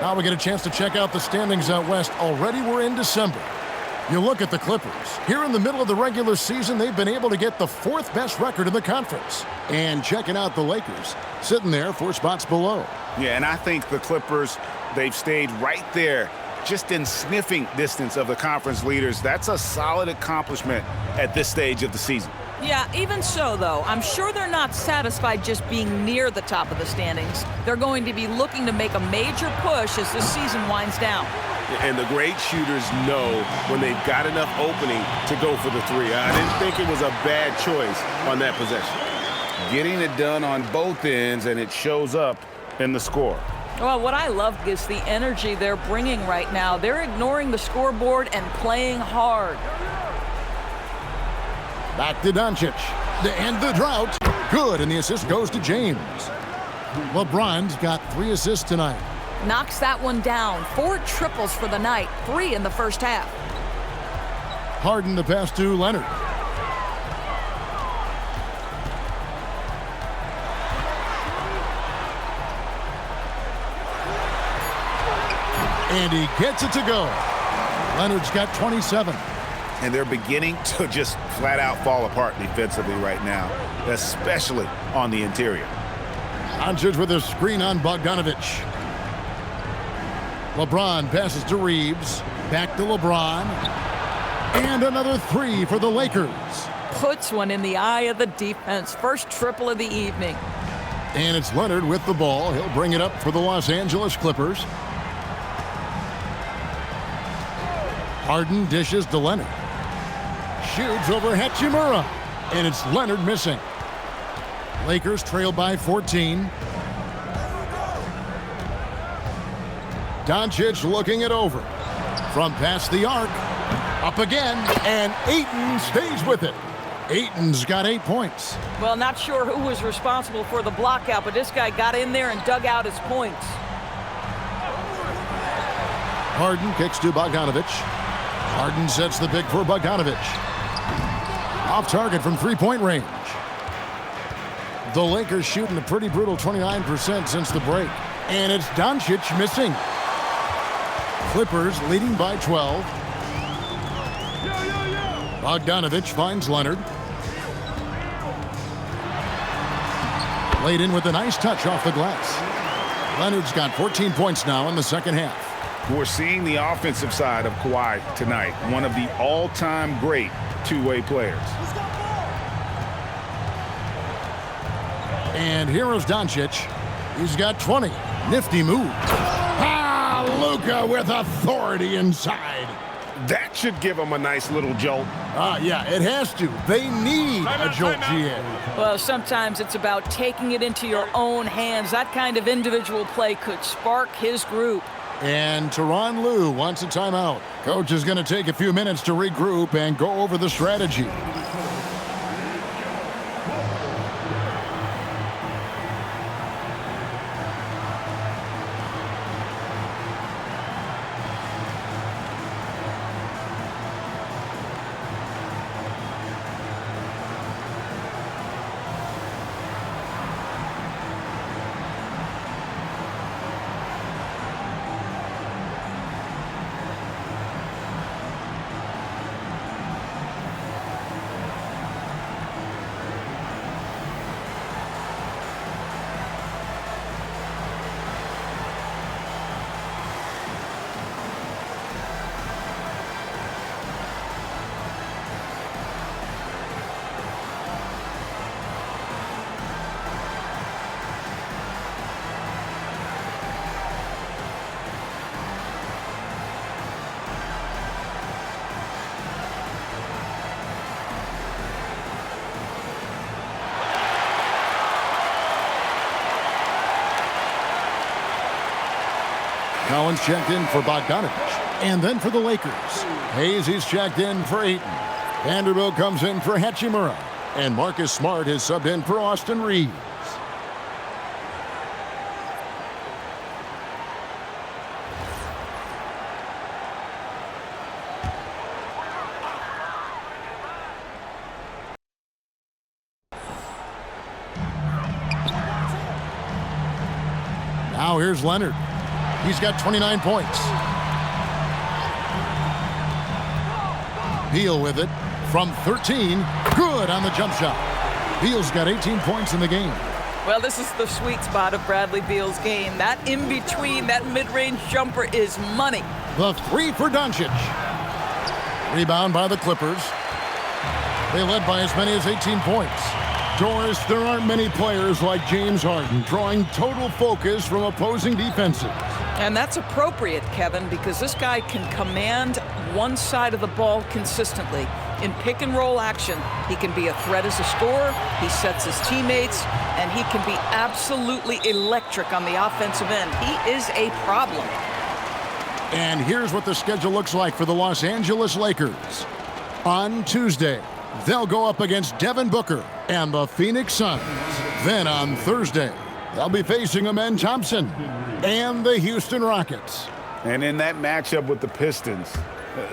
Now we get a chance to check out the standings out west. Already we're in December. You look at the Clippers. Here in the middle of the regular season, they've been able to get the 4th best record in the conference. And checking out the Lakers, sitting there 4 spots below. Yeah, and I think the Clippers, they've stayed right there, just in sniffing distance of the conference leaders. That's a solid accomplishment at this stage of the season. Yeah, even so, though, I'm sure they're not satisfied just being near the top of the standings. They're going to be looking to make a major push as the season winds down. And the great shooters know when they've got enough opening to go for the three. I didn't think it was a bad choice on that possession. Getting it done on both ends, and it shows up in the score. Well, what I love is the energy they're bringing right now. They're ignoring the scoreboard and playing hard. Back to Doncic. To end the drought. Good, and the assist goes to James. LeBron's got 3 assists tonight. Knocks that one down. 4 triples for the night. 3 in the first half. Harden the pass to Leonard. And he gets it to go. Leonard's got 27. And they're beginning to just flat out fall apart defensively right now, especially on the interior. Doncic with a screen on Bogdanovich. LeBron passes to Reeves. Back to LeBron. And another 3 for the Lakers. Puts one in the eye of the defense. First triple of the evening. And it's Leonard with the ball. He'll bring it up for the Los Angeles Clippers. Harden dishes to Leonard. Shoots over Hachimura. And it's Leonard missing. Lakers trail by 14. Doncic looking it over. From past the arc, up again, and Ayton stays with it. Ayton's got 8 points. Well, not sure who was responsible for the block out, but this guy got in there and dug out his points. Harden kicks to Bogdanovic. Harden sets the pick for Bogdanovic. Off target from three-point range. The Lakers shooting a pretty brutal 29% since the break. And it's Doncic missing. Clippers leading by 12. Bogdanovic finds Leonard. Laid in with a nice touch off the glass. Leonard's got 14 points now in the second half. We're seeing the offensive side of Kawhi tonight. One of the all-time great two-way players. And here is Doncic. He's got 20. Nifty move. Ah, Luka with authority inside. That should give him a nice little jolt. Yeah, it has to. They need a jolt, GA. Well, sometimes it's about taking it into your own hands. That kind of individual play could spark his group. And Tyronn Lue wants a timeout. Coach is going to take a few minutes to regroup and go over the strategy. Collins checked in for Bogdanovic. And then for the Lakers. Hayes is checked in for Ayton. Vanderbilt comes in for Hachimura. And Marcus Smart is subbed in for Austin Reeves. Now here's Leonard. He's got 29 points. Beal with it from 13. Good on the jump shot. Beal's got 18 points in the game. Well, this is the sweet spot of Bradley Beal's game. That in-between, that mid-range jumper is money. The three for Doncic. Rebound by the Clippers. They led by as many as 18 points. Doris, there aren't many players like James Harden drawing total focus from opposing defenses. And that's appropriate, Kevin, because this guy can command one side of the ball consistently. In pick-and-roll action, he can be a threat as a scorer, he sets his teammates, and he can be absolutely electric on the offensive end. He is a problem. And here's what the schedule looks like for the Los Angeles Lakers. On Tuesday, they'll go up against Devin Booker and the Phoenix Suns. Then on Thursday, they'll be facing Amen Thompson and the Houston Rockets. And in that matchup with the Pistons,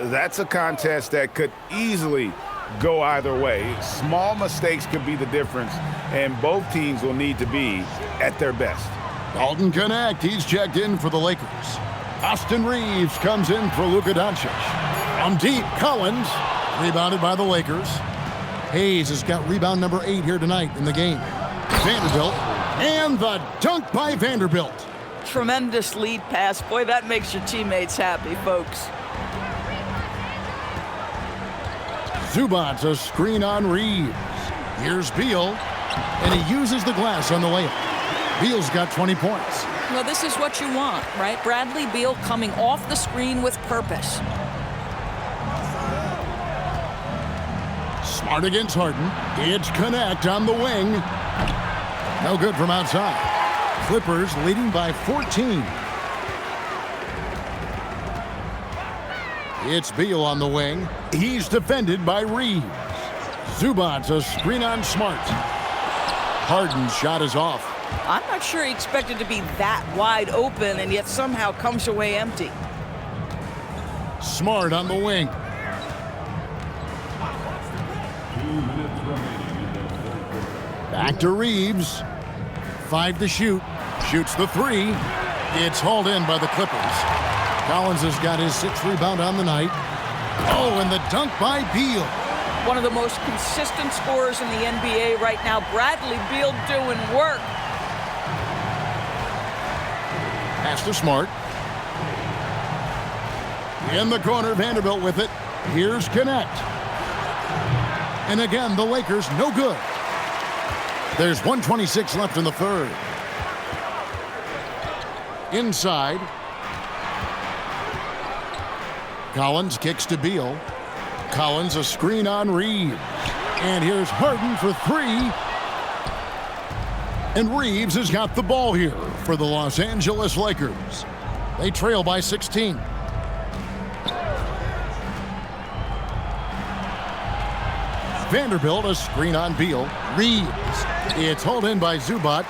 that's a contest that could easily go either way. Small mistakes could be the difference, and both teams will need to be at their best. Dalton Connect, he's checked in for the Lakers. Austin Reeves comes in for Luka Doncic. From deep, Collins, rebounded by the Lakers. Hayes has got rebound number 8 here tonight in the game. Vanderbilt, and the dunk by Vanderbilt. Tremendous lead pass. Boy, that makes your teammates happy, folks. Zubac's a screen on Reeves. Here's Beal, and he uses the glass on the layup. Beal's got 20 points. Well, this is what you want, right? Bradley Beal coming off the screen with purpose. Smart against Harden. It's Connect on the wing. No good from outside. Clippers leading by 14. It's Beal on the wing. He's defended by Reeves. Zubac's a screen on Smart. Harden's shot is off. I'm not sure he expected to be that wide open and yet somehow comes away empty. Smart on the wing. Back to Reeves. 5 to shoot. Shoots the 3. It's hauled in by the Clippers. Collins has got his 6th rebound on the night. Oh, and the dunk by Beal. One of the most consistent scorers in the NBA right now. Bradley Beal doing work. Pass to Smart. In the corner, Vanderbilt with it. Here's Connect. And again, the Lakers no good. There's 1:26 left in the third. Inside. Collins kicks to Beal. Collins a screen on Reeves. And here's Harden for 3. And Reeves has got the ball here for the Los Angeles Lakers. They trail by 16. Vanderbilt a screen on Beal. Reeves. It's hauled in by Zubac.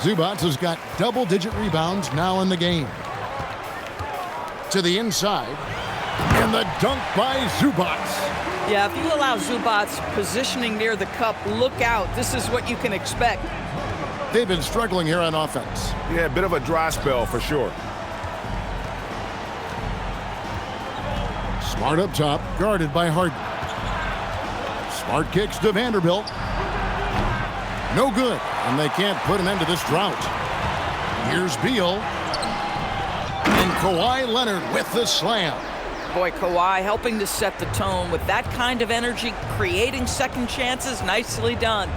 Zubac has got double-digit rebounds now in the game. To the inside. And the dunk by Zubac. Yeah, if you allow Zubac positioning near the cup, look out. This is what you can expect. They've been struggling here on offense. Yeah, a bit of a dry spell for sure. Smart up top, guarded by Harden. Smart kicks to Vanderbilt. No good, and they can't put an end to this drought. Here's Beal. And Kawhi Leonard with the slam. Boy, Kawhi helping to set the tone with that kind of energy, creating second chances. Nicely done.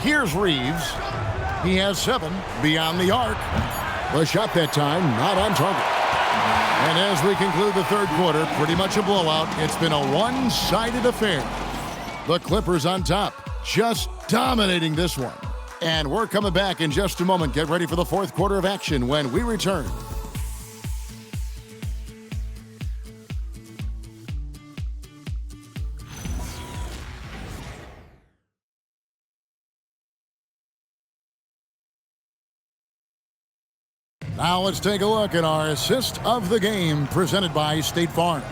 Here's Reeves. He has 7 beyond the arc. The shot that time not on target. And as we conclude the third quarter, pretty much a blowout. It's been a one-sided affair. The Clippers on top, just dominating this one. And we're coming back in just a moment. Get ready for the fourth quarter of action when we return. Now let's take a look at our assist of the game presented by State Farm.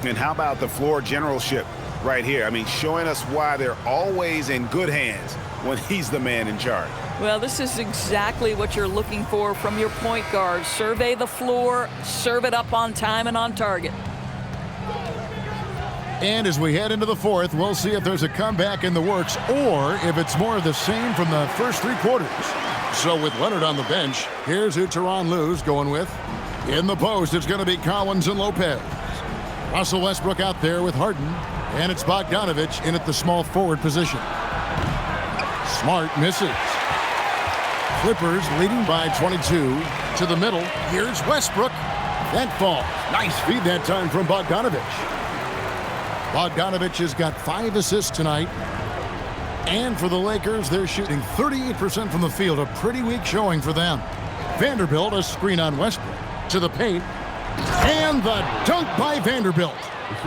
And how about the floor generalship right here? I mean, showing us why they're always in good hands when he's the man in charge. Well, this is exactly what you're looking for from your point guard. Survey the floor, serve it up on time and on target. And as we head into the fourth, we'll see if there's a comeback in the works or if it's more of the same from the first 3 quarters. So with Leonard on the bench, here's who Tyronn Lue's going with. In the post, it's going to be Collins and Lopez. Russell Westbrook out there with Harden. And it's Bogdanovich in at the small forward position. Smart misses. Clippers leading by 22. To the middle, here's Westbrook. That falls. Nice feed that time from Bogdanovich. Bogdanovich has got 5 assists tonight. And for the Lakers, they're shooting 38% from the field, a pretty weak showing for them. Vanderbilt, a screen on Westbrook. To the paint. And the dunk by Vanderbilt.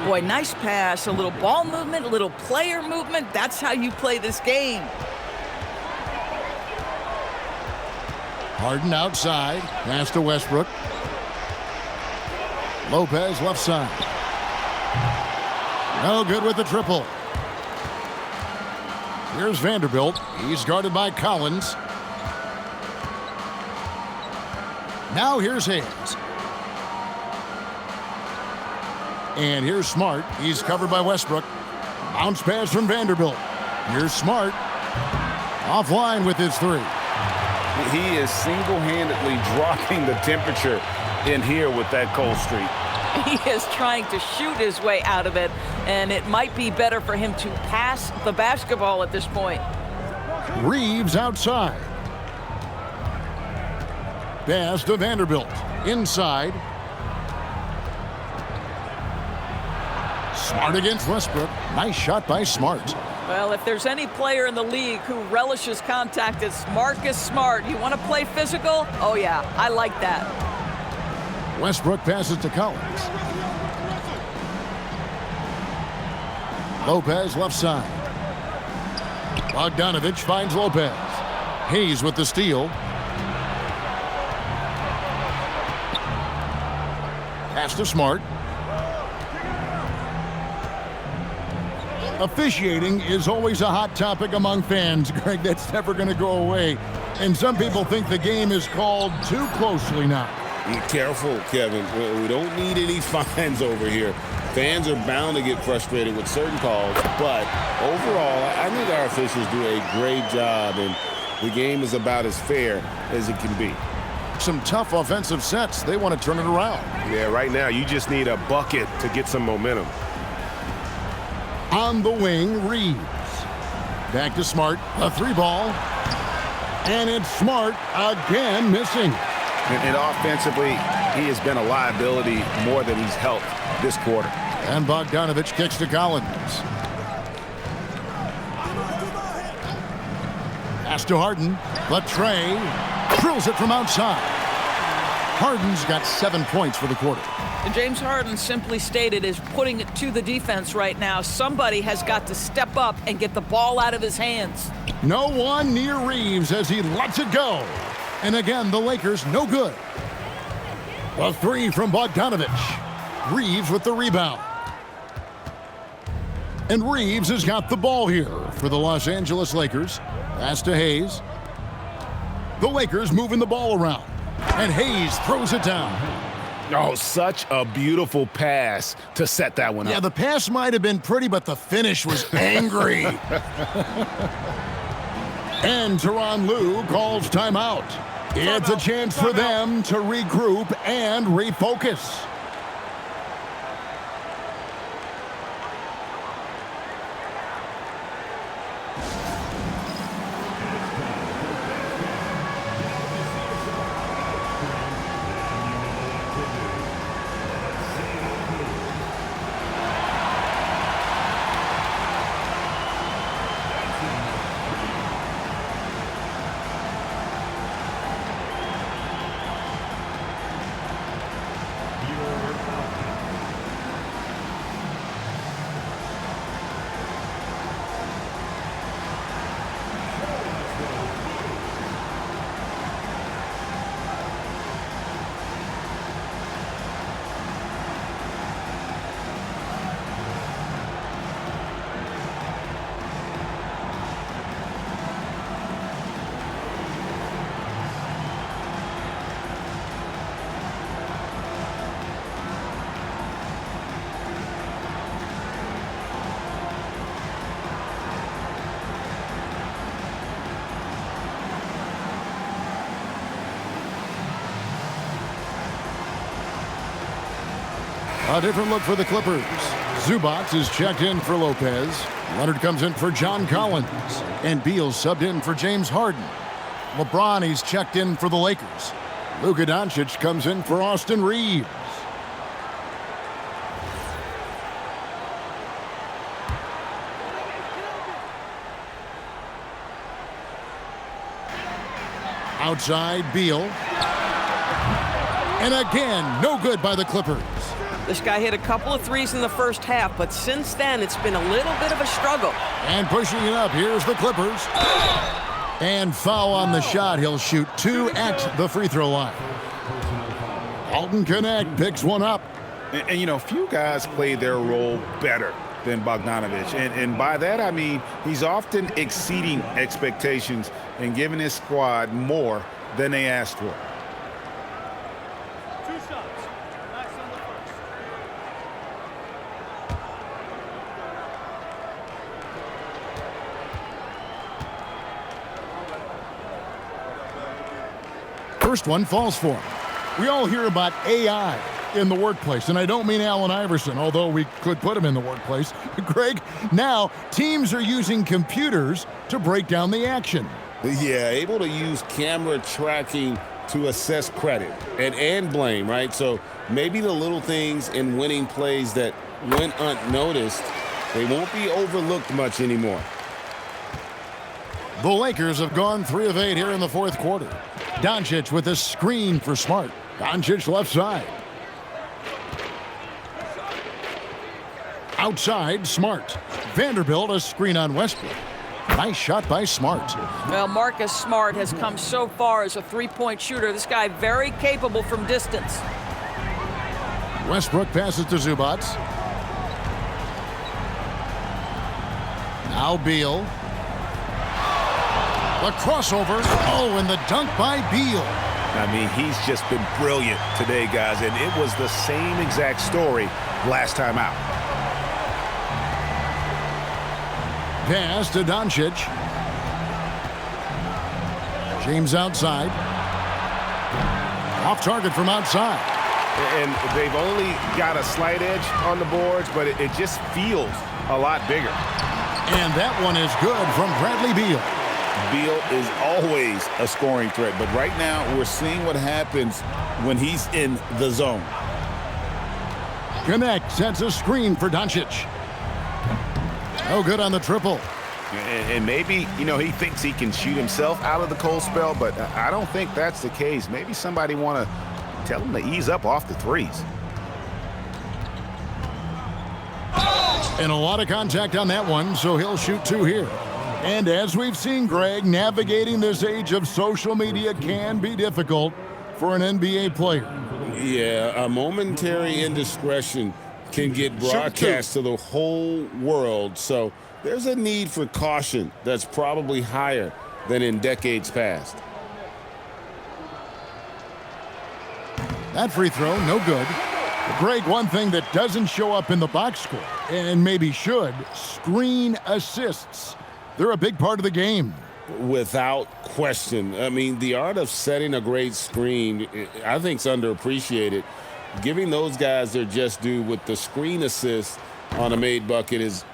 Boy, nice pass, a little ball movement, a little player movement. That's how you play this game. Harden outside, pass to Westbrook. Lopez left side. No good with the triple. Here's Vanderbilt. He's guarded by Collins. Now here's Hayes. And here's Smart. He's covered by Westbrook. Bounce pass from Vanderbilt. Here's Smart. Offline with his 3. He is single-handedly dropping the temperature in here with that cold streak. He is trying to shoot his way out of it, and it might be better for him to pass the basketball at this point. Reeves outside. Pass to Vanderbilt. Inside. Smart against Westbrook. Nice shot by Smart. Well, if there's any player in the league who relishes contact, it's Marcus Smart. You want to play physical? Oh, yeah, I like that. Westbrook passes to Collins. Lopez left side. Bogdanovich finds Lopez. Hayes with the steal. Pass to Smart. Officiating is always a hot topic among fans, Greg. That's never going to go away. And some people think the game is called too closely now. Be careful, Kevin. We don't need any fines over here. Fans are bound to get frustrated with certain calls, but overall, I think our officials do a great job, and the game is about as fair as it can be. Some tough offensive sets. They want to turn it around. Yeah, right now, you just need a bucket to get some momentum. On the wing, Reeves. Back to Smart. A 3-ball. And it's Smart again missing. And offensively, he has been a liability more than he's helped this quarter. And Bogdanovich kicks to Collins. Pass to Harden. Latrey drills it from outside. Harden's got 7 points for the quarter. And James Harden, simply stated, is putting it to the defense right now. Somebody has got to step up and get the ball out of his hands. No one near Reeves as he lets it go. And again, the Lakers no good. A 3 from Bogdanovich. Reeves with the rebound. And Reeves has got the ball here for the Los Angeles Lakers. Pass to Hayes. The Lakers moving the ball around. And Hayes throws it down. Oh, such a beautiful pass to set that one up. Yeah, the pass might have been pretty, but the finish was angry. And Tyronn Lue calls timeout. It's a chance for them to regroup and refocus. A different look for the Clippers. Zubac is checked in for Lopez. Leonard comes in for John Collins. And Beal subbed in for James Harden. LeBron, he's checked in for the Lakers. Luka Doncic comes in for Austin Reeves. Outside, Beal. And again, no good by the Clippers. This guy hit a couple of threes in the first half, but since then, it's been a little bit of a struggle. And pushing it up, here's the Clippers. And foul on the shot. He'll shoot 2 at the free throw line. Alton Connect picks one up. And you know, few guys play their role better than Bogdanovich. And by that, I mean he's often exceeding expectations and giving his squad more than they asked for. First one falls for him. We all hear about AI in the workplace, and I don't mean Allen Iverson, although we could put him in the workplace. Greg, now teams are using computers to break down the action. Yeah, able to use camera tracking to assess credit and blame, right? So maybe the little things in winning plays that went unnoticed, they won't be overlooked much anymore. The Lakers have gone 3 of 8 here in the fourth quarter. Doncic with a screen for Smart. Doncic left side. Outside, Smart. Vanderbilt a screen on Westbrook. Nice shot by Smart. Well, Marcus Smart has come so far as a three-point shooter. This guy very capable from distance. Westbrook passes to Zubac. Now Beal. The crossover. Oh, and the dunk by Beal. I mean, he's just been brilliant today, guys, and it was the same exact story last time out. Pass to Doncic. James outside. Off target from outside. And they've only got a slight edge on the boards, but it just feels a lot bigger. And that one is good from Bradley Beal. Beal is always a scoring threat, but right now we're seeing what happens when he's in the zone. Connect sets a screen for Doncic. No good on the triple. And maybe, you know, he thinks he can shoot himself out of the cold spell, but I don't think that's the case. Maybe somebody want to tell him to ease up off the threes. And a lot of contact on that one, so he'll shoot two here. And as we've seen, Greg, navigating this age of social media can be difficult for an NBA player. Yeah, a momentary indiscretion can get broadcast to the whole world. So there's a need for caution that's probably higher than in decades past. That free throw, no good. Greg, one thing that doesn't show up in the box score, and maybe should, screen assists. They're a big part of the game. Without question. I mean, the art of setting a great screen, I think, is underappreciated. Giving those guys their just due with the screen assist on a made bucket is,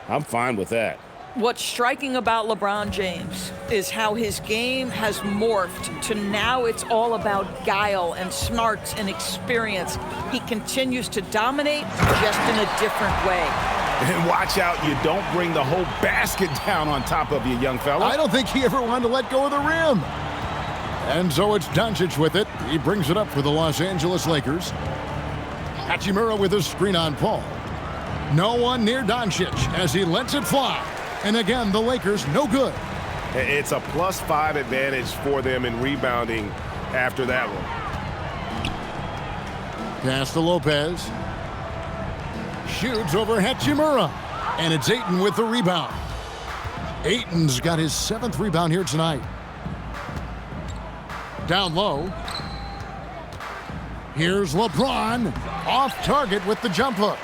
I'm fine with that. What's striking about LeBron James is how his game has morphed to now it's all about guile and smarts and experience. He continues to dominate just in a different way. And watch out, you don't bring the whole basket down on top of you, young fella. I don't think he ever wanted to let go of the rim. And so it's Doncic with it. He brings it up for the Los Angeles Lakers. Hachimura with a screen on Paul. No one near Doncic as he lets it fly. And again, the Lakers no good. It's a +5 advantage for them in rebounding after that one. Pass to Lopez. Shoots over Hachimura. And it's Ayton with the rebound. Ayton's got his 7th rebound here tonight. Down low. Here's LeBron. Off target with the jump hook.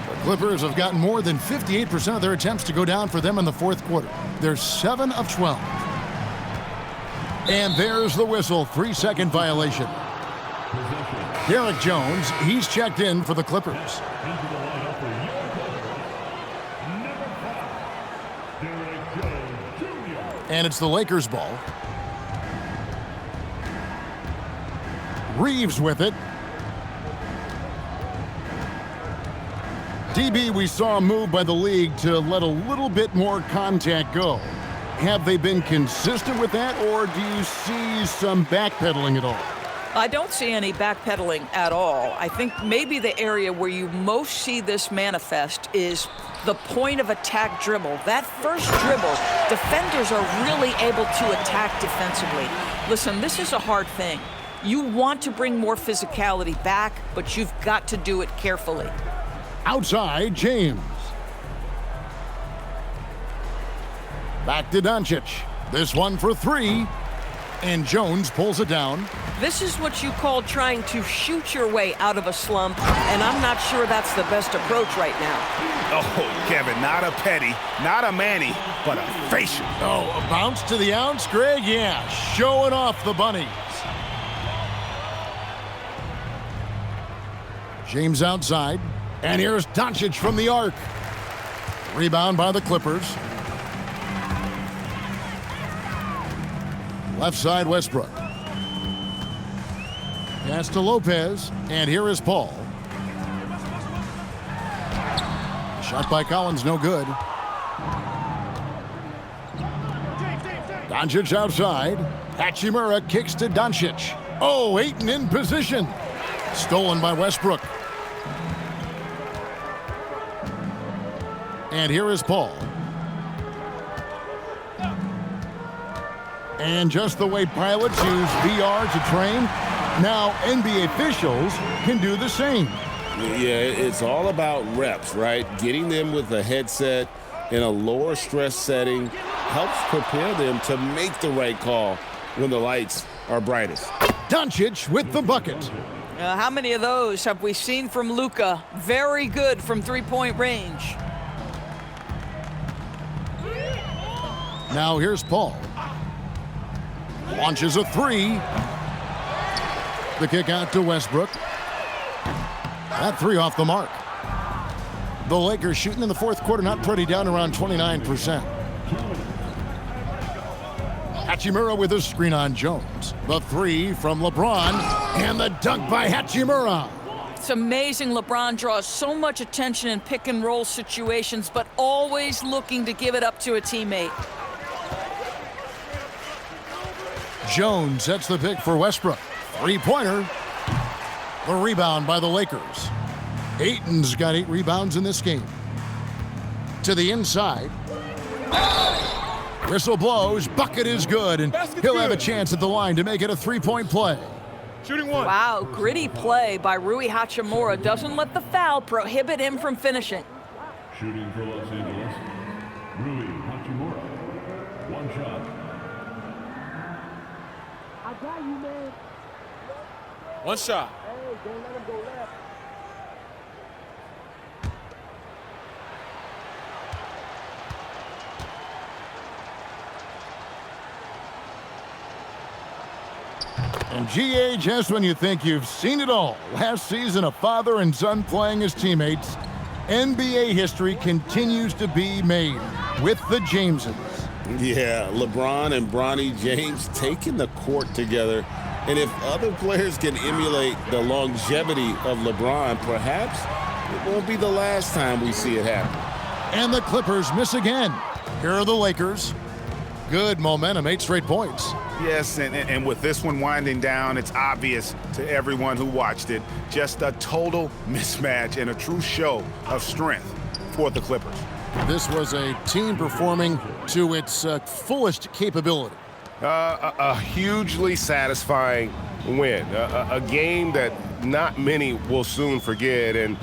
The Clippers have gotten more than 58% of their attempts to go down for them in the fourth quarter. They're 7 of 12. And there's the whistle. 3-second violation. Derek Jones, he's checked in for the Clippers. And it's the Lakers' ball. Reeves with it. DB, we saw a move by the league to let a little bit more contact go. Have they been consistent with that, or do you see some backpedaling at all? I don't see any backpedaling at all. I think maybe the area where you most see this manifest is the point of attack dribble. That first dribble, defenders are really able to attack defensively. Listen, this is a hard thing. You want to bring more physicality back, but you've got to do it carefully. Outside, James. Back to Doncic. This one for 3. And Jones pulls it down. This is what you call trying to shoot your way out of a slump, and I'm not sure that's the best approach right now. Oh, Kevin, not a petty, not a Manny, but a facial. Oh, a bounce to the ounce, Greg? Yeah, showing off the bunnies. James outside, and here's Doncic from the arc. Rebound by the Clippers. Left side, Westbrook. Pass to Lopez, and here is Paul. Shot by Collins, no good. Doncic outside. Hachimura kicks to Doncic. Oh, Ayton in position. Stolen by Westbrook. And here is Paul. And just the way pilots use VR to train, now NBA officials can do the same. Yeah, it's all about reps, right? Getting them with a headset in a lower stress setting helps prepare them to make the right call when the lights are brightest. Doncic with the bucket. How many of those have we seen from Luka? Very good from three-point range. Now here's Paul. Launches a three. The kick out to Westbrook. That three off the mark. The Lakers shooting in the fourth quarter, not pretty, down around 29%. Hachimura with a screen on Jones. The three from LeBron, and the dunk by Hachimura. It's amazing LeBron draws so much attention in pick-and-roll situations, but always looking to give it up to a teammate. Jones sets the pick for Westbrook. Three-pointer. The rebound by the Lakers. Ayton's got 8 rebounds in this game. To the inside. Whistle blows. Bucket is good, and he'll have a chance at the line to make it a three-point play. Shooting one. Wow, gritty play by Rui Hachimura. Doesn't let the foul prohibit him from finishing. Shooting for Los Angeles, Rui Hachimura. One shot. I got you, man. One shot. Hey, don't let him go left. And GA, just when you think you've seen it all, last season a father and son playing as teammates, NBA history continues to be made with the Jameses. Yeah, LeBron and Bronny James taking the court together. And if other players can emulate the longevity of LeBron, perhaps it won't be the last time we see it happen. And the Clippers miss again. Here are the Lakers. Good momentum, 8 straight points. Yes, and with this one winding down, it's obvious to everyone who watched it. Just a total mismatch and a true show of strength for the Clippers. This was a team performing to its fullest capability. A hugely satisfying win. A game that not many will soon forget. And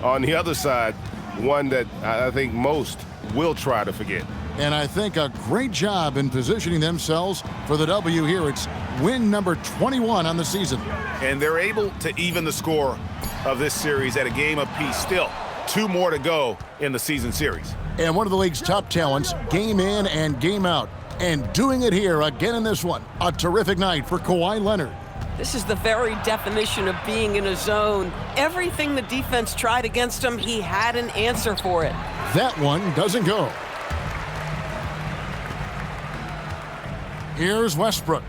on the other side, one that I think most will try to forget. And I think a great job in positioning themselves for the W here. It's win number 21 on the season. And they're able to even the score of this series at a game apiece. Still, 2 more to go in the season series. And one of the league's top talents, game in and game out. And doing it here again in this one. A terrific night for Kawhi Leonard. This is the very definition of being in a zone. Everything the defense tried against him, he had an answer for it. That one doesn't go. Here's Westbrook.